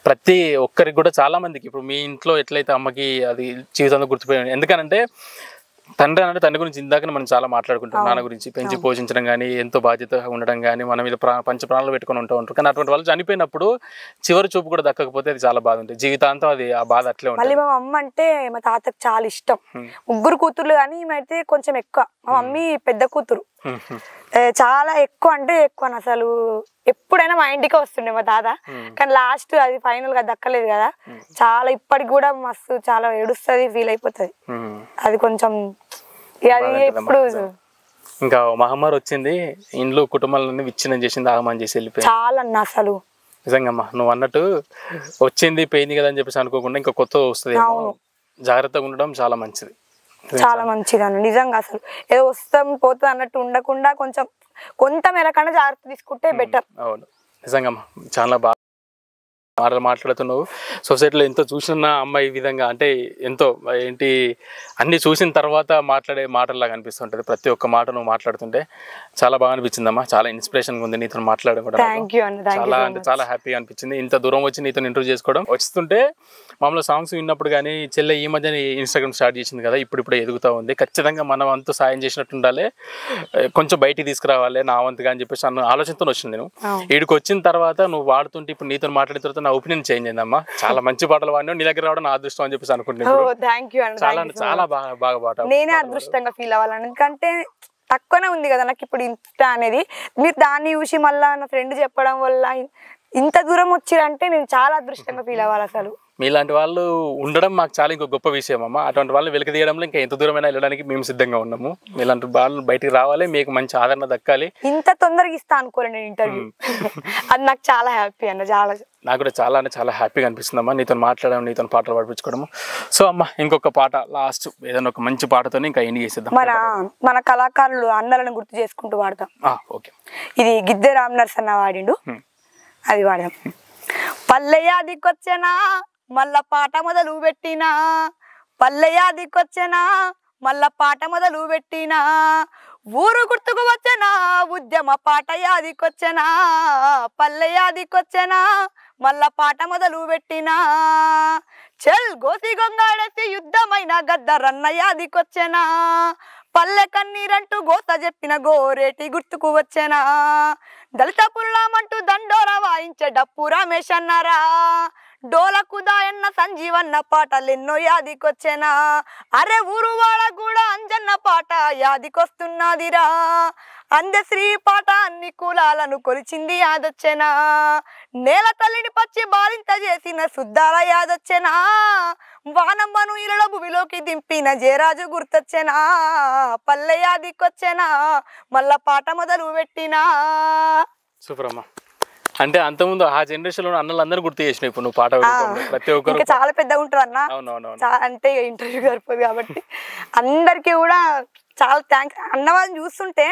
ప్రతి ఒక్కరికి కూడా చాలా మందికి. ఇప్పుడు మీ ఇంట్లో ఎట్లయితే అమ్మకి అది జీవితంలో గుర్తుపోయింది. ఎందుకనంటే తండ్రి గురించి ఇందాక మనం చాలా మాట్లాడుకుంటాం. నాన్న గురించి పెంచి పోషించడం కానీ, ఎంతో బాధ్యతగా ఉండడం కానీ, మన మీద పంచ ప్రాణాలు పెట్టుకొని ఉంటారు. కానీ అటువంటి వాళ్ళు చనిపోయినప్పుడు చివరి చూపు కూడా దక్కకపోతే అది చాలా బాధ ఉంటుంది. జీవితాంతం అది ఆ బాధ అట్లే ఉంటుంది. మళ్ళీ మా అమ్మ అంటే మా తాతకు చాలా ఇష్టం. ముగ్గురు కూతుర్లు కానీ అయితే కొంచెం ఎక్కువ. మా మమ్మీ పెద్ద కూతురు, చాలా ఎక్కువ అంటే ఎక్కువ. అసలు ఎప్పుడైనా మా ఇంటికి వస్తుండే మా తాత. కానీ లాస్ట్ అది ఫైనల్ గా దక్కలేదు కదా. చాలా ఇప్పటికి కూడా మస్తు చాలా ఏడుస్తుంది, ఫీల్ అయిపోతుంది. అది కొంచెం ఎప్పుడు ఇంకా మహమ్మారి వచ్చింది, ఇంట్లో కుటుంబాలన్నీ విచ్ఛిన్నం చేసింది, ఆగమని చేసి వెళ్ళిపోయింది. చాలా అన్న అసలు నిజంగా అమ్మా, నువ్వు అన్నట్టు వచ్చింది పోయింది కదా అని చెప్పేసి అనుకోకుండా ఇంకా కొత్త వస్తుంది. జాగ్రత్తగా ఉండడం చాలా మంచిది. చాలా మంచిదన్న నిజంగా. అసలు ఏదో వస్తాం పోతుంది అన్నట్టు ఉండకుండా కొంచెం కొంత మేరకన్నా జాగ్రత్త తీసుకుంటే బెటర్. అవును నిజంగా చాలా బాగా మాట్లాడుతున్నావు. సొసైటీలో ఎంతో చూసిన అమ్మాయి ఈ విధంగా అంటే ఎంతో ఏంటి అన్ని చూసిన తర్వాత మాట్లాడే మాటల్లాగా అనిపిస్తుంటుంది. ప్రతి ఒక్క మాట నువ్వు మాట్లాడుతుంటే చాలా బాగా అనిపించిందమ్మా. చాలా ఇన్స్పిరేషన్గా ఉంది నీతో మాట్లాడడం కూడా. చాలా అంటే చాలా హ్యాపీగా అనిపించింది. ఇంత దూరం వచ్చి నీతో ఇంటర్వ్యూ చేసుకోవడం. వస్తుంటే మామూలు సాంగ్స్ విన్నప్పుడు కానీ చెల్లె ఈ మధ్య ఇన్స్టాగ్రామ్ స్టార్ట్ చేసింది కదా, ఇప్పుడు ఎదుగుతూ ఉంది. ఖచ్చితంగా మనం అంతా సాయం చేసినట్టు ఉండాలి, కొంచెం బయటికి తీసుకురావాలి నా వంతుగా అని చెప్పేసి అన్న ఆలోచనతో వచ్చింది. నేను వీడికి వచ్చిన తర్వాత నువ్వు వాడుతుంటే ఇప్పుడు నీతో మాట్లాడిన తర్వాత నా ఒపీనియన్ చేంజ్ అయిందమ్మా. చాలా మంచి పాటలు వాడినా నీ దగ్గర రావడం నా అదృష్టం అని చెప్పేసి అనుకుంటున్నాను. చాలా బాగా పాట. నేనే అదృష్టంగా ఫీల్ అవ్వాలని, ఎందుకంటే తక్కువనే ఉంది కదా నాకు ఇప్పుడు ఇన్స్టా అనేది. మీరు దాన్ని చూసి మళ్ళీ నా ఫ్రెండ్ చెప్పడం వల్ల ఇంత దూరం వచ్చిరంటే నేను చాలా అదృష్టంగా ఫీల్ అవ్వాలి. అసలు మీలాంటి వాళ్ళు ఉండడం మాకు చాలా ఇంకో గొప్ప విషయం అమ్మ. అటువంటి వాళ్ళు వెలికి తీయడంలో ఇంకా ఎంత దూరమైనా వెళ్ళడానికి మేము సిద్ధంగా ఉన్నాము. మీలాంటి వాళ్ళు బయటికి రావాలి, మీకు మంచి ఆదరణ దక్కాలి. ఇంత తొందరగా ఇస్తా అనుకోలే నేను ఇంటర్వ్యూ. అది నాకు చాలా హ్యాపీ అన్న. నాకు కూడా చాలా అంటే చాలా హ్యాపీగా అనిపిస్తుందమ్మా నీతో మాట్లాడడం, నీతో పాటలు పాడిపించుకోవడము. సో అమ్మ ఇంకొక పాట లాస్ట్ ఏదైనా ఒక మంచి పాటతో ఇంకా ఎండ్ చేసేద్దాం. మన కళాకారులు అన్నలను గుర్తు చేసుకుంటూ పాడతాం. ఓకే. ఇది గిద్దె రామనర్స్ అన్న వాడిండు, అది వాడదాం. పల్లెయాదికొచ్చెనా మళ్ళా పాట మొదలు పెట్టినా, పల్లెయాదికొచ్చెనా మళ్ళా పాట మొదలు పెట్టినా, ఊరు గుర్తుకు వచ్చెనా ఉద్యమ పాట యాదికొచ్చెనా, పల్లెయాదికొచ్చెనా మళ్ళా పాట మొదలు పెట్టినా, చెల్ గోసి గొంగాడేసి యుద్ధమైన గద్దరన్న యాదికొచ్చెనా, పల్లె కన్నీరంటూ గోస చెప్పిన గోరేటి గుర్తుకు వచ్చెనా, దళిత పుల్లామంటూ దండోర వాయించే డప్పు రమేష్ అన్నారా, డోలకుదాయన్న సంజీవన్న పాటలెన్నో యాదికొచ్చెనా, అరే ఊరు వాళ్ళ కూడా అంజన్న పాట యాదికొస్తున్నదిరా, అందశ్రీ పాట అన్ని కులాలను కొలిచింది యాదొచ్చెనా, నేల తల్లిని పచ్చి బాలింత చేసిన సుద్దాల యాదొచ్చెనా, వానమ్మను ఇరల భూమిలోకి దింపిన జయరాజు గుర్తొచ్చెనా, పల్లె యాదికొచ్చెనా మళ్ళా పాట మొదలు పెట్టినా. సూపర్ అమ్మా. అంటే అంతకుముందు ఆ జనరేషన్ లో అన్నలందరూ గుర్తు చేసినావు ఇప్పుడు నువ్వు పాట ప్రతి ఒక్కరు. చాలా పెద్దగా ఉంటారు అన్న, అంటే ఇంటర్వ్యూ సరిపోదు కాబట్టి అందరికి కూడా చాలా థ్యాంక్స్. అన్న వాళ్ళని చూస్తుంటే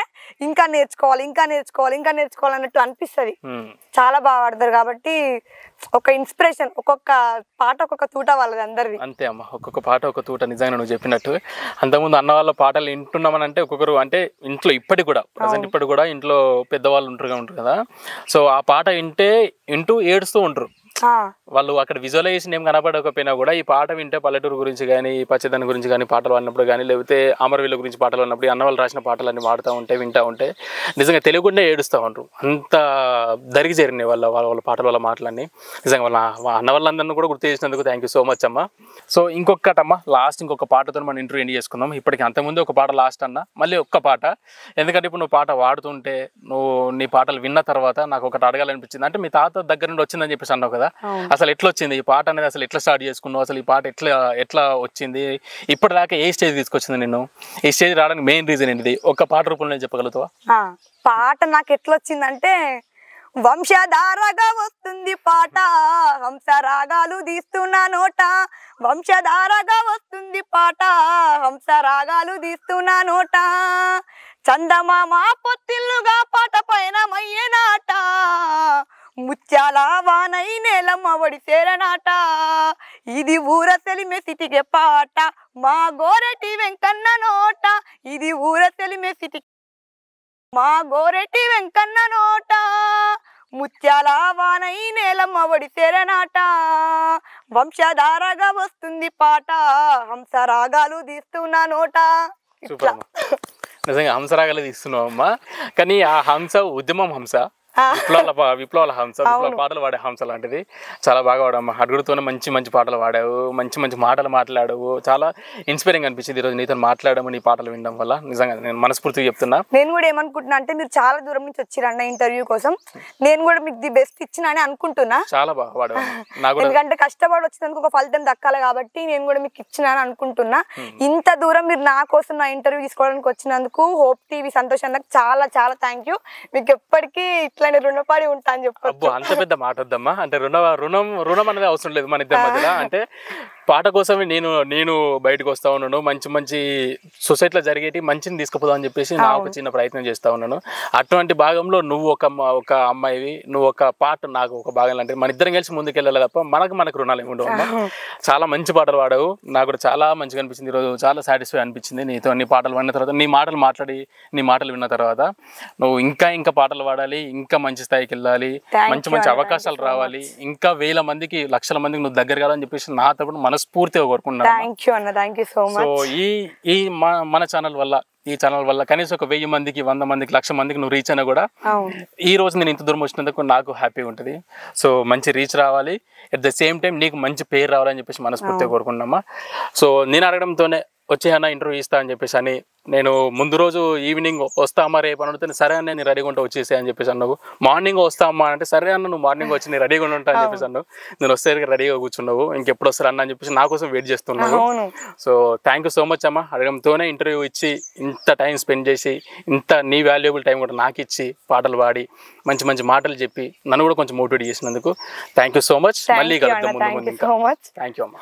ఇంకా నేర్చుకోవాలి అన్నట్టు అనిపిస్తుంది. చాలా బాగా పాడతారు కాబట్టి ఒక ఇన్స్పిరేషన్. ఒక్కొక్క పాట ఒక్కొక్క తూట వాళ్ళది అందరిది. అంతే అమ్మ, ఒక్కొక్క పాట ఒక తూట. నిజంగా నువ్వు చెప్పినట్టు అంతకుముందు అన్న వాళ్ళ పాటలు వింటున్నామని అంటే ఒక్కొక్కరు అంటే ఇంట్లో ఇప్పటికి కూడా ప్రజెంట్ ఇప్పటికి కూడా ఇంట్లో పెద్దవాళ్ళు ఉంటారు కదా, సో ఆ పాట వింటూ ఏడుస్తూ ఉంటారు. వాళ్ళు అక్కడ విజువలైజేషన్ ఏం కనపడకపోయినా కూడా ఈ పాట వింటే పల్లెటూరు గురించి కానీ పచ్చదనం గురించి కానీ పాటలు పాడినప్పుడు కానీ లేకపోతే అమరవీళ్ళ గురించి పాటలు పాడినప్పుడు అన్న వాళ్ళు రాసిన పాటలన్నీ పాడుతూ వింటూ ఉంటే నిజంగా తెలియకుండా ఏడుస్తూ ఉంటారు. అంత దరికి చేరినాయి వాళ్ళ పాటల వాళ్ళ మాటలన్నీ. నిజంగా వాళ్ళ అన్న వాళ్ళందరినీ కూడా గుర్తు చేసినందుకు థ్యాంక్ యూ సో మచ్ అమ్మ. సో ఇంకొకటమ్మా లాస్ట్ ఇంకొక పాటతో మనం ఇంటర్వ్యూ ఎండ్ చేసుకుందాం. ఇప్పటికి అంతకుముందు ఒక పాట లాస్ట్ అన్న, మళ్ళీ ఒక్క పాట. ఎందుకంటే ఇప్పుడు నువ్వు పాట పాడుతుంటే నువ్వు నీ పాటలు విన్న తర్వాత నాకు ఒకటి అడగాలనిపించింది. అంటే మీ తాత దగ్గర నుండి వచ్చిందని చెప్పేసి అన్నావు కదా, అసలు ఎట్లా వచ్చింది ఈ పాట అనేది, అసలు ఎట్లా స్టార్ట్ చేసుకున్నావు, అసలు ఈ పాట ఎట్లా వచ్చింది, ఇప్పటిదాకా ఏ స్టేజ్ తీసుకొచ్చింది నిన్ను, ఈ స్టేజ్ రావడానికి మెయిన్ రీజన్ ఏంటిది, ఒక పాట రూపంలో చెప్పగలుగుతావా? పాట నాకు ఎట్లా వచ్చిందంటే వంశధారగా వస్తుంది పాట, హంస రాగాలు తీస్తున్నా నోట, వంశధారగా వస్తుంది పాట, హంస రాగాలు తీస్తున్నా నోట, చందమామ పొత్తిల్లుగా పాట పైన మయ్యనాట, ముత్యాల వానై నేలమ్మ ఒడి సేరనాట, ఇది ఊర సెలిమే సిటికే పాట, మా గోరెటి వెంకన్న నోట, ఇది ఊర సెలిమే సిటి మా గోరెటి వెంకన్న నోట, ముత్యాల వానై నేలమ్మ ఒడి సేరనాట, వంశధారగా వస్తుంది పాట, హంస రాగాలు తీస్తున్నా నోట. నిజంగా హంసరాగాలు తీస్తున్నావు అమ్మా, కానీ ఆ హంస ఉద్యమం హంస, విప్లవాల హంస, విప్లవ పాటలు పాడే హంస లాంటిది. చాలా బాగా పాడమ్మా. అడుగుతూనే మంచి మంచి పాటలు పాడావు, మంచి మంచి మాటలు మాట్లాడావు. చాలా ఇన్స్పైరింగ్ అనిపించింది ఈరోజు నీతో మాట్లాడము, నీ పాటలు వినడం వల్ల. నిజంగా నేను మనస్ఫూర్తిగా చెప్తున్నా. నేను కూడా ఏమనుకుంటున్నా అంటే మీరు చాలా దూరం నుంచి వచ్చిరన్న ఇంటర్వ్యూ కోసం, నేను కూడా మీకు ది బెస్ట్ ఇచ్చినా అని అనుకుంటున్నా. చాలా బాగా పాడావు. ఎందుకంటే కష్టపడి వచ్చినందుకు ఒక ఫలితం దక్కాలి కాబట్టి నేను కూడా మీకు ఇచ్చినా అని అనుకుంటున్నా. ఇంత దూరం మీరు నా కోసం నా ఇంటర్వ్యూ తీసుకోవడానికి వచ్చినందుకు హోప్ టీవీ సంతోష్ అన్నకు చాలా చాలా థ్యాంక్ యూ. మీకు ఎప్పటికీ ఇట్లా రుణపడి ఉంటా అని చెప్పొచ్చు. అంత పెద్ద మాట వద్దమ్మా. అంటే రుణం అనేది అవసరం లేదు మన ఇద్దరి మధ్యలో. అంటే పాట కోసమే నేను బయటకు వస్తా ఉన్నాను. మంచి మంచి సొసైటీలో జరిగేటి మంచిని తీసుకుపోదాం అని చెప్పేసి నా ఒక చిన్న ప్రయత్నం చేస్తా ఉన్నాను. అటువంటి భాగంలో నువ్వు ఒక అమ్మాయివి, నువ్వు ఒక పాట నాకు ఒక భాగం అంటే మన ఇద్దరం కలిసి ముందుకెళ్ళాలి తప్ప మనకు రుణాలు ఏమి ఉండవు. చాలా మంచి పాటలు పాడావు, నాకు కూడా చాలా మంచిగా అనిపించింది. ఈరోజు చాలా సాటిస్ఫై అనిపించింది నీతో. నీ పాటలు విన్న తర్వాత, నీ మాటలు విన్న తర్వాత నువ్వు ఇంకా పాటలు పాడాలి, ఇంకా మంచి స్థాయికి వెళ్ళాలి, మంచి అవకాశాలు రావాలి, ఇంకా వేల మందికి లక్షల మందికి నువ్వు దగ్గర కావాలని చెప్పేసి నా తరపున మనస్ఫూర్తిగా కోరుకుంటున్నాను. సో ఈ మన ఈ ఛానల్ వల్ల కనీసం ఒక 1000 మందికి 100 మందికి 1,00,000 మందికి నువ్వు రీచ్ అయినా కూడా ఈ రోజు నేను ఇంత దూరం వచ్చినందుకు నాకు హ్యాపీగా ఉంటుంది. సో మంచి రీచ్ రావాలి, అట్ ద సేమ్ టైం నీకు మంచి పేరు రావాలని చెప్పేసి మనస్ఫూర్తిగా కోరుకుంటున్నామా. సో నేను అడగడంతోనే వచ్చేయన్నా ఇంటర్వ్యూ ఇస్తా అని చెప్పేసి అని నేను ముందు రోజు ఈవినింగ్ వస్తామా రేపు అని అడిగితే సరే అన్న నేను రెడీగా ఉంటా వచ్చేసే అని చెప్పేసి అన్నావు. మార్నింగ్ వస్తామా అంటే సరే అన్న నువ్వు మార్నింగ్ వచ్చి నేను రెడీగా ఉంటా అని చెప్పేసి అన్నావు. నేను వస్తే రెడీగా కూర్చున్నావు, ఇంకెప్పుడు వస్తారు అన్న అని చెప్పేసి నా కోసం వెయిట్ చేస్తున్నావు. So thank you so much అమ్మా. అడగడంతోనే ఇంటర్వ్యూ ఇచ్చి ఇంత టైం స్పెండ్ చేసి ఇంత నీ వాల్యుబుల్ టైం కూడా నాకు ఇచ్చి పాటలు పాడి మంచి మంచి మాటలు చెప్పి నన్ను కూడా కొంచెం మోటివేట్ చేసినందుకు థ్యాంక్ యూ సో మచ్. మళ్ళీ కలుద్దాం ముందు. థ్యాంక్ యూ అమ్మా.